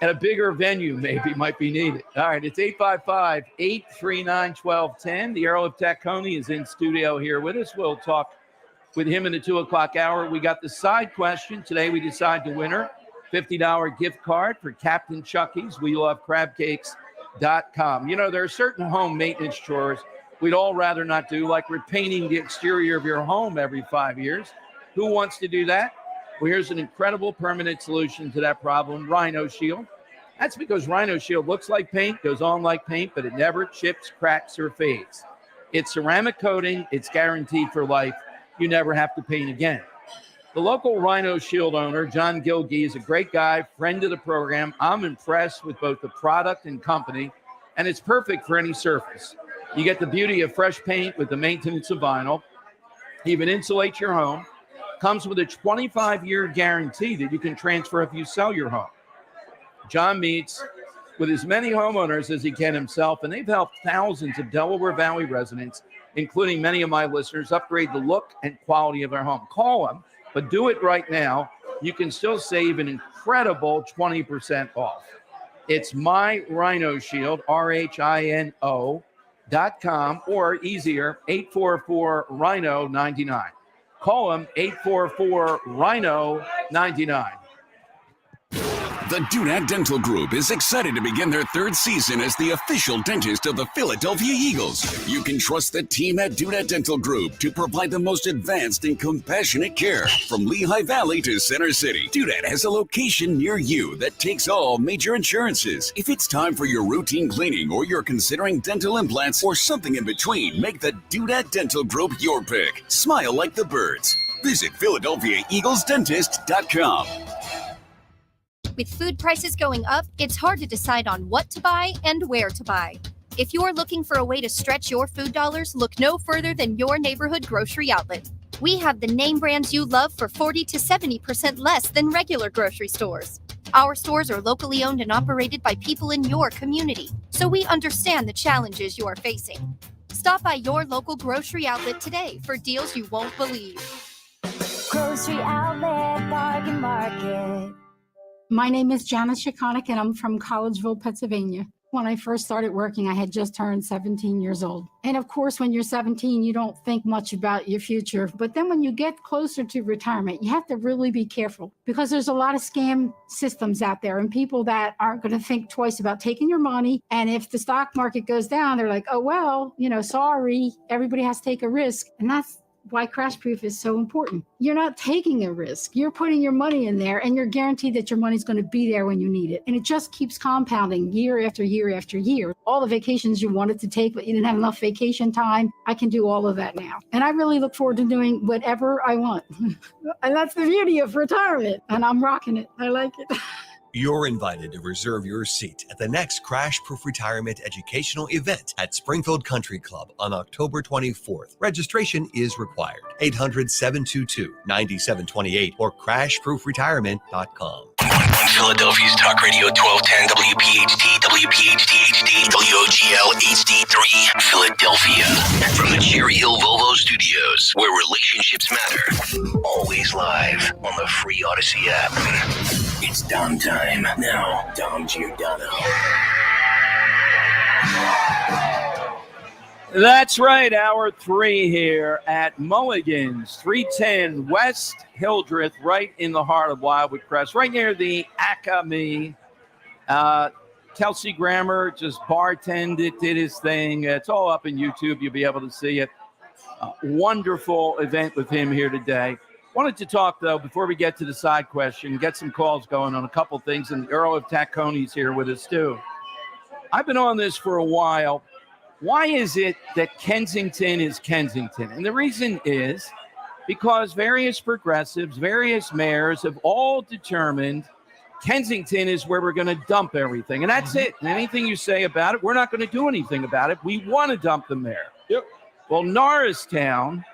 At a bigger venue, maybe, might be needed. All right, it's 855-839-1210. The Earl of Tacony is in studio here with us. We'll talk with him in the 2 o'clock hour. We got the side question. Today we decide the winner. $50 gift card for Captain Chucky's. We love crabcakes.com. There are certain home maintenance chores we'd all rather not do, like repainting the exterior of your home every 5 years. Who wants to do that? Well, here's an incredible permanent solution to that problem, Rhino Shield. That's because Rhino Shield looks like paint, goes on like paint, but it never chips, cracks, or fades. It's ceramic coating. It's guaranteed for life. You never have to paint again. The local Rhino Shield owner, John Gilgee, is a great guy, friend of the program. I'm impressed with both the product and company, and it's perfect for any surface. You get the beauty of fresh paint with the maintenance of vinyl. Even insulate your home. Comes with a 25-year guarantee that you can transfer if you sell your home. John meets with as many homeowners as he can himself, and they've helped thousands of Delaware Valley residents, including many of my listeners, upgrade the look and quality of their home. Call him, but do it right now. You can still save an incredible 20% off. It's My Rhino Shield, RHINO.com, or easier, 844-RHINO-99. Call them, 844-RHINO-99. The Dunat Dental Group is excited to begin their third season as the official dentist of the Philadelphia Eagles. You can trust the team at Dunat Dental Group to provide the most advanced and compassionate care from Lehigh Valley to Center City. Dunat has a location near you that takes all major insurances. If it's time for your routine cleaning or you're considering dental implants or something in between, make the Dunat Dental Group your pick. Smile like the birds. Visit PhiladelphiaEaglesDentist.com. With food prices going up, it's hard to decide on what to buy and where to buy. If you're looking for a way to stretch your food dollars, look no further than your neighborhood grocery outlet. We have the name brands you love for 40 to 70% less than regular grocery stores. Our stores are locally owned and operated by people in your community, so we understand the challenges you are facing. Stop by your local grocery outlet today for deals you won't believe. Grocery Outlet Bargain Market. My name is Janice Shikonik, and I'm from Collegeville, Pennsylvania. When I first started working, I had just turned 17 years old. And of course, when you're 17, you don't think much about your future. But then when you get closer to retirement, you have to really be careful because there's a lot of scam systems out there and people that aren't going to think twice about taking your money. And if the stock market goes down, they're like, oh, well, sorry, everybody has to take a risk. And that's why crash proof is so important. You're not taking a risk. You're putting your money in there and you're guaranteed that your money's going to be there when you need it. And it just keeps compounding year after year after year. All the vacations you wanted to take, but you didn't have enough vacation time, I can do all of that now. And I really look forward to doing whatever I want. And that's the beauty of retirement. And I'm rocking it. I like it. You're invited to reserve your seat at the next Crash Proof Retirement educational event at Springfield Country Club on October 24th. Registration is required. 800-722-9728 or crashproofretirement.com. On Philadelphia's Talk Radio 1210 WPHT, WPHT-HD, WOGL HD3, Philadelphia. From the Cherry Hill Volvo Studios, where relationships matter. Always live on the free Odyssey app. It's Dom time. Now, Dom Giordano. That's right, hour 3 here at Mulligan's, 310 West Hildreth, right in the heart of Wildwood Crest, right near the Academy. Kelsey Grammer just bartended, did his thing. It's all up in YouTube. You'll be able to see it. Wonderful event with him here today. Wanted to talk, though, before we get to the side question, get some calls going on a couple things, and Earl of Tacconi's here with us, too. I've been on this for a while. Why is it that Kensington is Kensington? And the reason is because various progressives, various mayors have all determined Kensington is where we're going to dump everything. And that's it. And anything you say about it, we're not going to do anything about it. We want to dump them there. Yep. Well, Norristown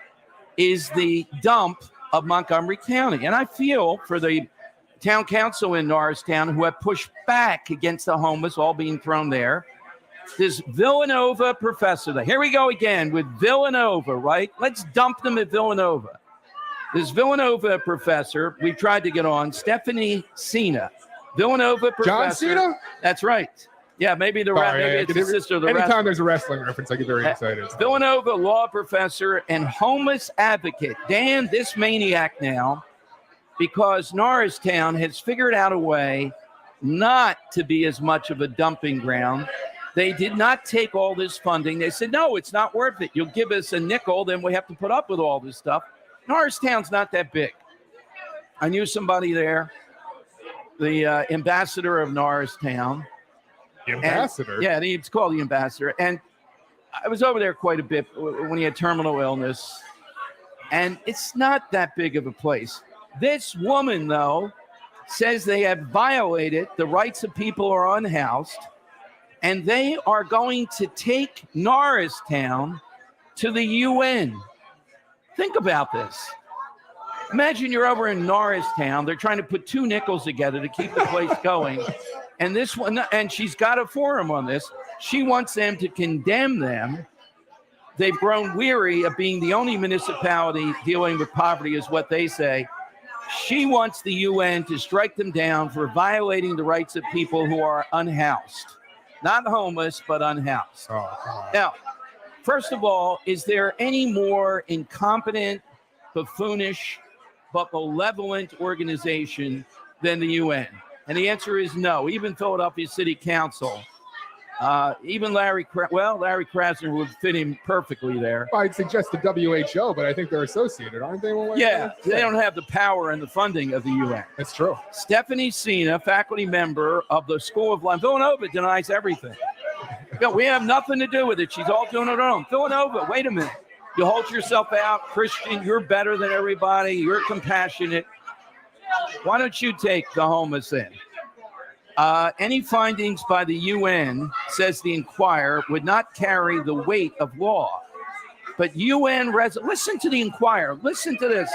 is the dump of Montgomery County. And I feel for the town council in Norristown who have pushed back against the homeless all being thrown there. This Villanova professor, here we go again with Villanova, right? Let's dump them at Villanova. This Villanova professor, we tried to get on, Stephanie Cena. Villanova professor. John Cena? That's right. Yeah, maybe maybe it's the sister of the anytime wrestler. there's a wrestling reference, I get very excited. Villanova law professor and homeless advocate. Dan, this maniac now, because Norristown has figured out a way not to be as much of a dumping ground. They did not take all this funding. They said, no, it's not worth it. You'll give us a nickel, then we have to put up with all this stuff. Norristown's not that big. I knew somebody there, the ambassador of Norristown. The ambassador? And, it's called the ambassador. And I was over there quite a bit when he had terminal illness. And it's not that big of a place. This woman, though, says they have violated the rights of people who are unhoused. And they are going to take Norristown to the UN. Think about this. Imagine you're over in Norristown. They're trying to put 2 nickels together to keep the place going. And this one, and she's got a forum on this. She wants them to condemn them. They've grown weary of being the only municipality dealing with poverty, is what they say. She wants the UN to strike them down for violating the rights of people who are unhoused. Not homeless, but unhoused. Now, first of all, is there any more incompetent, buffoonish, but malevolent organization than the UN? And the answer is no. Even Philadelphia City Council, even Larry Krasner would fit in perfectly there. I'd suggest the WHO, but I think they're associated, aren't they? They don't have the power and the funding of the UN. That's true. Stephanie Cena, faculty member of the School of Life. Villanova denies everything. We have nothing to do with it. She's all doing it her own. Villanova, wait a minute. You hold yourself out. Christian, you're better than everybody. You're compassionate. Why don't you take the homeless in? Any findings by the UN, says the Inquirer, would not carry the weight of law. But listen to the Inquirer. Listen to this.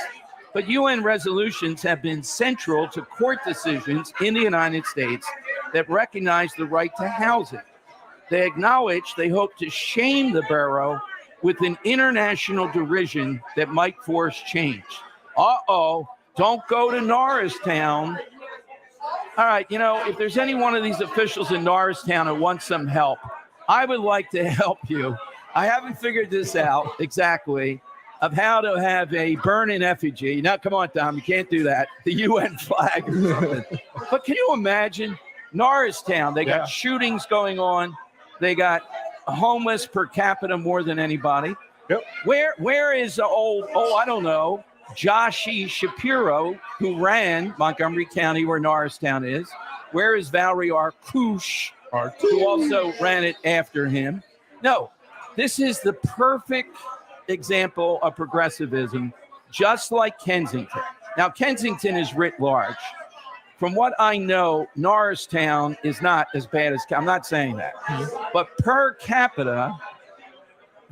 But UN resolutions have been central to court decisions in the United States that recognize the right to housing. They acknowledge they hope to shame the borough with an international derision that might force change. Don't go to Norristown. All right, if there's any one of these officials in Norristown who wants some help, I would like to help you. I haven't figured this out exactly of how to have a burn in effigy. Now, come on, Tom, you can't do that. The UN flag or something. But can you imagine Norristown? They got shootings going on. They got homeless per capita more than anybody. Yep. Where is I don't know, Joshi Shapiro, who ran Montgomery County, where Norristown is? Where is Valerie Arkush, who also ran it after him? No, this is the perfect example of progressivism, just like Kensington. Now, Kensington is writ large. From what I know, Norristown is not as bad as, I'm not saying that, but per capita,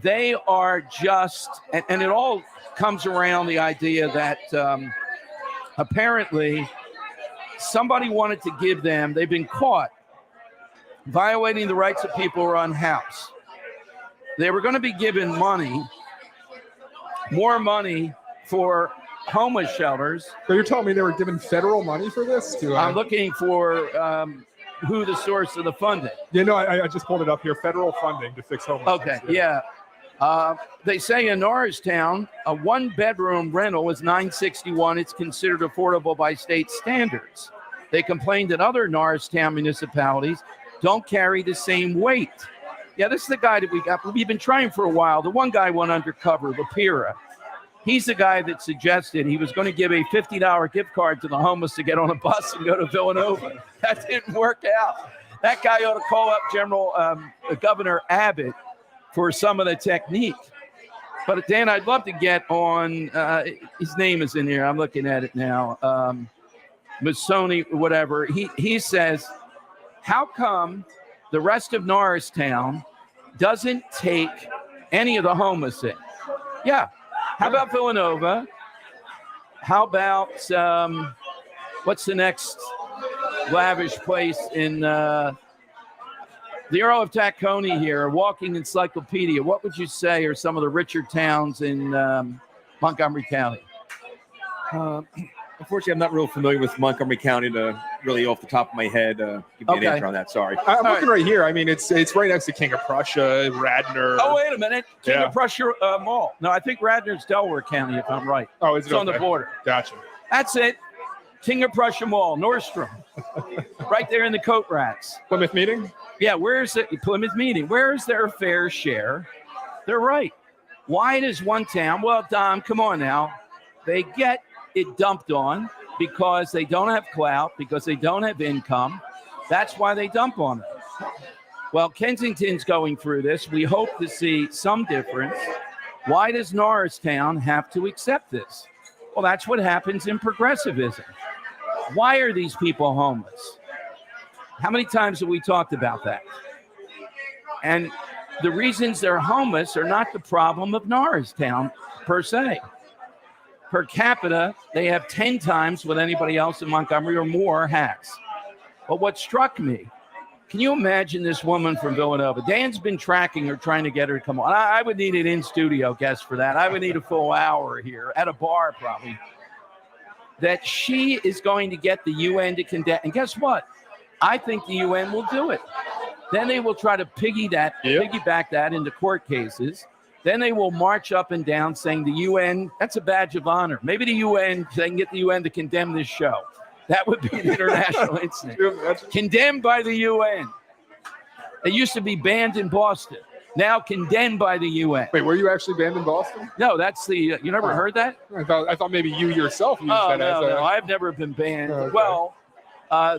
they are just, and it all comes around the idea that apparently somebody wanted to give them, they've been caught violating the rights of people who are unhoused. They were going to be given more money for homeless shelters. So you're telling me they were given federal money for this? I'm looking for who the source of the funding. Yeah, no, I just pulled it up here. Federal funding to fix homelessness. Okay, yeah. They say in Norristown, a one-bedroom rental is $961. It's considered affordable by state standards. They complained that other Norristown municipalities don't carry the same weight. Yeah, this is the guy that we've been trying for a while. The one guy went undercover, Lapira. He's the guy that suggested he was going to give a $50 gift card to the homeless to get on a bus and go to Villanova. That didn't work out. That guy ought to call up Governor Abbott for some of the technique. But Dan, I'd love to get on, his name is in here. I'm looking at it now. Masoni, whatever. He says, how come the rest of Norristown doesn't take any of the homeless in? Yeah. How about Villanova? How about, what's the next lavish place in the Earl of Tacony here, Walking Encyclopedia? What would you say are some of the richer towns in Montgomery County? Unfortunately, I'm not real familiar with Montgomery County to really off the top of my head give me an answer on that. Sorry. I'm looking right here. I mean, it's right next to King of Prussia, Radnor. Oh, wait a minute. King of Prussia Mall. No, I think Radnor's Delaware County, if I'm right. Oh, is it? It's on the border. Gotcha. That's it. King of Prussia Mall, Nordstrom. Right there in the Coat Racks. Plymouth Meeting? Yeah, where's it? Plymouth Meeting. Where's their fair share? They're right. Why does one town? Well, Dom, come on now. They get it dumped on because they don't have clout, because they don't have income. That's why they dump on them. Well, Kensington's going through this. We hope to see some difference. Why does Norristown have to accept this? Well, that's what happens in progressivism. Why are these people homeless? How many times have we talked about that? And the reasons they're homeless are not the problem of Norristown per se. Per capita, they have 10 times what anybody else in Montgomery or more has. But what struck me, can you imagine this woman from Villanova? Dan's been tracking her, trying to get her to come on. I would need an in-studio guest for that. I would need a full hour here, at a bar probably. That she is going to get the UN to condemn. And guess what? I think the UN will do it. Then they will try to piggyback that into court cases. Then they will march up and down saying the UN, that's a badge of honor. Maybe the UN, they can get the UN to condemn this show. That would be an international incident. Condemned by the UN. It used to be banned in Boston. Now condemned by the UN. Wait, were you actually banned in Boston? No, that's the, you never heard that? I thought maybe you yourself used that as no, I've never been banned. Okay. Well,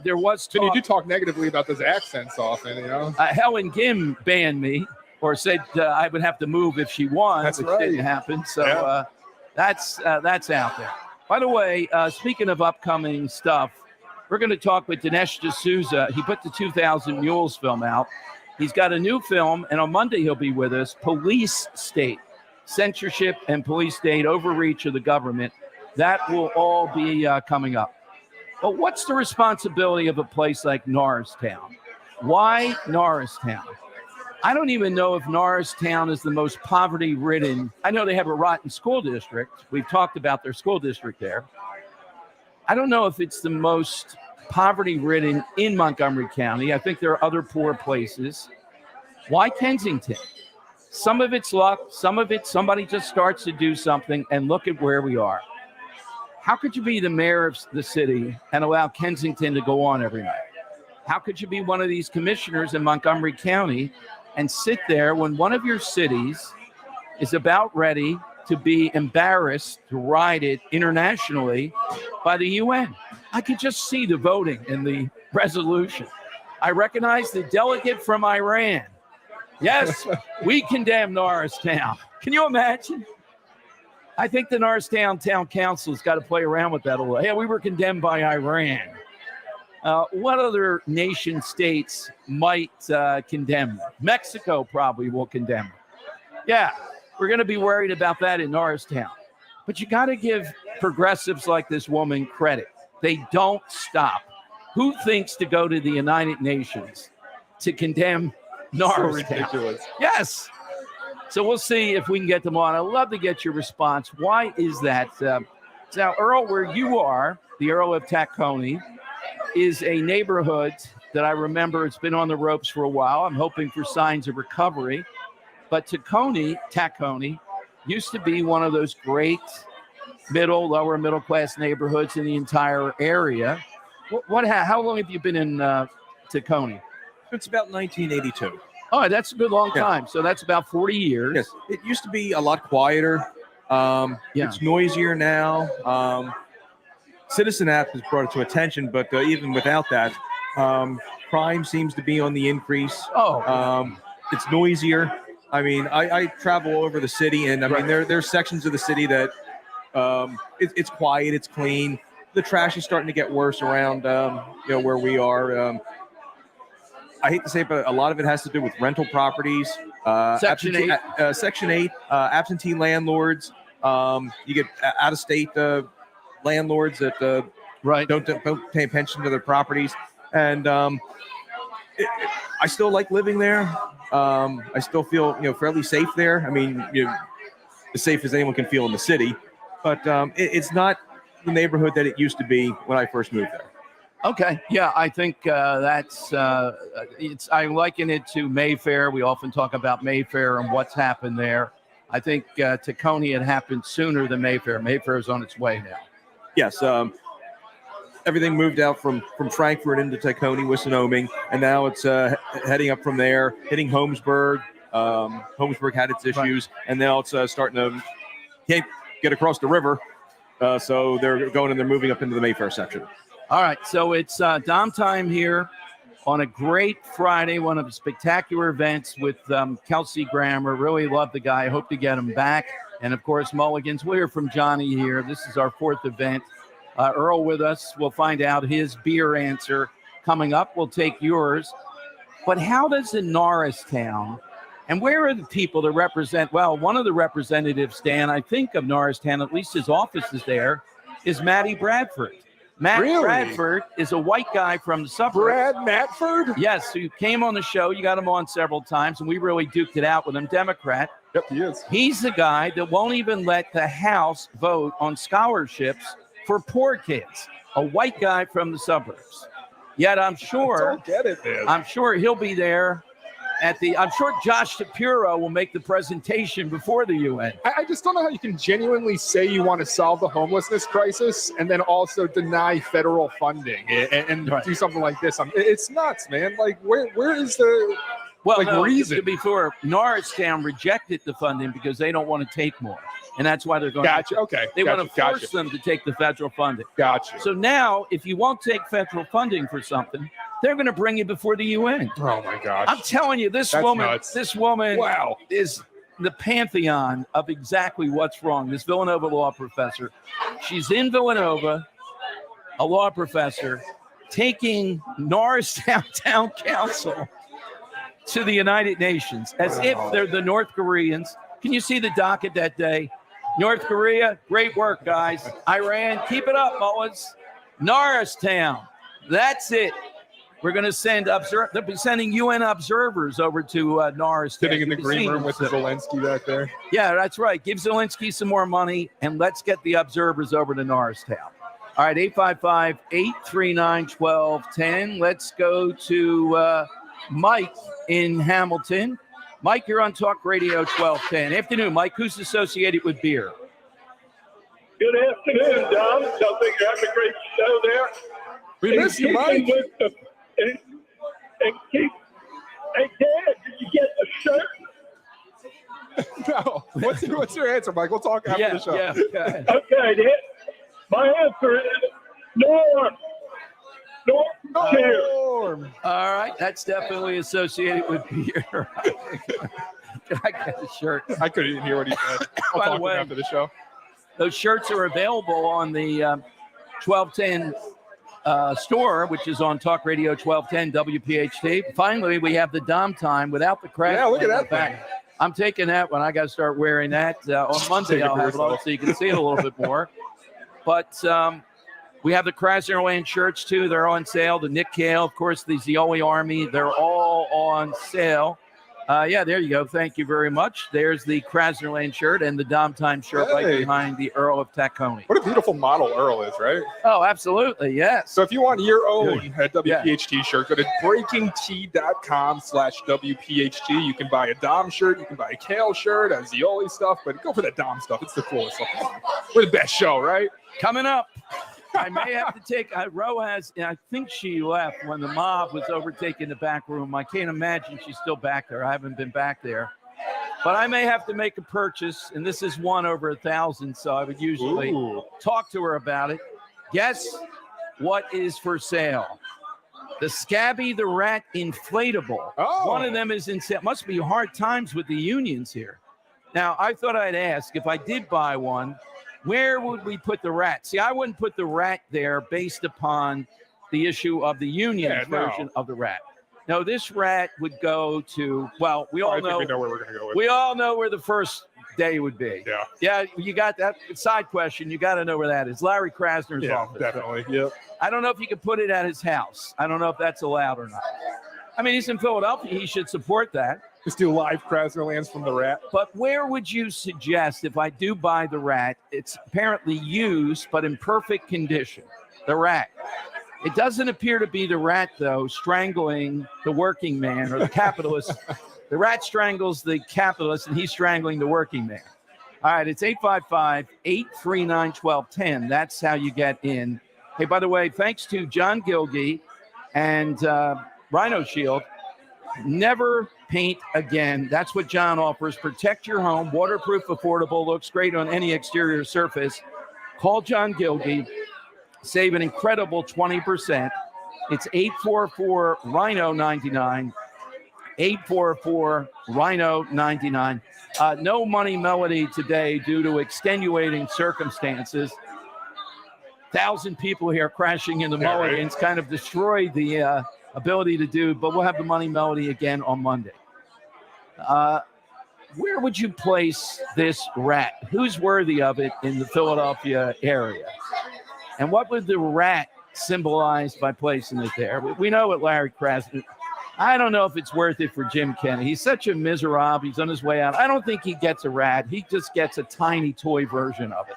there was talk. Then you do talk negatively about those accents often, you know? Helen Gim banned me. Or said I would have to move if she won, which didn't happen. So that's out there. By the way, speaking of upcoming stuff, we're going to talk with Dinesh D'Souza. He put the 2000 Mules film out. He's got a new film, and on Monday he'll be with us, Police State, Censorship and Police State, Overreach of the Government. That will all be coming up. But what's the responsibility of a place like Norristown? Why Norristown? I don't even know if Norristown is the most poverty-ridden. I know they have a rotten school district. We've talked about their school district there. I don't know if it's the most poverty-ridden in Montgomery County. I think there are other poor places. Why Kensington? Some of it's luck. Some of it, somebody just starts to do something, and look at where we are. How could you be the mayor of the city and allow Kensington to go on every night? How could you be one of these commissioners in Montgomery County and sit there when one of your cities is about ready to be embarrassed to ride it internationally by the UN? I could just see the voting in the resolution. I recognize the delegate from Iran. Yes, we condemn Norristown. Can you imagine? I think the Norristown Town Council's got to play around with that a little. Yeah, we were condemned by Iran. What other nation states might condemn them? Mexico probably will condemn them. Yeah, we're going to be worried about that in Norristown. But you got to give progressives like this woman credit. They don't stop. Who thinks to go to the United Nations to condemn Norristown? So ridiculous. Yes. So we'll see if we can get them on. I'd love to get your response. Why is that? Now, Earl, where you are, the Earl of Tacony, is a neighborhood that I remember it's been on the ropes for a while. I'm hoping for signs of recovery. But Tacony used to be one of those great lower middle class neighborhoods in the entire area. How long have you been in Tacony? It's about 1982. Oh, that's a good long time. So that's about 40 years. Yes, it used to be a lot quieter. It's noisier now. Citizen App has brought it to attention, but even without that, crime seems to be on the increase. It's noisier. I mean, I travel over the city, and I mean, there's sections of the city that it's quiet, it's clean. The trash is starting to get worse around, where we are. I hate to say it, but a lot of it has to do with rental properties. Section 8. Section 8, absentee landlords. You get out-of-state landlords that don't pay attention to their properties. And I still like living there. I still feel fairly safe there. I mean, as safe as anyone can feel in the city. But it's not the neighborhood that it used to be when I first moved there. Okay. Yeah, I think that's I liken it to Mayfair. We often talk about Mayfair and what's happened there. I think Tacony had happened sooner than Mayfair. Mayfair is on its way now. Yes. Everything moved out from Frankfurt into Tacony, Wissinoming, and now it's heading up from there, hitting Holmesburg. Holmesburg had its issues, and now it's starting to can't get across the river. So they're going and they're moving up into the Mayfair section. All right, so it's Dom time here on a great Friday, one of the spectacular events with Kelsey Grammer. Really love the guy. Hope to get him back. And, of course, Mulligan's. We'll hear from Johnny here. This is our fourth event. Earl with us. We'll find out his beer answer coming up. We'll take yours. But how does in Norristown, and where are the people that represent, well, one of the representatives, Dan, I think of Norristown, at least his office is there, is Matty Bradford. Bradford is a white guy from the suburbs. Brad Matford? Yes, who came on the show. You got him on several times, and we really duked it out with him. Democrat. Yep, he is. He's the guy that won't even let the House vote on scholarships for poor kids. A white guy from the suburbs. Yet I'm sure, I'm sure he'll be there I'm sure Josh Shapiro will make the presentation before the UN. I just don't know how you can genuinely say you want to solve the homelessness crisis and then also deny federal funding and do something like this. It's nuts, man. Like, where is the reason? To be fair, Norristown rejected the funding because they don't want to take more. And that's why they're going They want to force them to take the federal funding. Gotcha. So now, if you won't take federal funding for something, they're going to bring you before the UN. Oh, my gosh. I'm telling you, this woman wow. is the pantheon of exactly what's wrong. This Villanova law professor. She's in Villanova, a law professor, taking Norristown Town Council to the United Nations as if they're the North Koreans. Can you see the docket that day? North Korea, great work, guys. Iran, keep it up, Mullins. Norristown, that's it. We're going to send they'll be sending UN observers over to Norristown. Sitting in the green room with Zelensky back there. Yeah, that's right. Give Zelensky some more money, and let's get the observers over to Norristown. All right, 855-839-1210. Let's go to Mike in Hamilton. Mike, you're on Talk Radio 1210. Afternoon, Mike. Who's associated with beer? Good afternoon, Dom. Sounds like you're having a great show there. We miss you, Mike. Hey, Dad, did you get a shirt? No. What's your answer, Mike? We'll talk after the show. Yeah. Okay, my answer is Norm. Norm. All right, that's definitely associated with beer. Can I get a shirt? I couldn't even hear what he said. I'll By the talk way, after the show. Those shirts are available on the 1210 store, which is on Talk Radio 1210 WPHT. Finally, we have the Dom time without the crash. Yeah, look at that thing. I'm taking that one. I got to start wearing that. On Monday, I'll have it on so you can see it a little bit more. But we have the Krasner Land shirts, too. They're on sale. The Nick Cale, of course, the Zioli Army. They're all on sale. Yeah, there you go. Thank you very much. There's the Krasner Land shirt and the Dom Time shirt right behind the Earl of Tacony. What a beautiful model Earl is, right? Oh, absolutely, yes. So if you want your own WPHT shirt, go to breakingt.com/WPHT. You can buy a Dom shirt, you can buy a Kale shirt, a Zioli stuff, but go for the Dom stuff. It's the coolest stuff. We're the best show, right? Coming up. I may have to take Ro has, I think she left when the mob was overtaking the back room. I can't imagine she's still back there. I haven't been back there. But I may have to make a purchase, and this is one over 1,000, so I would usually talk to her about it. Guess what is for sale? The Scabby the Rat inflatable. Oh. One of them is in sale. Must be hard times with the unions here. Now, I thought I'd ask, if I did buy one, where would we put the rat? See, I wouldn't put the rat there based upon the issue of the union version of the rat. No, this rat would go to, well, we all know. We know where we're going to go with We all know where the first day would be. Yeah. Yeah, you got that side question. You got to know where that is. Larry Krasner's office. Definitely. Yep. I don't know if you could put it at his house. I don't know if that's allowed or not. I mean, he's in Philadelphia. He should support that. Just do live Krasner Lands from the rat. But where would you suggest, if I do buy the rat, it's apparently used but in perfect condition, the rat. It doesn't appear to be the rat, though, strangling the working man or the capitalist. The rat strangles the capitalist, and he's strangling the working man. All right, it's 855-839-1210. That's how you get in. Hey, by the way, thanks to John Gilgee and Rhino Shield, never paint again. That's what John offers. Protect your home. Waterproof, affordable, looks great on any exterior surface. Call John Gilgee. Save an incredible 20%. It's 844-RHINO-99. 844-RHINO-99. No Money Melody today due to extenuating circumstances. 1,000 people here crashing in the Mulligans kind of destroyed the ability to do, but we'll have the Money Melody again on Monday. Where would you place this rat? Who's worthy of it in the Philadelphia area? And what would the rat symbolize by placing it there? We know what Larry Krasner. I don't know if it's worth it for Jim Kenney. He's such a miserable. He's on his way out. I don't think he gets a rat. He just gets a tiny toy version of it.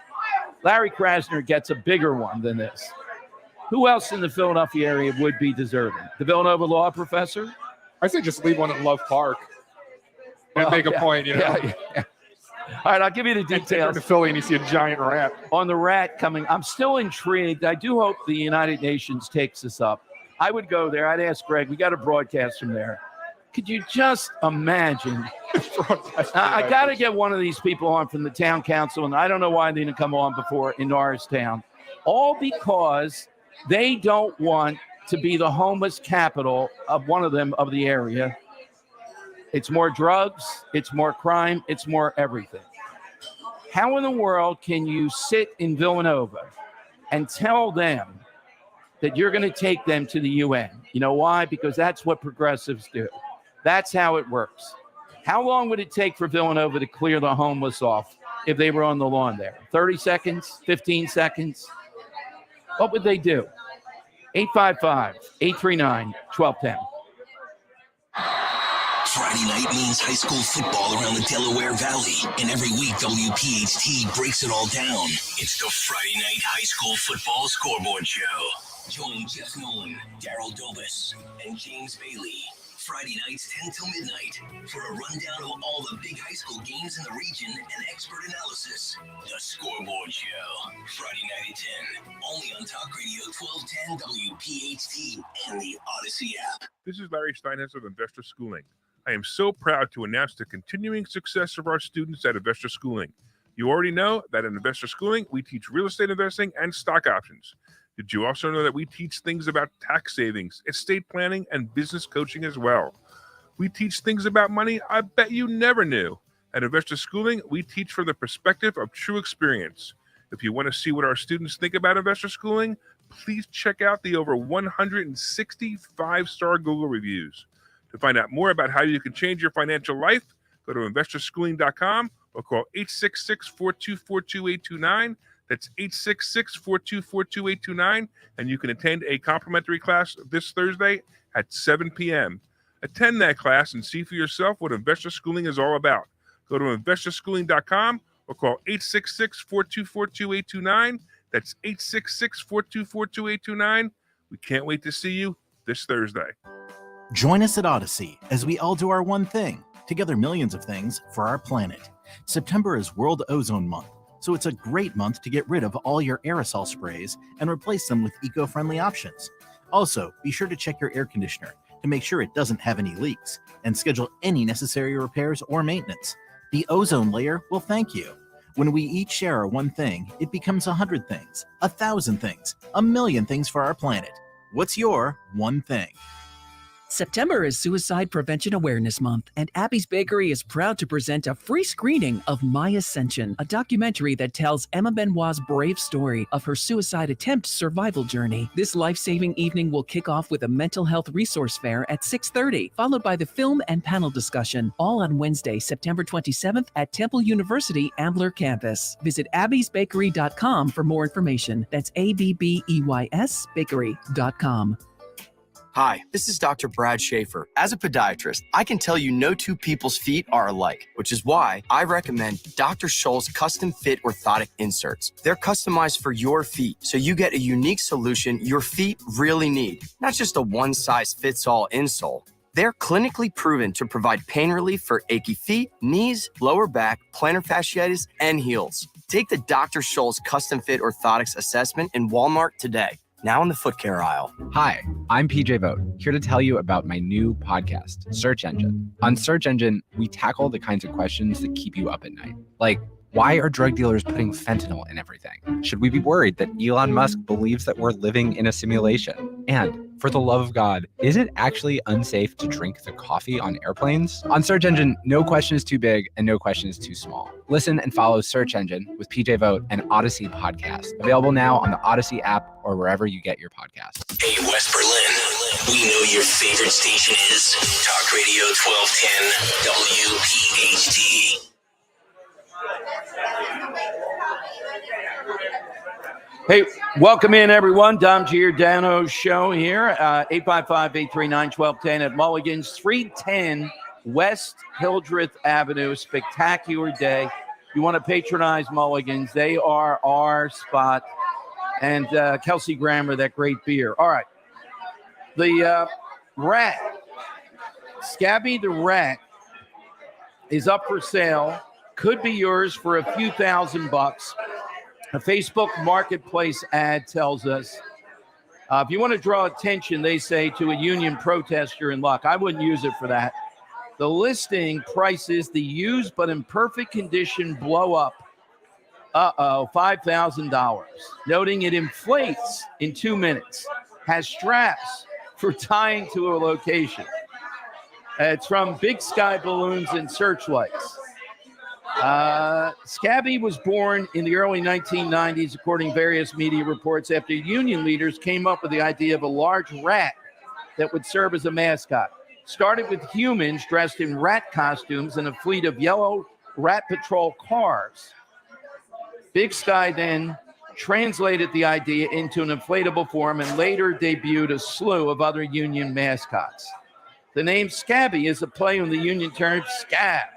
Larry Krasner gets a bigger one than this. Who else in the Philadelphia area would be deserving? The Villanova law professor? I say just leave one in Love Park and make a point, you know. Yeah. All right, I'll give you the details. To Philly and you see a giant rat. On the rat coming, I'm still intrigued. I do hope the United Nations takes this up. I would go there. I'd ask Greg. We got a broadcast from there. Could you just imagine? I got to get one of these people on from the town council, and I don't know why they didn't come on before in Norristown. All because they don't want to be the homeless capital of one of them of the area. It's more drugs, it's more crime, it's more everything. How in the world can you sit in Villanova and tell them that you're going to take them to the UN? You know why? Because that's what progressives do. That's how it works. How long would it take for Villanova to clear the homeless off if they were on the lawn there? 30 seconds? 15 seconds? What would they do? 855-839-1210. Friday night means high school football around the Delaware Valley, and every week WPHT breaks it all down. It's the Friday Night High School Football Scoreboard Show. Join Jeff Nolan, Daryl Dobus, and James Bailey. Friday nights 10 till midnight for a rundown of all the big high school games in the region and expert analysis. The Scoreboard Show. Friday night at 10. Only on Talk Radio 1210 WPHT and the Odyssey app. This is Larry Steinhetz of Investor Schooling. I am so proud to announce the continuing success of our students at Investor Schooling. You already know that at Investor Schooling, we teach real estate investing and stock options. Did you also know that we teach things about tax savings, estate planning, and business coaching as well? We teach things about money I bet you never knew. At Investor Schooling, we teach from the perspective of true experience. If you want to see what our students think about Investor Schooling, please check out the over 160 5-star Google reviews. To find out more about how you can change your financial life, go to investorschooling.com or call 866-424-2829. That's 866-424-2829, and you can attend a complimentary class this Thursday at 7 p.m. Attend that class and see for yourself what Investor Schooling is all about. Go to investorschooling.com or call 866-424-2829. That's 866-424-2829. We can't wait to see you this Thursday. Join us at Odyssey as we all do our one thing, together millions of things for our planet. September is World Ozone Month, so it's a great month to get rid of all your aerosol sprays and replace them with eco-friendly options. Also, be sure to check your air conditioner to make sure it doesn't have any leaks and schedule any necessary repairs or maintenance. The ozone layer will thank you. When we each share our one thing, it becomes 100 things, 1,000 things, 1,000,000 things for our planet. What's your one thing? September is Suicide Prevention Awareness Month, and Abby's Bakery is proud to present a free screening of My Ascension, a documentary that tells Emma Benoit's brave story of her suicide attempt survival journey. This life-saving evening will kick off with a mental health resource fair at 6:30, followed by the film and panel discussion, all on Wednesday, September 27th at Temple University Ambler campus. Visit abbysbakery.com for more information. That's ABBEYS bakery.com. Hi, this is Dr. Brad Schaefer. As a podiatrist, I can tell you no two people's feet are alike, which is why I recommend Dr. Scholl's custom fit orthotic inserts. They're customized for your feet, so you get a unique solution your feet really need, not just a one-size-fits-all insole. They're clinically proven to provide pain relief for achy feet, knees, lower back, plantar fasciitis, and heels. Take the Dr. Scholl's custom fit orthotics assessment in Walmart today. Now in the foot care aisle. Hi, I'm PJ Vogt, here to tell you about my new podcast, Search Engine. On Search Engine, we tackle the kinds of questions that keep you up at night. Like, why are drug dealers putting fentanyl in everything? Should we be worried that Elon Musk believes that we're living in a simulation? And for the love of God, is it actually unsafe to drink the coffee on airplanes? On Search Engine, no question is too big and no question is too small. Listen and follow Search Engine with PJ Vogt and Odyssey Podcast. Available now on the Odyssey app or wherever you get your podcasts. Hey, West Berlin, we know your favorite station is Talk Radio 1210 WPHT. Hey, welcome in, everyone. Dom Giordano show here. 855-839-1210 at Mulligan's, 310 West Hildreth Avenue. Spectacular day. You want to patronize Mulligan's. They are our spot. And Kelsey Grammer, that great beer. All right. The rat, Scabby the rat, is up for sale. Could be yours for a few $1,000s. A Facebook Marketplace ad tells us if you want to draw attention, they say, to a union protest, you're in luck. I wouldn't use it for that. The listing prices the used but in perfect condition blow up. $5,000. Noting it inflates in 2 minutes. Has straps for tying to a location. It's from Big Sky Balloons and Searchlights. Scabby was born in the early 1990s, according to various media reports, after union leaders came up with the idea of a large rat that would serve as a mascot. Started with humans dressed in rat costumes and a fleet of yellow Rat Patrol cars. Big Sky then translated the idea into an inflatable form and later debuted a slew of other union mascots. The name scabby is a play on the union term scab,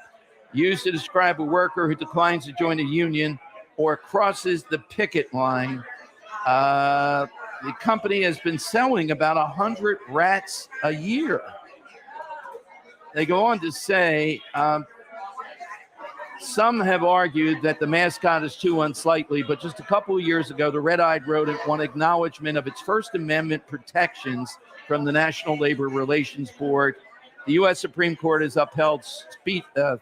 used to describe a worker who declines to join a union or crosses the picket line. The company has been selling about 100 rats a year. They go on to say, some have argued that the mascot is too unsightly, but just a couple of years ago, the red-eyed rodent won acknowledgement of its First Amendment protections from the National Labor Relations Board. The U.S. Supreme Court has upheld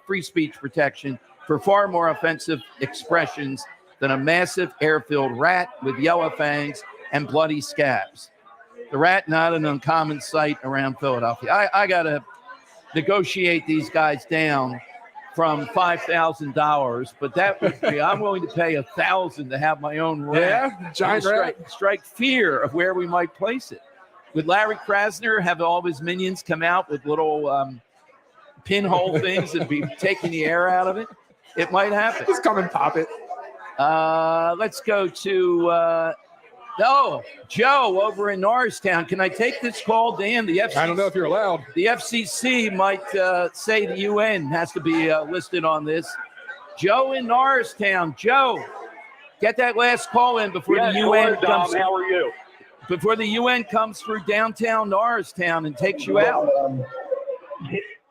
free speech protection for far more offensive expressions than a massive air-filled rat with yellow fangs and bloody scabs. The rat, not an uncommon sight around Philadelphia. I got to negotiate these guys down from $5,000, but that would be, I'm willing to pay $1,000 to have my own rat. Yeah, giant rat. Strike fear of where we might place it. Would Larry Krasner have all of his minions come out with little pinhole things and be taking the air out of it? It might happen. Just come and pop it. Let's go to Joe over in Norristown. Can I take this call, Dan? The FCC, I don't know if you're allowed. The FCC might say the UN has to be listed on this. Joe in Norristown. Joe, get that last call in before the UN comes. How are you? Before the UN comes through downtown Norristown and takes you out.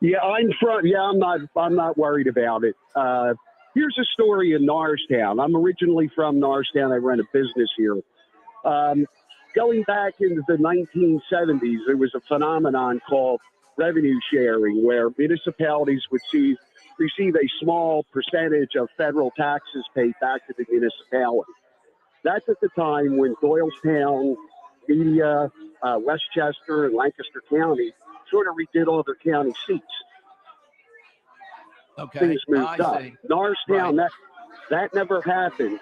I'm not worried about it. Here's a story in Norristown. I'm originally from Norristown. I run a business here. Going back into the 1970s, there was a phenomenon called revenue sharing, where municipalities would receive a small percentage of federal taxes paid back to the municipality. That's at the time when Doylestown, Media, Westchester, and Lancaster County sort of redid all their county seats. Okay. Things moved up. Norristown, right. that never happened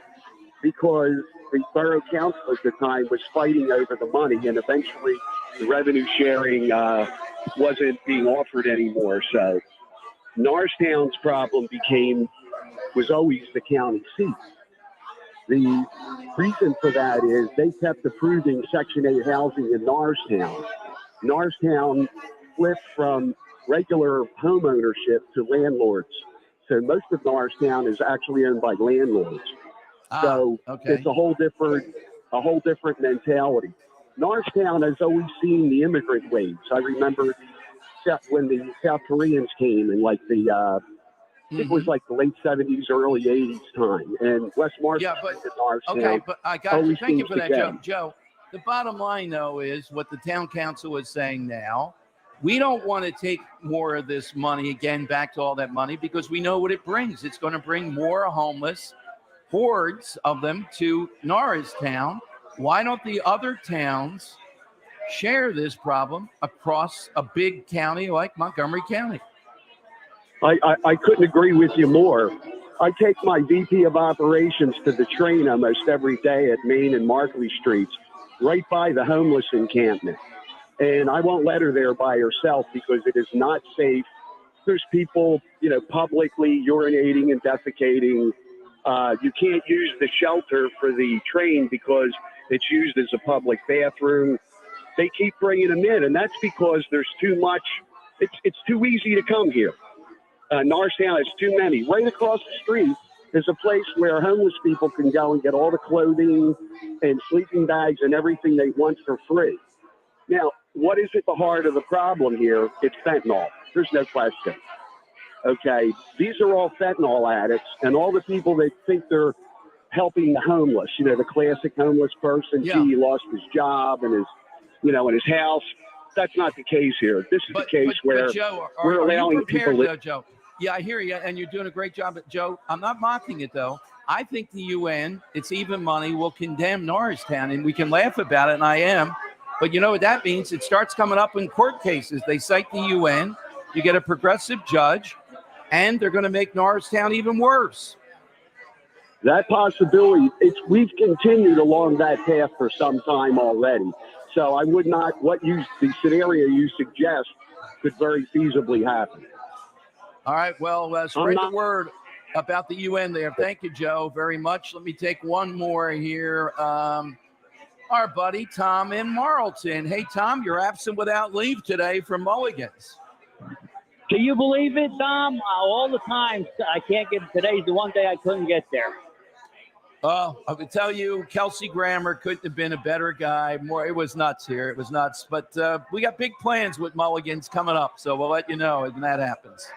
because the borough council at the time was fighting over the money, and eventually the revenue sharing wasn't being offered anymore. So Norristown's problem was always the county seat. The reason for that is they kept approving Section 8 housing in Norristown. Norristown flipped from regular home ownership to landlords. So most of Norristown is actually owned by landlords. It's a whole different mentality. Norristown has always seen the immigrant waves. I remember when the South Koreans came in it was like the late 70s, early 80s time. And West Marshall Norristown. Okay, but I got you. Thank you for that, Joe. Joe, the bottom line, though, is what the town council is saying now. We don't want to take more of this money, again, back to all that money, because we know what it brings. It's going to bring more homeless, hordes of them to Norristown. Why don't the other towns share this problem across a big county like Montgomery County? I couldn't agree with you more. I take my VP of operations to the train almost every day at Main and Markley Streets, right by the homeless encampment. And I won't let her there by herself because it is not safe. There's people, publicly urinating and defecating. You can't use the shelter for the train because it's used as a public bathroom. They keep bringing them in, and that's because there's too much. It's too easy to come here. Norristown has too many. Right across the street is a place where homeless people can go and get all the clothing and sleeping bags and everything they want for free. Now, what is at the heart of the problem here? It's fentanyl. There's no question. Okay, these are all fentanyl addicts, and all the people that think they're helping the homeless, the classic homeless person, he lost his job and his house. That's not the case here. This is the case where Joe, we're allowing people to... Joe? Yeah, I hear you, and you're doing a great job. But Joe, I'm not mocking it, though. I think the UN, it's even money, will condemn Norristown, and we can laugh about it, and I am. But you know what that means? It starts coming up in court cases. They cite the UN, you get a progressive judge, and they're going to make Norristown even worse. That possibility, we've continued along that path for some time already. So I would not, the scenario you suggest could very feasibly happen. All right, well, spread the word about the UN there. Thank you, Joe, very much. Let me take one more here. our buddy Tom in Marlton. Hey, Tom, you're absent without leave today from Mulligan's. Can you believe it, Dom? All the time, I can't get. Today's the one day I couldn't get there. I can tell you, Kelsey Grammer couldn't have been a better guy. It was nuts here. It was nuts. But we got big plans with Mulligan's coming up, so we'll let you know when that happens.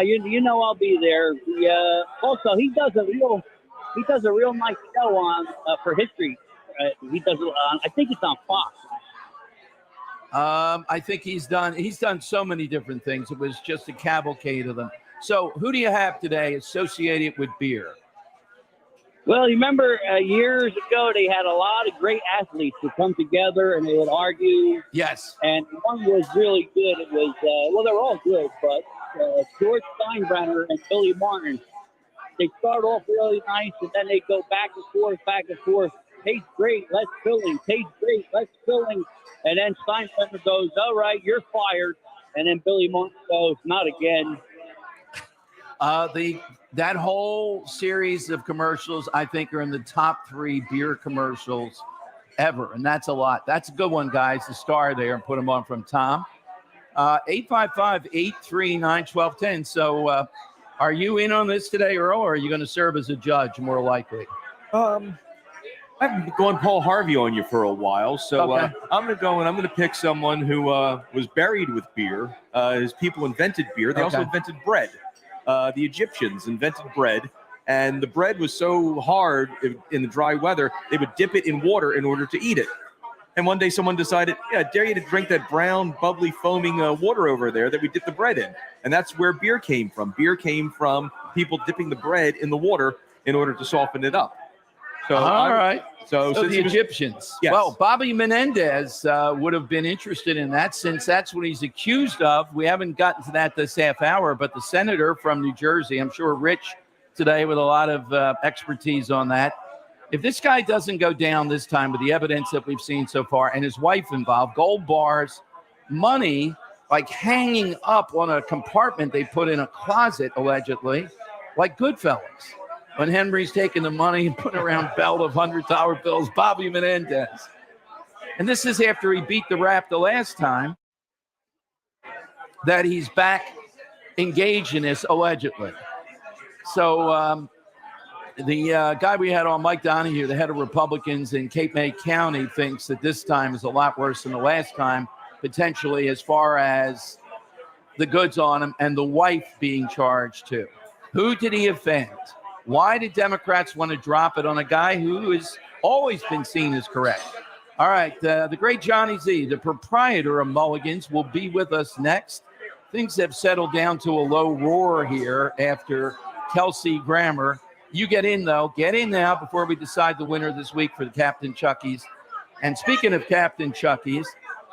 You know I'll be there. Also, he does a real nice show on for history. He does it on, I think it's on Fox. I think he's done so many different things. It was just a cavalcade of them. So who do you have today associated with beer? Well, you remember years ago they had a lot of great athletes who come together and they would argue. Yes. And one was really good. It was they're all good, but George Steinbrenner and Billy Martin. They start off really nice and then they go back and forth. Tastes great, less filling. Tastes great, less filling. And then Steinbrenner goes, "All right, you're fired." And then Billy Martin goes, "Not again." That whole series of commercials, I think, are in the top 3 beer commercials ever, and that's a lot. That's a good one, guys. The star there, and put them on from Tom. 855-839-1210. So, are you in on this today, Earl, or are you going to serve as a judge, more likely? I've been going Paul Harvey on you for a while, so Okay. I'm going to go and I'm going to pick someone who was buried with beer. His people invented beer. They also invented bread. The Egyptians invented bread, and the bread was so hard in the dry weather, they would dip it in water in order to eat it. And one day someone decided, I dare you to drink that brown, bubbly, foaming water over there that we dip the bread in. And that's where beer came from. Beer came from people dipping the bread in the water in order to soften it up. So, all right. So the Egyptians. Yes. Well, Bobby Menendez would have been interested in that since that's what he's accused of. We haven't gotten to that this half hour, but the senator from New Jersey, I'm sure Rich today with a lot of expertise on that. If this guy doesn't go down this time with the evidence that we've seen so far and his wife involved, gold bars, money like hanging up on a compartment they put in a closet, allegedly, like Goodfellas. When Henry's taking the money and putting around belt of $100 bills, Bobby Menendez. And this is after he beat the rap the last time that he's back engaged in this, allegedly. So the guy we had on, Mike Donahue, the head of Republicans in Cape May County, thinks that this time is a lot worse than the last time, potentially as far as the goods on him and the wife being charged too. Who did he offend? Why did Democrats want to drop it on a guy who has always been seen as correct? All right, the great Johnny Z, the proprietor of Mulligan's, will be with us next. Things have settled down to a low roar here after Kelsey Grammer. You get in, though. Get in now before we decide the winner this week for the Captain Chucky's. And speaking of Captain Chucky's,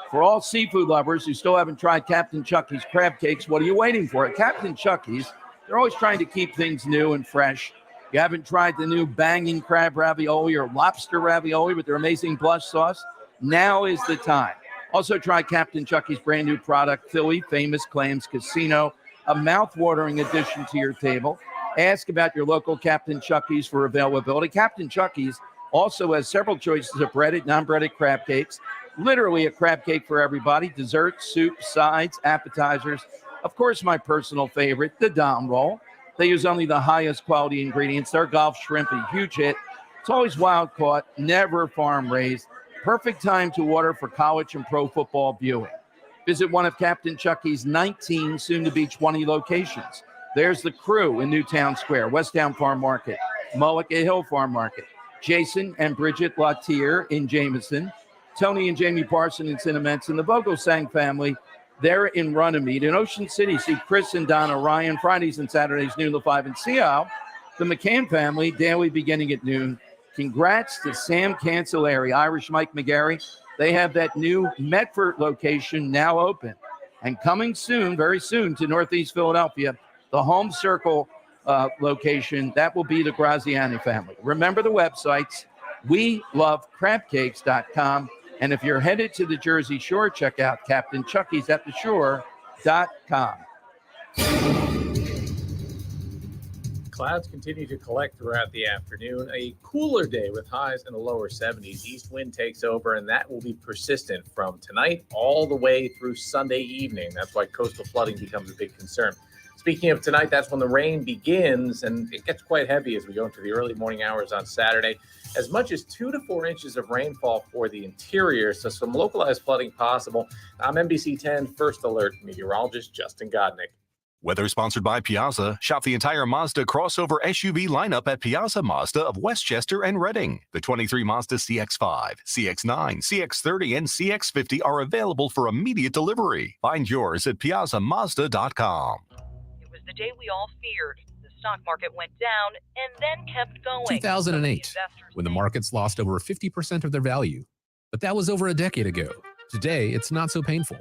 for all seafood lovers who still haven't tried Captain Chucky's crab cakes, what are you waiting for? At Captain Chucky's, they're always trying to keep things new and fresh. You haven't tried the new banging crab ravioli or lobster ravioli with their amazing blush sauce? Now is the time. Also try Captain Chucky's brand new product, Philly Famous Clams Casino, a mouth-watering addition to your table. Ask about your local Captain Chucky's for availability. Captain Chucky's also has several choices of breaded, non-breaded crab cakes. Literally a crab cake for everybody. Desserts, soup, sides, appetizers. Of course, my personal favorite, the Dom Roll. They use only the highest quality ingredients. Their Gulf shrimp, a huge hit. It's always wild caught, never farm raised. Perfect time to order for college and pro football viewing. Visit one of Captain Chucky's 19, soon to be 20 locations. There's the Crew in Newtown Square, Westtown Farm Market, Mulligan Hill Farm Market, Jason and Bridget Latier in Jameson, Tony and Jamie Parson in Cinnaments, and the Vogelsang family. They're in Runnymede. In Ocean City, see Chris and Donna Ryan, Fridays and Saturdays, noon to 5. In Seattle, the McCann family, daily beginning at noon. Congrats to Sam Cancelleri, Irish Mike McGarry. They have that new Medford location now open. And coming soon, very soon, to Northeast Philadelphia, the Home Circle location, that will be the Graziani family. Remember the websites, welovecrabcakes.com. And if you're headed to the Jersey Shore, check out Captain Chucky's at theshore.com. Clouds continue to collect throughout the afternoon. A cooler day with highs in the lower 70s. East wind takes over, and that will be persistent from tonight all the way through Sunday evening. That's why coastal flooding becomes a big concern. Speaking of tonight, that's when the rain begins, and it gets quite heavy as we go into the early morning hours on Saturday. As much as 2 to 4 inches of rainfall for the interior, so some localized flooding possible. I'm NBC 10 First Alert meteorologist Justin Godnick. Weather sponsored by Piazza. Shop the entire Mazda crossover SUV lineup at Piazza Mazda of Westchester and Reading. The 23 Mazda CX-5, CX-9, CX-30, and CX-50 are available for immediate delivery. Find yours at piazzamazda.com. It was the day we all feared. The stock market went down and then kept going. 2008, when the markets lost over 50% of their value. But that was over a decade ago. Today, it's not so painful.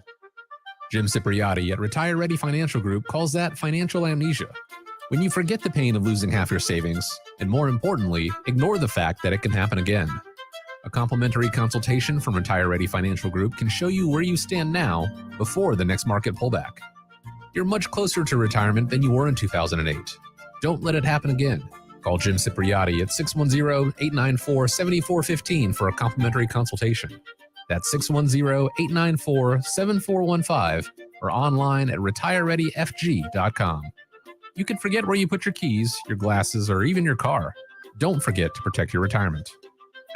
Jim Cipriotti at Retire Ready Financial Group calls that financial amnesia. When you forget the pain of losing half your savings, and more importantly, ignore the fact that it can happen again. A complimentary consultation from Retire Ready Financial Group can show you where you stand now before the next market pullback. You're much closer to retirement than you were in 2008. Don't let it happen again. Call Jim Cipriotti at 610-894-7415 for a complimentary consultation. That's 610-894-7415 or online at retirereadyfg.com. You can forget where you put your keys, your glasses, or even your car. Don't forget to protect your retirement.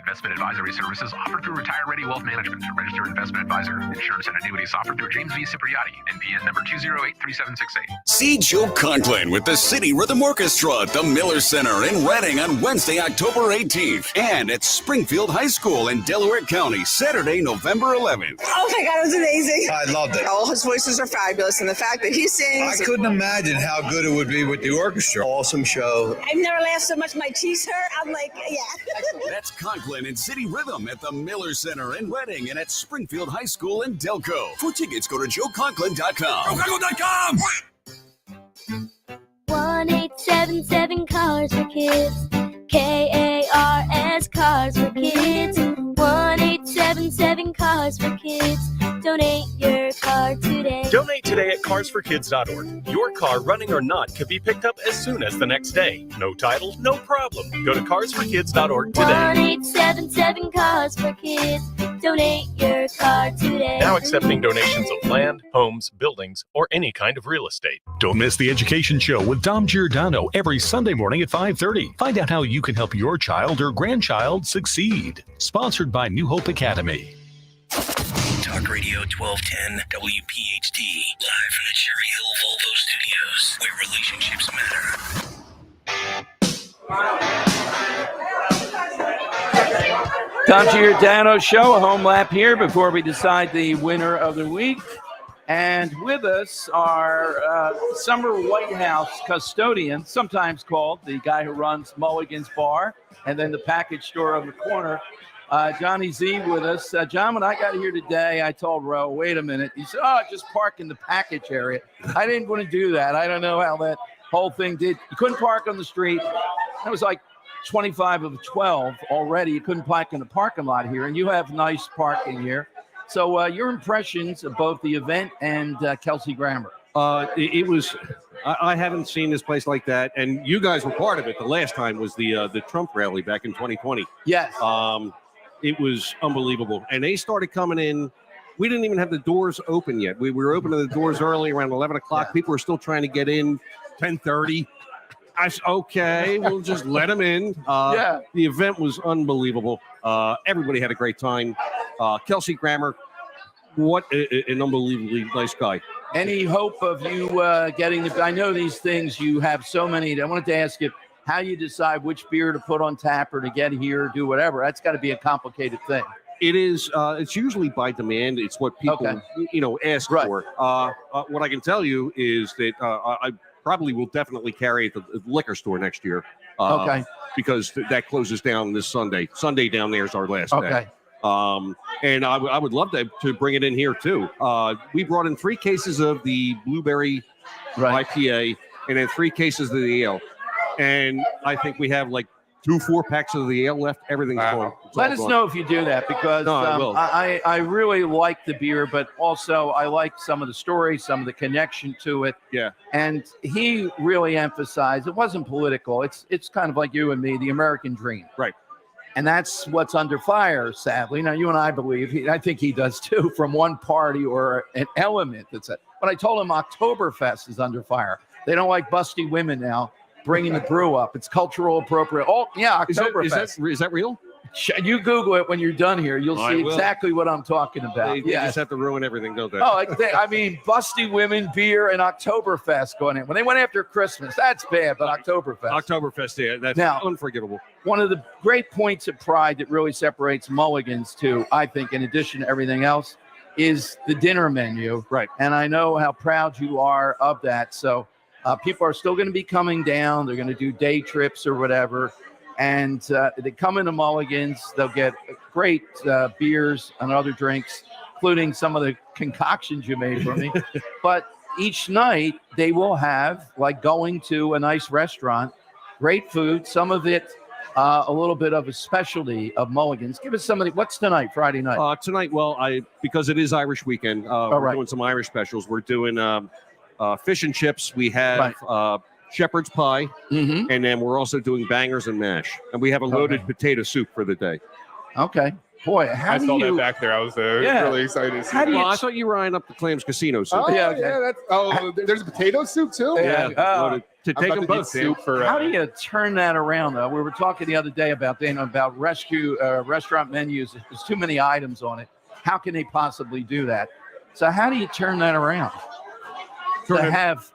Investment advisory services offered through Retire Ready Wealth Management, a registered investment advisor. Insurance and annuities offered through James V. Cipriotti, NPN number 2083768. See Joe Conklin with the City Rhythm Orchestra at the Miller Center in Reading on Wednesday, October 18th, and at Springfield High School in Delaware County, Saturday, November 11th. Oh my God, it was amazing. I loved it. All his voices are fabulous, and the fact that he sings. I couldn't imagine how good it would be with the orchestra. Awesome show. I've never laughed so much. My cheeks hurt. I'm like, yeah. That's Conklin and City Rhythm at the Miller Center in Reading and at Springfield High School in Delco. For tickets, go to joeconklin.com. JoeConklin.com! 1877 Cars for Kids. KARS Cars for Kids. 1877 Cars for Kids. Donate your car today. Donate today at carsforkids.org. Your car, running or not, can be picked up as soon as the next day. No title, no problem. Go to carsforkids.org today. 1877 Cars for Kids. Donate your car today. Now accepting donations of land, homes, buildings, or any kind of real estate. Don't miss the Education Show with Dom Giordano every Sunday morning at 5:30. Find out how you can help your child or grandchild succeed. Sponsored by New Hope Academy. Talk Radio 1210 WPHT, live from the Cherry Hill Volvo Studios, where relationships matter. Tom Giordano Show, a home lap here before we decide the winner of the week. And with us are Summer White House custodian, sometimes called the guy who runs Mulligan's Bar and then the package store on the corner. Johnny Z with us. John, when I got here today, I told Ro, wait a minute. He said, just park in the package area. I didn't want to do that. I don't know how that whole thing did. You couldn't park on the street. It was like 25 of 12 already. You couldn't park in the parking lot here, and you have nice parking here. So your impressions of both the event and Kelsey Grammer. It was, I haven't seen this place like that. And you guys were part of it. The last time was the Trump rally back in 2020. Yes. It was unbelievable. And they started coming in. We didn't even have the doors open yet. We were opening the doors early, around 11 o'clock. Yeah. People were still trying to get in, 10:30. I said, okay, we'll just let them in. The event was unbelievable. Everybody had a great time. Kelsey Grammer, what an unbelievably nice guy. Any hope of you getting I know these things, you have so many. I wanted to ask you how you decide which beer to put on tap or to get here, do whatever. That's got to be a complicated thing. It is. It's usually by demand. It's what people, ask for. What I can tell you is that I probably will definitely carry it at the liquor store next year. Because that closes down this Sunday. Sunday down there is our last day. And I would love to bring it in here too. We brought in 3 cases of the blueberry IPA and then 3 cases of the ale. And I think we have like 2 4-packs of the ale left. Everything's gone. It's Let all us gone. know if you do that, because No, I will. I really like the beer, but also I like some of the stories, some of the connection to it. Yeah. And he really emphasized it wasn't political. It's kind of like you and me, the American dream. Right. And that's what's under fire, sadly. Now, you and I believe, I think he does too, from one party or an element that's it. But I told him Oktoberfest is under fire. They don't like busty women now bringing the brew up. It's cultural appropriate. Oh, yeah, Oktoberfest. Is that real? You Google it when you're done here. You'll see exactly what I'm talking about. They just have to ruin everything, don't they? Oh, I mean, busty women, beer, and Oktoberfest going in. When they went after Christmas, that's bad, but Oktoberfest, yeah, that's Now, unforgivable. One of the great points of pride that really separates Mulligan's too, I think, in addition to everything else, is the dinner menu. Right. And I know how proud you are of that. So people are still going to be coming down. They're going to do day trips or whatever. And they come into Mulligan's. They'll get great beers and other drinks, including some of the concoctions you made for me. But each night they will have, like going to a nice restaurant, great food, some of it a little bit of a specialty of Mulligan's. Give us some of the, what's tonight, Friday night? Tonight, well, because it is Irish weekend, we're doing some Irish specials. We're doing fish and chips. We have shepherd's pie, and then we're also doing bangers and mash. And we have a loaded potato soup for the day. Okay. Boy, I saw that back there. I was really excited to see that. I thought you were eyeing up the Clams Casino soup. Oh, there's a potato soup too? Loaded. To I'm take about them to both. get soup for, How do you turn that around, though? We were talking the other day about restaurant menus. There's too many items on it. How can they possibly do that? So how do you turn that around to have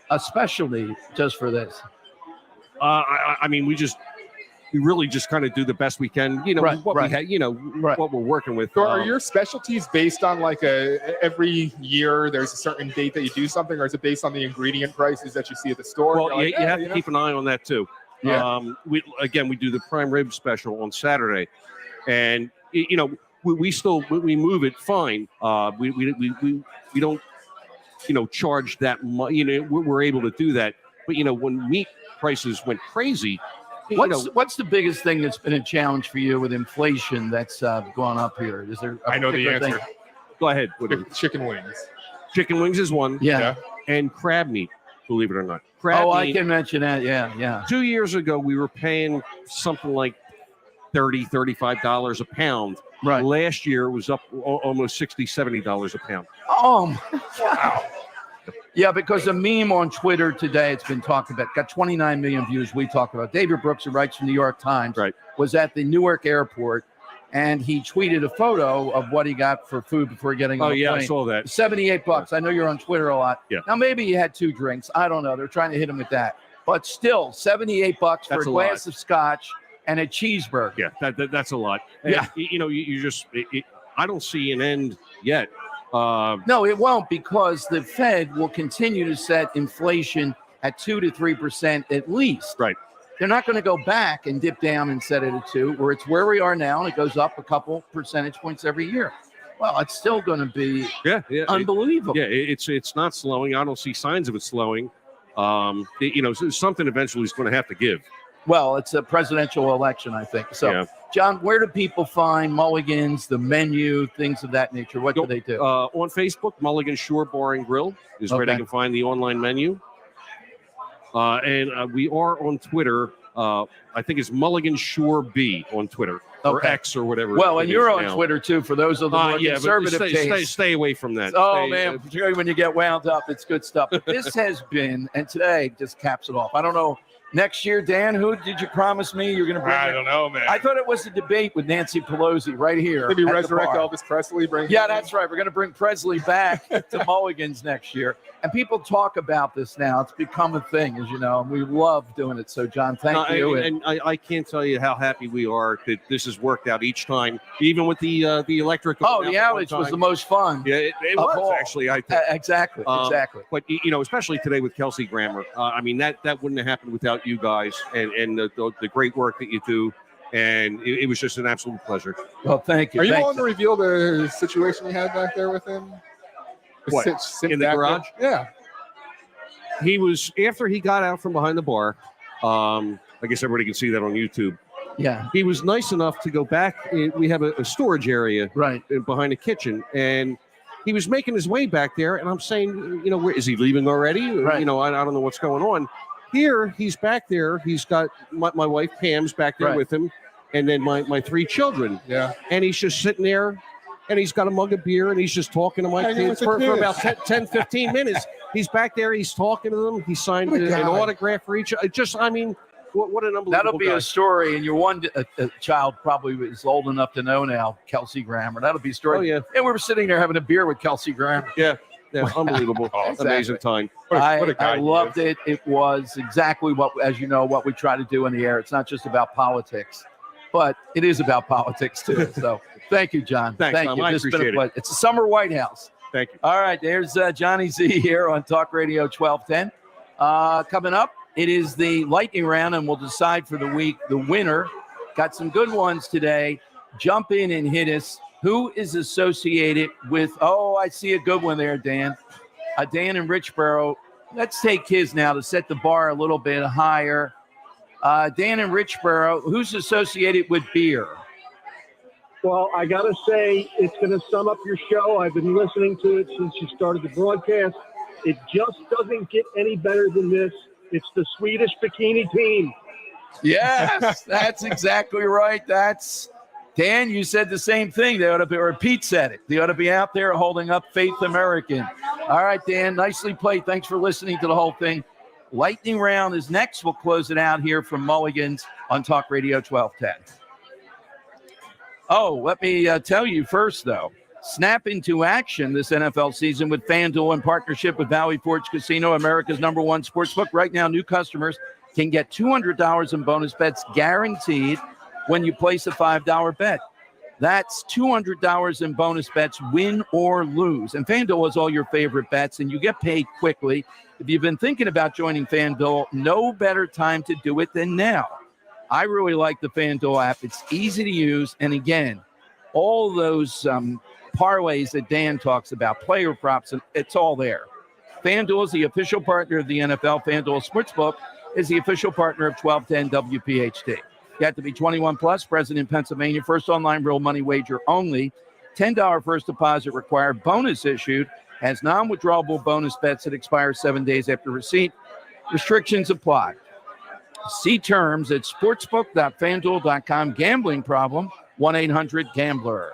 a specialty just for this? I mean, we really just kind of do the best we can. You know what we had. You know what we're working with. So are your specialties based on like every year there's a certain date that you do something, or is it based on the ingredient prices that you see at the store? Well, you have to keep an eye on that too. Yeah. We do the prime rib special on Saturday, and we move it fine. We don't charge that much. We're able to do that. But when meat prices went crazy. What's the biggest thing that's been a challenge for you with inflation that's gone up here? Is there? I know the answer. Go ahead. Chicken wings. Chicken wings is one. Yeah. And crab meat, believe it or not. I can mention that. Yeah. 2 years ago, we were paying something like $30, $35 a pound. Right. Last year, it was up almost $60, $70 a pound. Oh, wow. Yeah, because a meme on Twitter today, it's been talked about, got 29 million views. We talk about David Brooks, who writes for New York Times, was at the Newark airport, and he tweeted a photo of what he got for food before getting on the plane. I saw that. $78. I know you're on Twitter a lot. Yeah. Now, maybe you had 2 drinks. I don't know. They're trying to hit him with that. But still, $78 for a glass of scotch and a cheeseburger. Yeah, that's a lot. Yeah. And, I don't see an end yet. No, it won't, because the Fed will continue to set inflation at 2 to 3% at least. Right. They're not going to go back and dip down and set it at 2, where it's where we are now, and it goes up a couple percentage points every year. Well, it's still going to be unbelievable. It's not slowing. I don't see signs of it slowing. Something eventually is going to have to give. Well, it's a presidential election, I think. So, John, where do people find Mulligan's, the menu, things of that nature? What do they do? On Facebook, Mulligan Shore Bar and Grill is where they can find the online menu. And we are on Twitter. I think it's Mulligan Shore B on Twitter or X or whatever. Well, and you're on Twitter too, for those of the more conservative tastes. Stay away from that. Man, particularly when you get wound up, it's good stuff. But this has been, and today just caps it off. I don't know. Next year, Dan, who did you promise me you're going to bring? I don't know, man. I thought it was a debate with Nancy Pelosi right here. Maybe resurrect Elvis Presley. That's right. We're going to bring Presley back to Mulligan's next year. And people talk about this now. It's become a thing, as you know, and we love doing it. So, John, thank you. And I can't tell you how happy we are that this has worked out each time, even with the electric. The outage was the most fun. Yeah, it was actually. I think exactly. But especially today with Kelsey Grammer. That wouldn't have happened without you guys and the great work that you do. And it was just an absolute pleasure. Well, thank you. Are you willing to reveal the situation you had back there with him? What? In the garage? Yeah. He was, after he got out from behind the bar, I guess everybody can see that on YouTube. Yeah. He was nice enough to go back. We have a storage area behind the kitchen, and he was making his way back there. And I'm saying, where is he leaving already? Right. I don't know what's going on. Here, he's back there. He's got my wife, Pam's back there with him, and then my 3 children. Yeah. And he's just sitting there, and he's got a mug of beer, and he's just talking to my kids for about 10, 15 minutes. He's back there. He's talking to them. He signed an autograph for each. What an unbelievable That'll be guy. a story, and your one child probably is old enough to know now, Kelsey Grammer. That'll be a story. Oh, yeah. And we were sitting there having a beer with Kelsey Grammer. Yeah, unbelievable. Exactly. Amazing time. I loved it. It was exactly what we try to do in the air. It's not just about politics, but it is about politics, too. So thank you, John. Thanks, Thank Tom. you. I This has been a appreciate it. pleasure. It's a summer White House. Thank you. All right, there's Johnny Z here on Talk Radio 1210. Coming up, it is the lightning round, and we'll decide for the week the winner. Got some good ones today. Jump in and hit us. Who is associated with, I see a good one there, Dan. Dan in Richboro. Let's take his now to set the bar a little bit higher. Dan in Richboro, who's associated with beer? Well, I got to say, it's going to sum up your show. I've been listening to it since you started the broadcast. It just doesn't get any better than this. It's the Swedish bikini team. Yes, that's exactly right. That's Dan. You said the same thing. They ought to be, or Pete said it. They ought to be out there holding up Faith American. All right, Dan. Nicely played. Thanks for listening to the whole thing. Lightning round is next. We'll close it out here from Mulligan's on Talk Radio 1210. Oh, let me tell you first, though. Snap into action this NFL season with FanDuel in partnership with Valley Forge Casino, America's #1 sportsbook. Right now, new customers can get $200 in bonus bets guaranteed when you place a $5 bet. That's $200 in bonus bets, win or lose. And FanDuel has all your favorite bets, and you get paid quickly. If you've been thinking about joining FanDuel, no better time to do it than now. I really like the FanDuel app. It's easy to use. And again, all those parlays that Dan talks about, player props, and it's all there. FanDuel is the official partner of the NFL. FanDuel Sportsbook is the official partner of 1210 WPHT. You have to be 21 plus, present in Pennsylvania. First online real money wager only. $10 first deposit required. Bonus issued as non-withdrawable bonus bets that expire 7 days after receipt. Restrictions apply. See terms at sportsbook.fanduel.com. Gambling problem, 1-800-GAMBLER.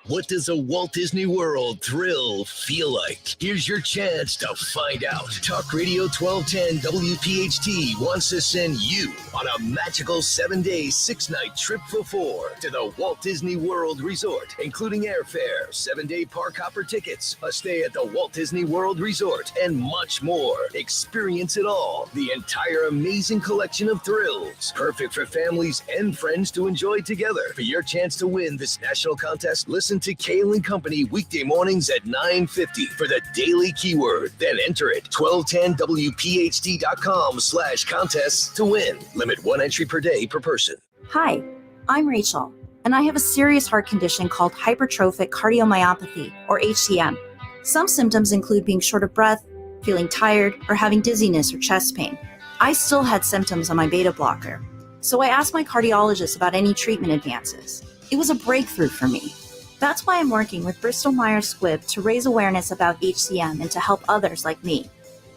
What does a Walt Disney World thrill feel like? Here's your chance to find out. Talk Radio 1210 WPHT wants to send you on a magical 7-day, 6-night trip for 4 to the Walt Disney World Resort, including airfare, 7-day park hopper tickets, a stay at the Walt Disney World Resort, and much more. Experience it all. The entire amazing collection of thrills. Perfect for families and friends to enjoy together. For your chance to win this national contest, listen to Kale & Company weekday mornings at 9:50 for the daily keyword. Then enter it 1210WPHT.com/contests to win. Limit 1 entry per day per person. Hi, I'm Rachel, and I have a serious heart condition called hypertrophic cardiomyopathy, or HCM. Some symptoms include being short of breath, feeling tired, or having dizziness or chest pain. I still had symptoms on my beta blocker, so I asked my cardiologist about any treatment advances. It was a breakthrough for me. That's why I'm working with Bristol-Myers Squibb to raise awareness about HCM and to help others like me.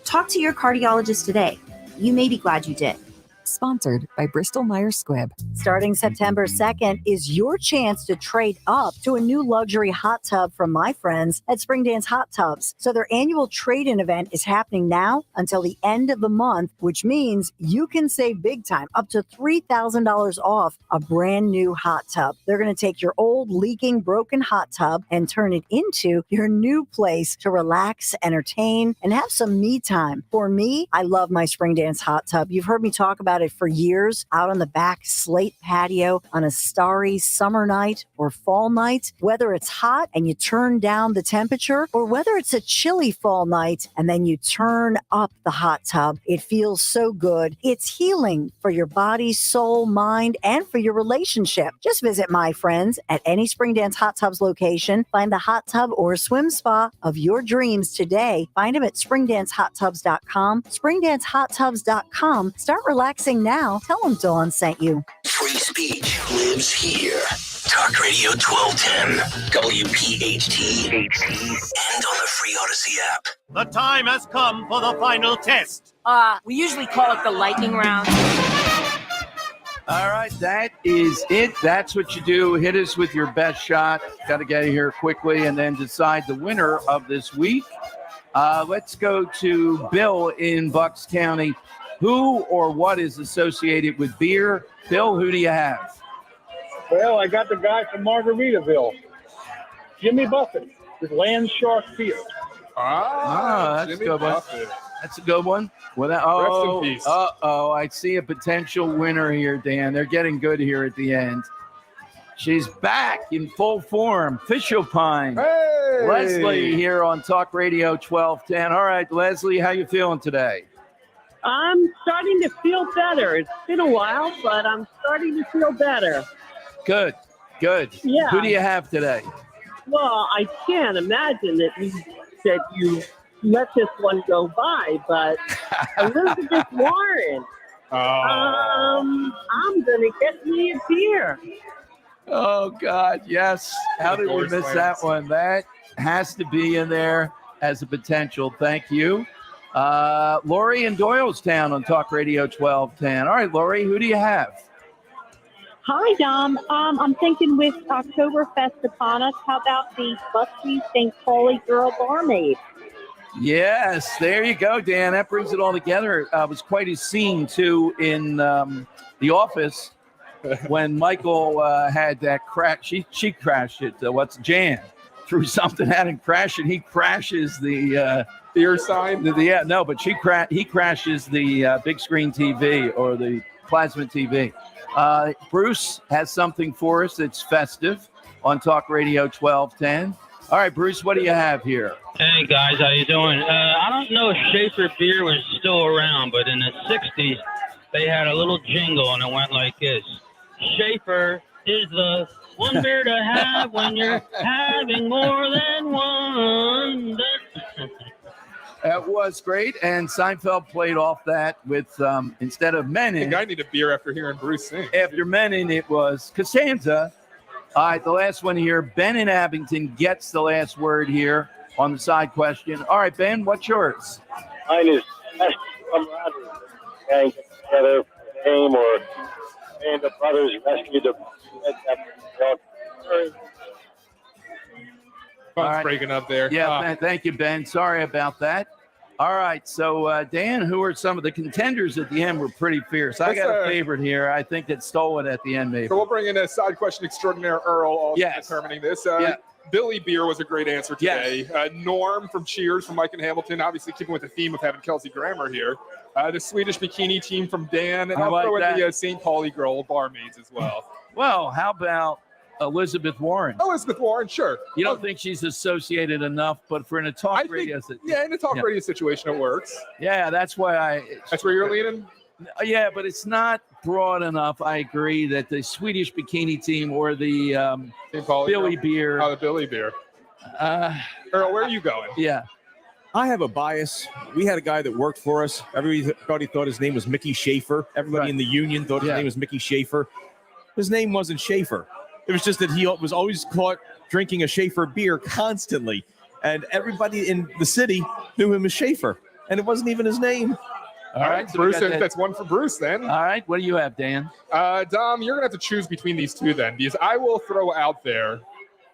Talk to your cardiologist today. You may be glad you did. Sponsored by Bristol-Myers Squibb. Starting September 2nd is your chance to trade up to a new luxury hot tub from my friends at Spring Dance Hot Tubs. So their annual trade-in event is happening now until the end of the month, which means you can save big time, up to $3,000 off a brand new hot tub. They're going to take your old, leaking, broken hot tub and turn it into your new place to relax, entertain, and have some me time. For me, I love my Spring Dance hot tub. You've heard me talk about it for years, out on the back slate patio on a starry summer night or fall night. Whether it's hot and you turn down the temperature, or whether it's a chilly fall night and then you turn up the hot tub, it feels so good. It's healing for your body, soul, mind, and for your relationship. Just visit my friends at any Spring Dance Hot Tubs location. Find the hot tub or swim spa of your dreams today. Find them at springdancehottubs.com. Springdancehottubs.com. Start relaxing listening now, tell them Dawn sent you. Free speech lives here. Talk Radio 1210, WPHT, and on the free Odyssey app. The time has come for the final test. We usually call it the lightning round. All right, that is it. That's what you do. Hit us with your best shot. Got to get here quickly and then decide the winner of this week. Let's go to Bill in Bucks County. Who or what is associated with beer? Bill, who do you have? Well, I got the guy from Margaritaville, Jimmy Buffett, with Land Shark Beer. That's a good one. That's a good one. Well, Rest in peace. I see a potential winner here, Dan. They're getting good here at the end. She's back in full form. Fisher Pine. Hey! Leslie here on Talk Radio 1210. All right, Leslie, how you feeling today? I'm starting to feel better. It's been a while, but I'm starting to feel better. Good. Yeah. Who do you have today? Well, I can't imagine that you let this one go by, but Elizabeth Warren. I'm going to get me a beer. Oh, God, yes. How did we miss that one? That has to be in there as a potential. Thank you. Lori in Doylestown on Talk Radio 1210. All right, Lori, who do you have? Hi, Dom. I'm thinking with Oktoberfest upon us, how about the busty St. Pauli girl barmaid? Yes, there you go, Dan. That brings it all together. It was quite a scene, too, in The Office when Michael had that crash. She crashed it. Jan threw something at him, crashed it. He crashes the beer sign. But he crashes the big screen TV or the plasma TV. Bruce has something for us that's festive on Talk Radio 1210. All right, Bruce, what do you have here? Hey, guys, how you doing? I don't know if Schaefer beer was still around, but in the 60s, they had a little jingle, and it went like this. Schaefer is the one beer to have when you're having more than one. That was great, and Seinfeld played off that with, instead of Menin. I think I need a beer after hearing Bruce sing. After Menin, it was Costanza. All right, the last one here. Ben in Abington gets the last word here on the side question. All right, Ben, what's yours? Mine is best camaraderie. Gang together for the game or and the brothers rescue the Phone's breaking up there. Yeah, thank you, Ben. Sorry about that. All right, so Dan, who are some of the contenders at the end? Were pretty fierce. I got a favorite here. I think that stole it at the end, maybe. So we'll bring in a side question extraordinaire, Earl, also determining this. Billy Beer was a great answer today. Norm from Cheers from Mike and Hamilton, obviously keeping with the theme of having Kelsey Grammer here. The Swedish bikini team from Dan, and I'll throw in the St. Pauli girl barmaids as well. Well, how about Elizabeth Warren? Elizabeth Warren, sure. You don't think she's associated enough, but for in a talk radio in a talk radio situation, it works. Yeah, that's why That's where you're leaning? Yeah, but it's not broad enough. I agree that the Swedish bikini team or the Billy Beer. Oh, the Billy Beer. Earl, where are you going? Yeah. I have a bias. We had a guy that worked for us. Everybody thought his name was Mickey Schaefer. Everybody in the union thought his name was Mickey Schaefer. His name wasn't Schaefer. It was just that he was always caught drinking a Schaefer beer constantly. And everybody in the city knew him as Schaefer. And it wasn't even his name. All right, so Bruce, that's one for Bruce then. All right, what do you have, Dan? Dom, you're going to have to choose between these two then, because I will throw out there.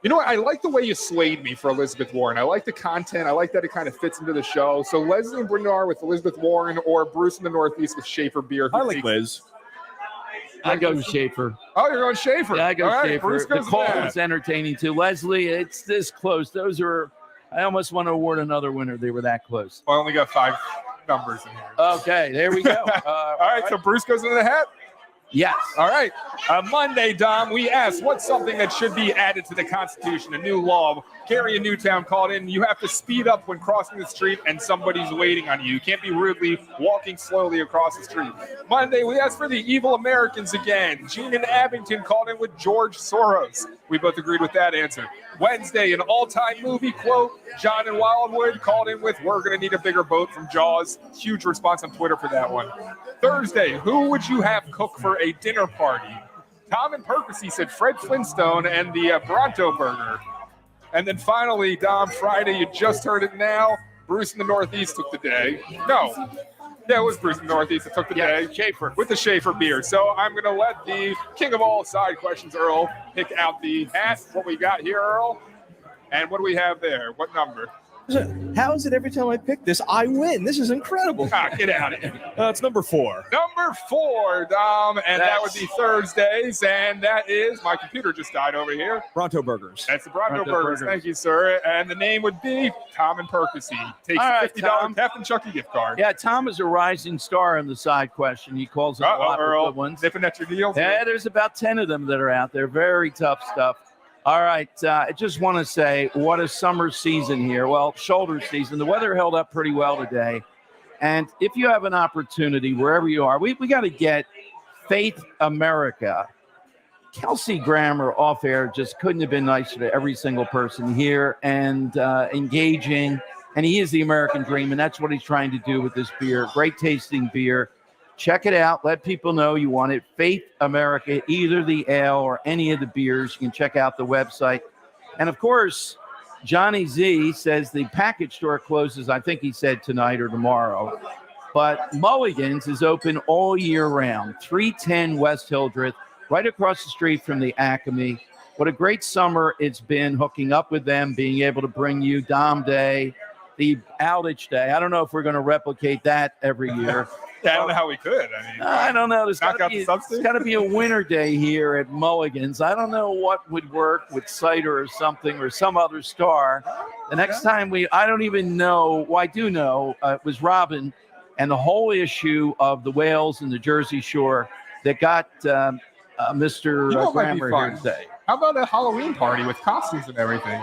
You know what? I like the way you swayed me for Elizabeth Warren. I like the content. I like that it kind of fits into the show. So Leslie and Bernard with Elizabeth Warren or Bruce in the Northeast with Schaefer Beer. I like Liz. I go with Schaefer. Oh, you're going Schaefer. Yeah, I go All right, Schaefer. Bruce The goes call with was entertaining too. Leslie, it's this close. I almost want to award another winner. They were that close. I only got 5 numbers in here. Okay, there we go. All right, so Bruce goes into the hat? Yes. All right. Monday, Dom, we asked what's something that should be added to the Constitution, a new law. Gary in Newtown called in. You have to speed up when crossing the street and somebody's waiting on you. You can't be rudely walking slowly across the street. Monday, we asked for the evil Americans again. Gene in Abington called in with George Soros. We both agreed with that answer. Wednesday, an all-time movie quote. John in Wildwood called in with, we're going to need a bigger boat from Jaws. Huge response on Twitter for that one. Thursday, who would you have cook for a dinner party? Tom and Percy said Fred Flintstone and the Bronto Burger. And then finally, Dom, Friday, you just heard it now. Bruce in the Northeast took the day. No. Yeah, it was Bruce in the Northeast that took the day. Schaefer. With the Schaefer beer. So I'm going to let the king of all side questions, Earl, pick out the hat. What we got here, Earl? And what do we have there? What number? How is it every time I pick this, I win? This is incredible. Get out of here. It's number 4. Number 4, Dom, and that would be Thursdays, and that is, my computer just died over here. Bronto Burgers. That's the Bronto Burgers. Thank you, sir. And the name would be Tom and Percy. Takes a $50 Captain Chucky gift card. Yeah, Tom is a rising star in the side question. He calls it a lot of good ones. Nipping at your deals. Yeah, there's about 10 of them that are out there. Very tough stuff. All right, I just want to say, what a summer season here. Well, shoulder season. The weather held up pretty well today. And if you have an opportunity, wherever you are, we got to get Faith America. Kelsey Grammer off air just couldn't have been nicer to every single person here and engaging. And he is the American dream, and that's what he's trying to do with this beer. Great tasting beer. Check it out. Let people know you want it. Faith America, either the ale or any of the beers. You can check out the website. And, of course, Johnny Z says the package store closes, I think he said tonight or tomorrow. But Mulligan's is open all year round. 310 West Hildreth, right across the street from the Acme. What a great summer it's been hooking up with them, being able to bring you Dom Day, the outage day. I don't know if we're going to replicate that every year. Yeah, I don't know how we could. I don't know. There's got to be a winter day here at Mulligan's. I don't know what would work with cider or something or some other star. The next time I don't even know. Well, I do know it was Robin and the whole issue of the whales and the Jersey Shore that got Mr. Grammer here today. How about a Halloween party with costumes and everything?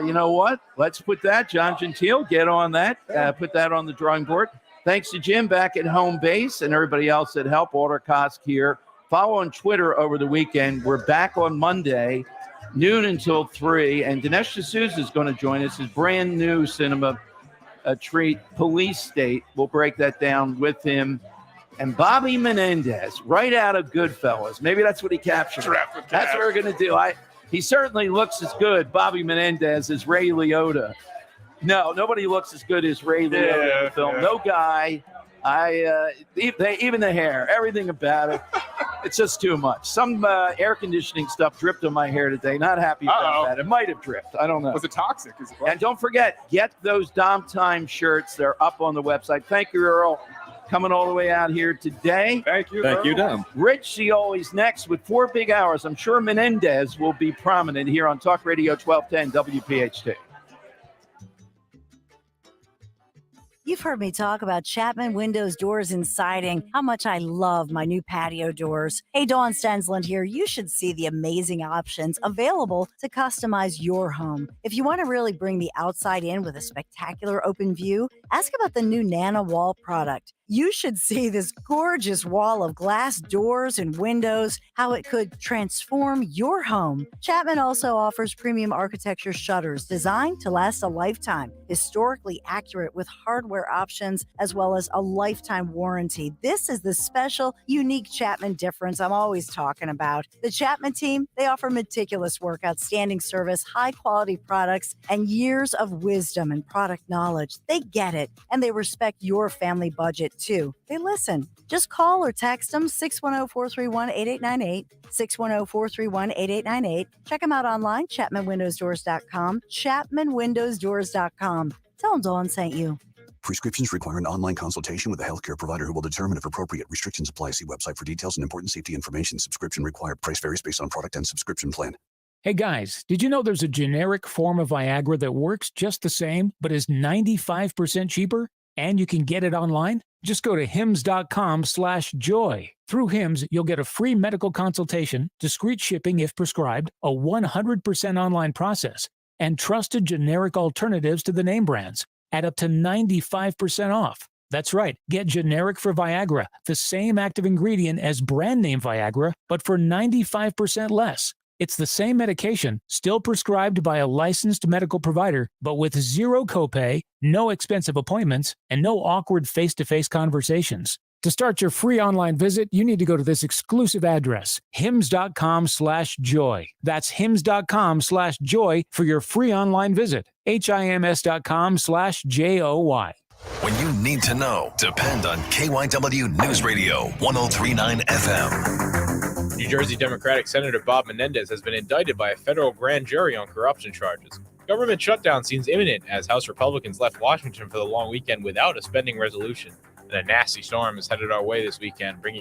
You know what? Let's put that. John Gentile, get on that. Put that on the drawing board. Thanks to Jim back at home base and everybody else that helped. Walter Kosk here. Follow on Twitter over the weekend. We're back on Monday, noon until 3. And Dinesh D'Souza is going to join us. His brand new cinema treat, Police State. We'll break that down with him. And Bobby Menendez, right out of Goodfellas. Maybe that's what he captured. That's what we're going to do. He certainly looks as good, Bobby Menendez, as Ray Liotta. No, nobody looks as good as Ray Liotta in the film. Yeah. No guy. Even the hair, everything about it. It's just too much. Some air conditioning stuff dripped on my hair today. Not happy about that. It might have dripped. I don't know. Was it toxic? And don't forget, get those Dom Time shirts. They're up on the website. Thank you, Earl, coming all the way out here today. Thank you, Thank you, Dom. Rich Cioli's next with 4 big hours. I'm sure Menendez will be prominent here on Talk Radio 1210 WPHT. You've heard me talk about Chapman Windows, Doors, and Siding, how much I love my new patio doors. Hey, Dawn Stensland here. You should see the amazing options available to customize your home. If you want to really bring the outside in with a spectacular open view, ask about the new Nana Wall product. You should see this gorgeous wall of glass doors and windows, how it could transform your home. Chapman also offers premium architecture shutters designed to last a lifetime, historically accurate with hardware options, as well as a lifetime warranty. This is the special, unique Chapman difference I'm always talking about. The Chapman team, they offer meticulous work, outstanding service, high-quality products, and years of wisdom and product knowledge. They get it, and they respect your family budget, too. They listen. Just call or text them 610-431-8898, 610-431-8898. Check them out online, ChapmanWindowsDoors.com, ChapmanWindowsDoors.com. Tell them Dawn sent you. Prescriptions require an online consultation with a healthcare provider who will determine if appropriate. Restrictions apply. See website for details and important safety information. Subscription required. Price varies based on product and subscription plan. Hey guys, did you know there's a generic form of Viagra that works just the same, but is 95% cheaper? And you can get it online? Just go to hims.com/joy. Through Hims, you'll get a free medical consultation, discreet shipping if prescribed, a 100% online process, and trusted generic alternatives to the name brands at up to 95% off. That's right. Get generic for Viagra, the same active ingredient as brand name Viagra, but for 95% less. It's the same medication, still prescribed by a licensed medical provider, but with zero copay, no expensive appointments, and no awkward face-to-face conversations. To start your free online visit, you need to go to this exclusive address, hims.com/joy. That's hims.com/joy for your free online visit, hims.com/joy. When you need to know, depend on KYW News Radio 103.9 FM. New Jersey Democratic Senator Bob Menendez has been indicted by a federal grand jury on corruption charges. Government shutdown seems imminent as House Republicans left Washington for the long weekend without a spending resolution. And a nasty storm is headed our way this weekend, bringing